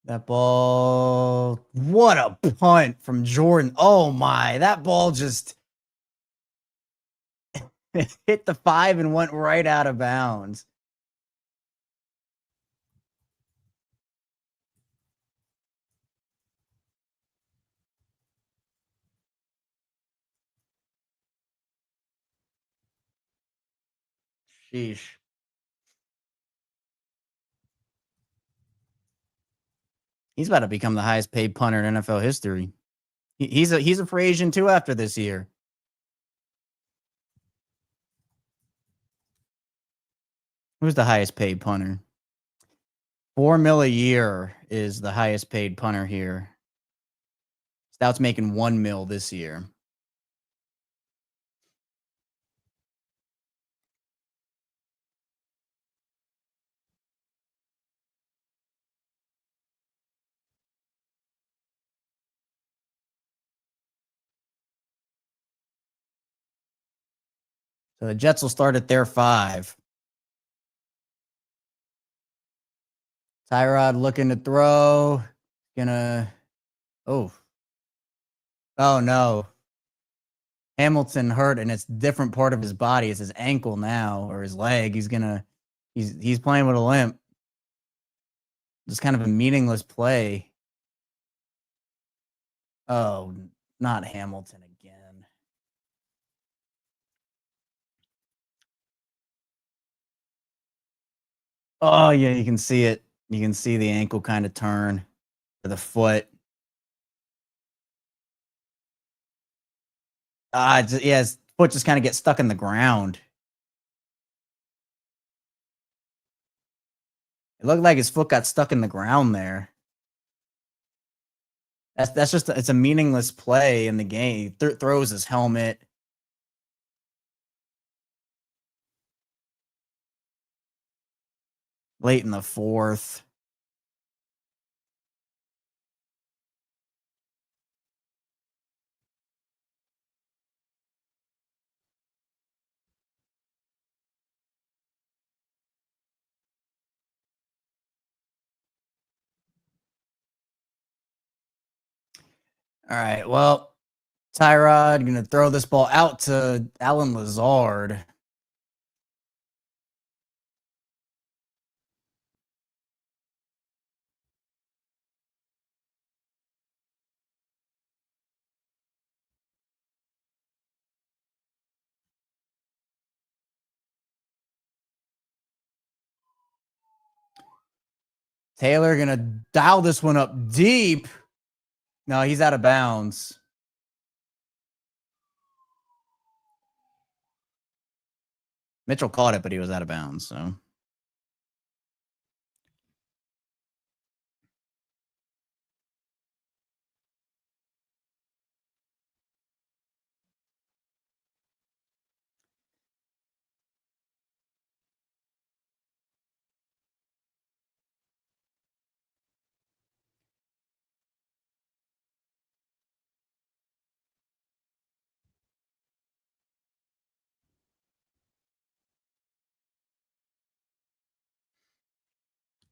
That ball, what a punt from Jordan. Oh my, that ball just hit the 5 and went right out of bounds. Sheesh. He's about to become the highest paid punter in NFL history. He's a free agent too after this year. Who's the highest paid punter? $4 million a year is the highest paid punter here. Stout's making $1 million this year. So the Jets will start at their 5. Tyrod looking to throw. Oh no. Hamilton hurt, and it's a different part of his body. It's his ankle now, or his leg. He's playing with a limp. Just kind of a meaningless play. Oh, not Hamilton again. Oh yeah, you can see it. You can see the ankle kind of turn to the foot. His foot just kind of gets stuck in the ground. It looked like his foot got stuck in the ground there. That's just it's a meaningless play in the game. He throws his helmet. Late in the 4th. All right. Well, Tyrod going to throw this ball out to Allen Lazard. Taylor going to dial this one up deep. No, he's out of bounds. Mitchell caught it, but he was out of bounds.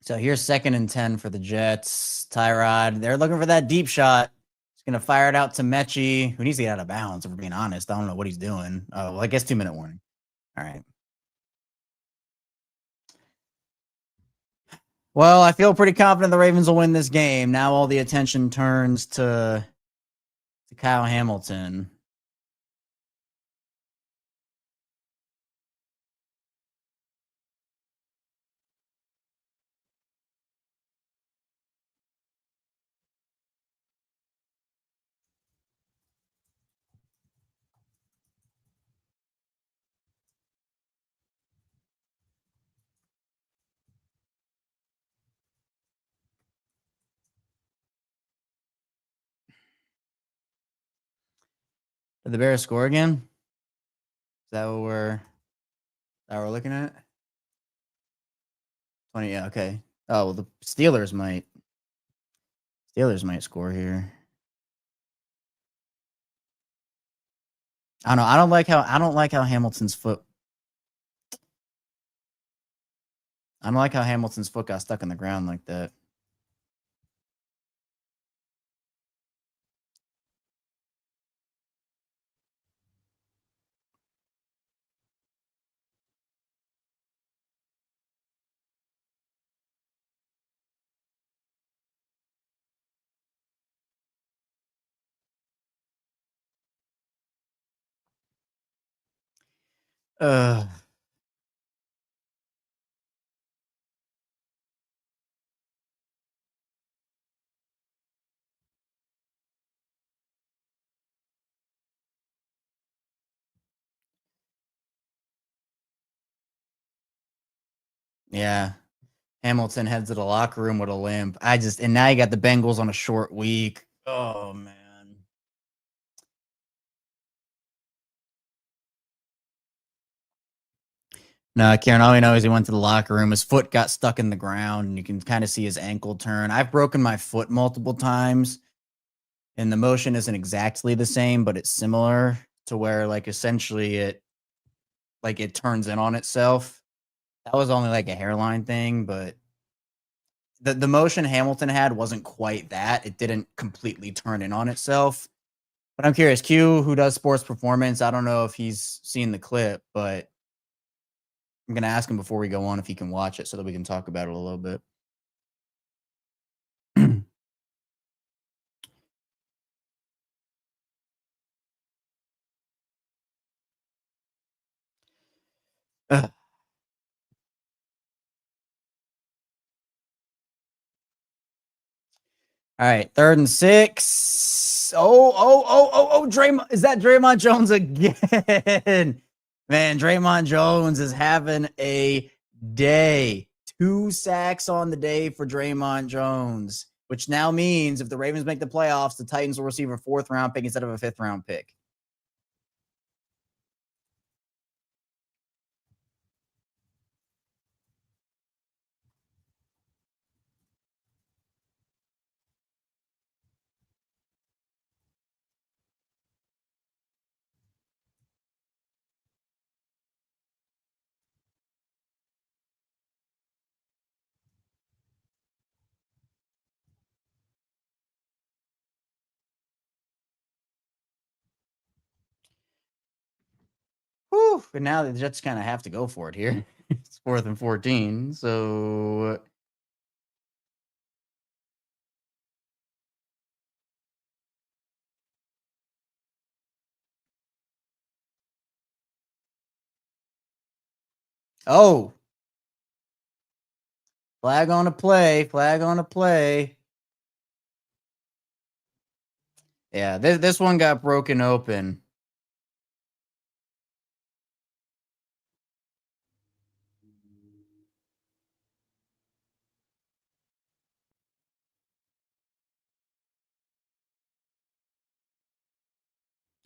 So here's 2nd and 10 for the Jets. Tyrod, they're looking for that deep shot. He's going to fire it out to Mechie, who needs to get out of bounds, if we're being honest. I don't know what he's doing. Oh, well, I guess 2-minute warning. All right. Well, I feel pretty confident the Ravens will win this game. Now all the attention turns to Kyle Hamilton. Did the Bears score again? Is that what we're looking at? 20, yeah, okay. Oh, well, the Steelers might score here. I don't know. I don't like how Hamilton's foot. I don't like how Hamilton's foot got stuck in the ground like that. Uh Yeah. Hamilton heads to the locker room with a limp. And now you got the Bengals on a short week. Oh, man. No, Karen, all we know is he went to the locker room. His foot got stuck in the ground, and you can kind of see his ankle turn. I've broken my foot multiple times, and the motion isn't exactly the same, but it's similar to where, like, essentially it turns in on itself. That was only like a hairline thing, but the motion Hamilton had wasn't quite that. It didn't completely turn in on itself. But I'm curious, Q, who does sports performance, I don't know if he's seen the clip, but I'm going to ask him before we go on if he can watch it so that we can talk about it a little bit. All right, 3rd and 6. Oh, Draymond. Is that Draymond Jones again? Man, Draymond Jones is having a day. 2 sacks on the day for Draymond Jones, which now means if the Ravens make the playoffs, the Titans will receive a 4th round pick instead of a 5th round pick. Whew, but now the Jets kind of have to go for it here. It's 4th and 14, so oh, flag on a play. Yeah, this one got broken open.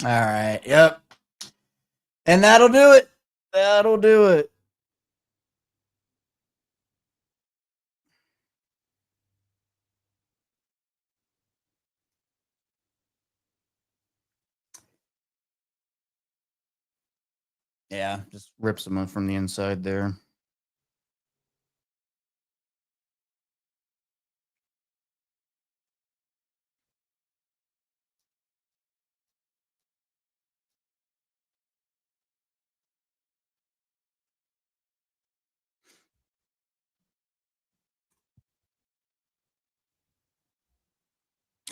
All right, yep. And that'll do it. That'll do it. Yeah, just rips them from the inside there.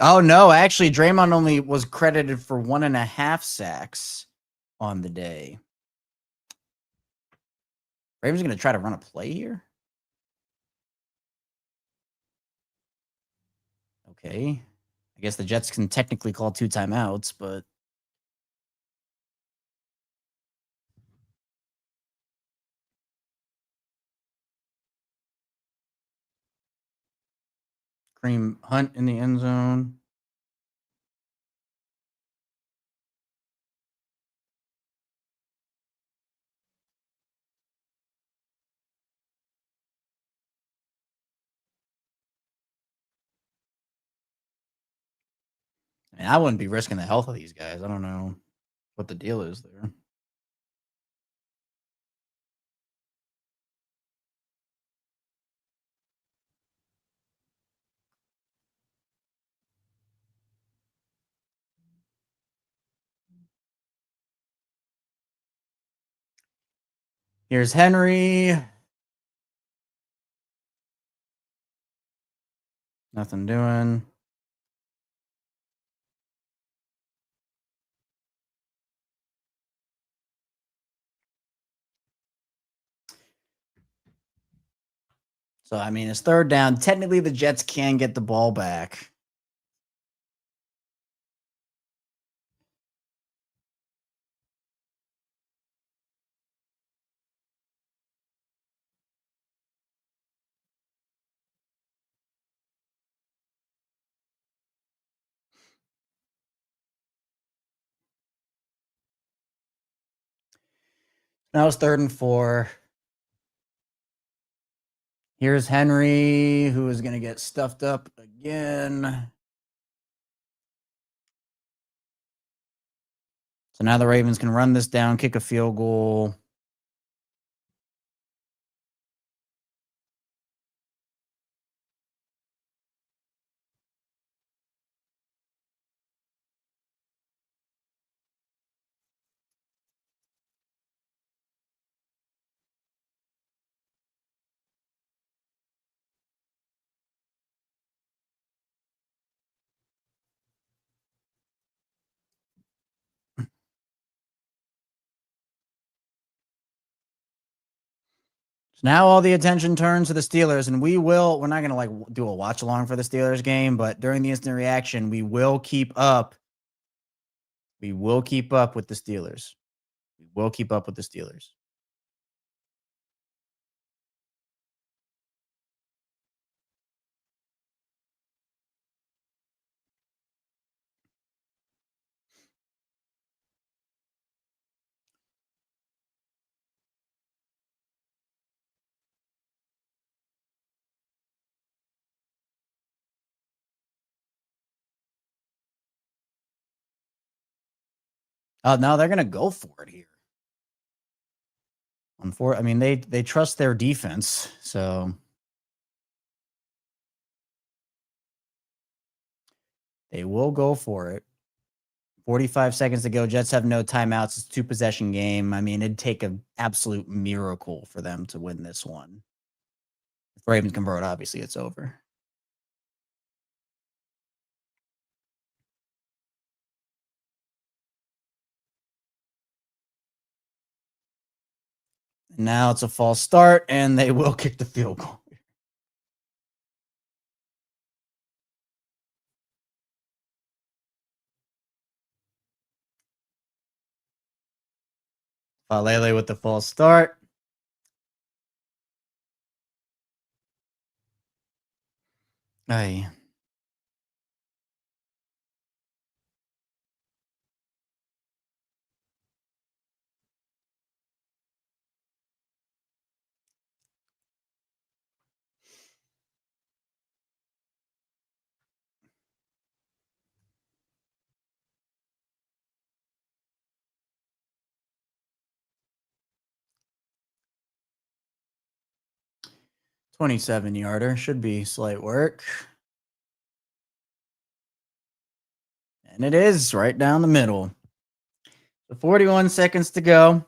Oh no, actually, Draymond only was credited for 1.5 sacks on the day. Ravens gonna try to run a play here. Okay, I guess the Jets can technically call 2 timeouts, but Kareem Hunt in the end zone. I mean, I wouldn't be risking the health of these guys. I don't know what the deal is there. Here's Henry. Nothing doing. So, I mean, it's 3rd down. Technically, the Jets can get the ball back. Now it's 3rd and 4. Here's Henry, who is going to get stuffed up again. So now the Ravens can run this down, kick a field goal. So now all the attention turns to the Steelers, and we're not going to do a watch along for the Steelers game, but during the instant reaction, we will keep up. We will keep up with the Steelers. We will keep up with the Steelers. Now they're going to go for it here. I mean, they trust their defense, so they will go for it. 45 seconds to go. Jets have no timeouts. It's a 2-possession game. I mean, it'd take an absolute miracle for them to win this one. If Ravens convert, obviously it's over. Now it's a false start, and they will kick the field goal. Faalele with the false start. Aye. $27-yarder. Should be slight work. And it is right down the middle. So 41 seconds to go.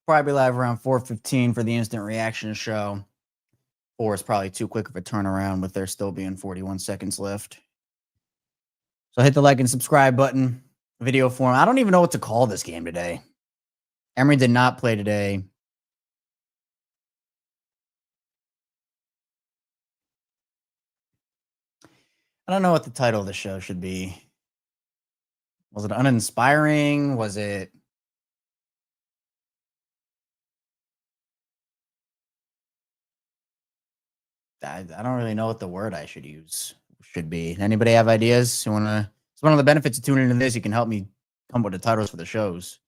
Probably live around 4:15 for the instant reaction show. 4 is probably too quick of a turnaround with there still being 41 seconds left. So hit the like and subscribe button. Video form. I don't even know what to call this game today. Emory did not play today. I don't know what the title of the show should be. Was it uninspiring? Was it... I don't really know what the word I should be. Anybody have ideas? You want to? It's one of the benefits of tuning into this. You can help me come up with the titles for the shows.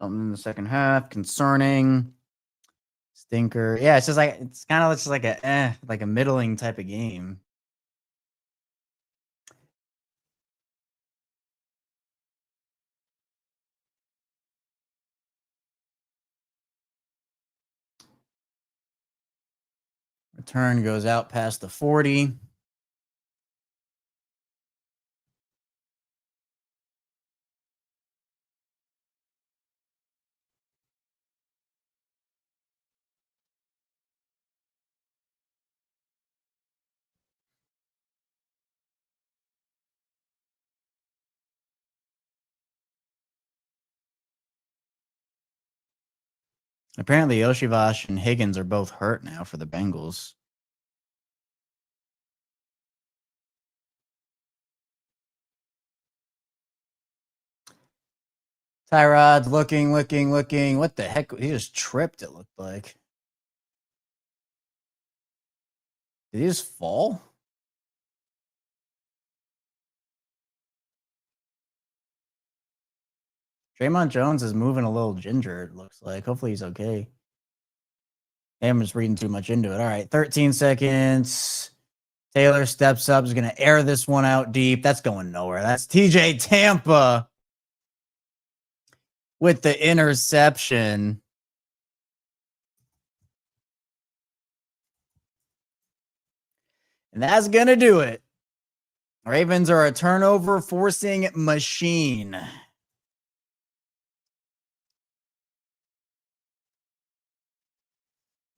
Something in the second half. Concerning. Stinker. Yeah, it's kind of just like a middling type of game. Return goes out past the 40. Apparently, Yoshivash and Higgins are both hurt now for the Bengals. Tyrod's looking. What the heck? He just tripped, it looked like. Did he just fall? Draymond Jones is moving a little ginger, it looks like. Hopefully he's okay. I'm just reading too much into it. All right, 13 seconds. Taylor steps up, is going to air this one out deep. That's going nowhere. That's TJ Tampa with the interception. And that's going to do it. Ravens are a turnover forcing machine.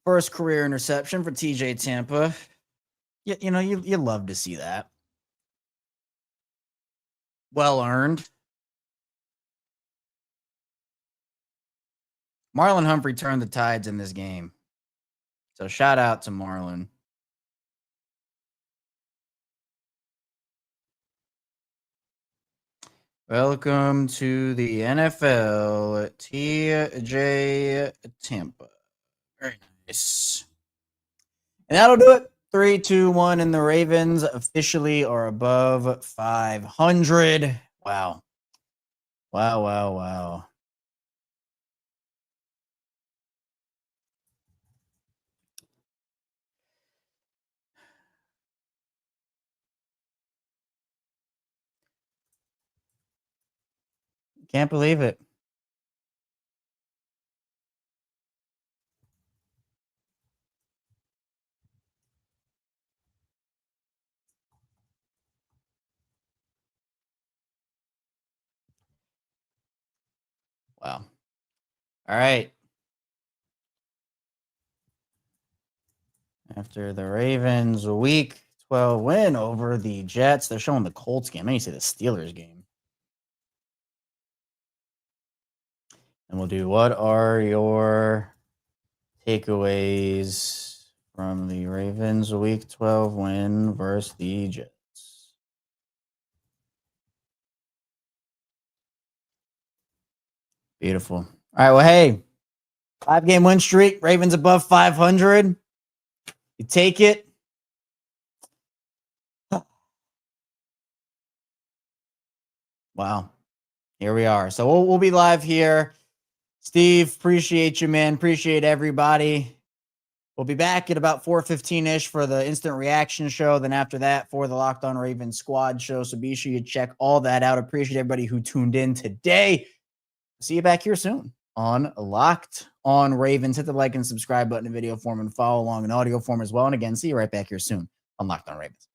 First career interception for TJ Tampa. You know, you love to see that. Well earned. Marlon Humphrey turned the tides in this game. So shout out to Marlon. Welcome to the NFL, TJ Tampa. Very nice. And that'll do it. 3, 2, 1, and the Ravens officially are above 500. Wow. Wow. Can't believe it. Wow. All right. After the Ravens week 12 win over the Jets, they're showing the Colts game. I need to say the Steelers game. And we'll do, what are your takeaways from the Ravens week 12 win versus the Jets? Beautiful. All right, well, hey, 5-game win streak, Ravens above 500. You take it. Wow. Here we are. So we'll be live here. Steve, appreciate you, man. Appreciate everybody. We'll be back at about 4:15-ish for the instant reaction show. Then after that, for the Locked On Ravens squad show. So be sure you check all that out. Appreciate everybody who tuned in today. See you back here soon on Locked On Ravens. Hit the like and subscribe button in video form and follow along in audio form as well. And again, see you right back here soon on Locked On Ravens.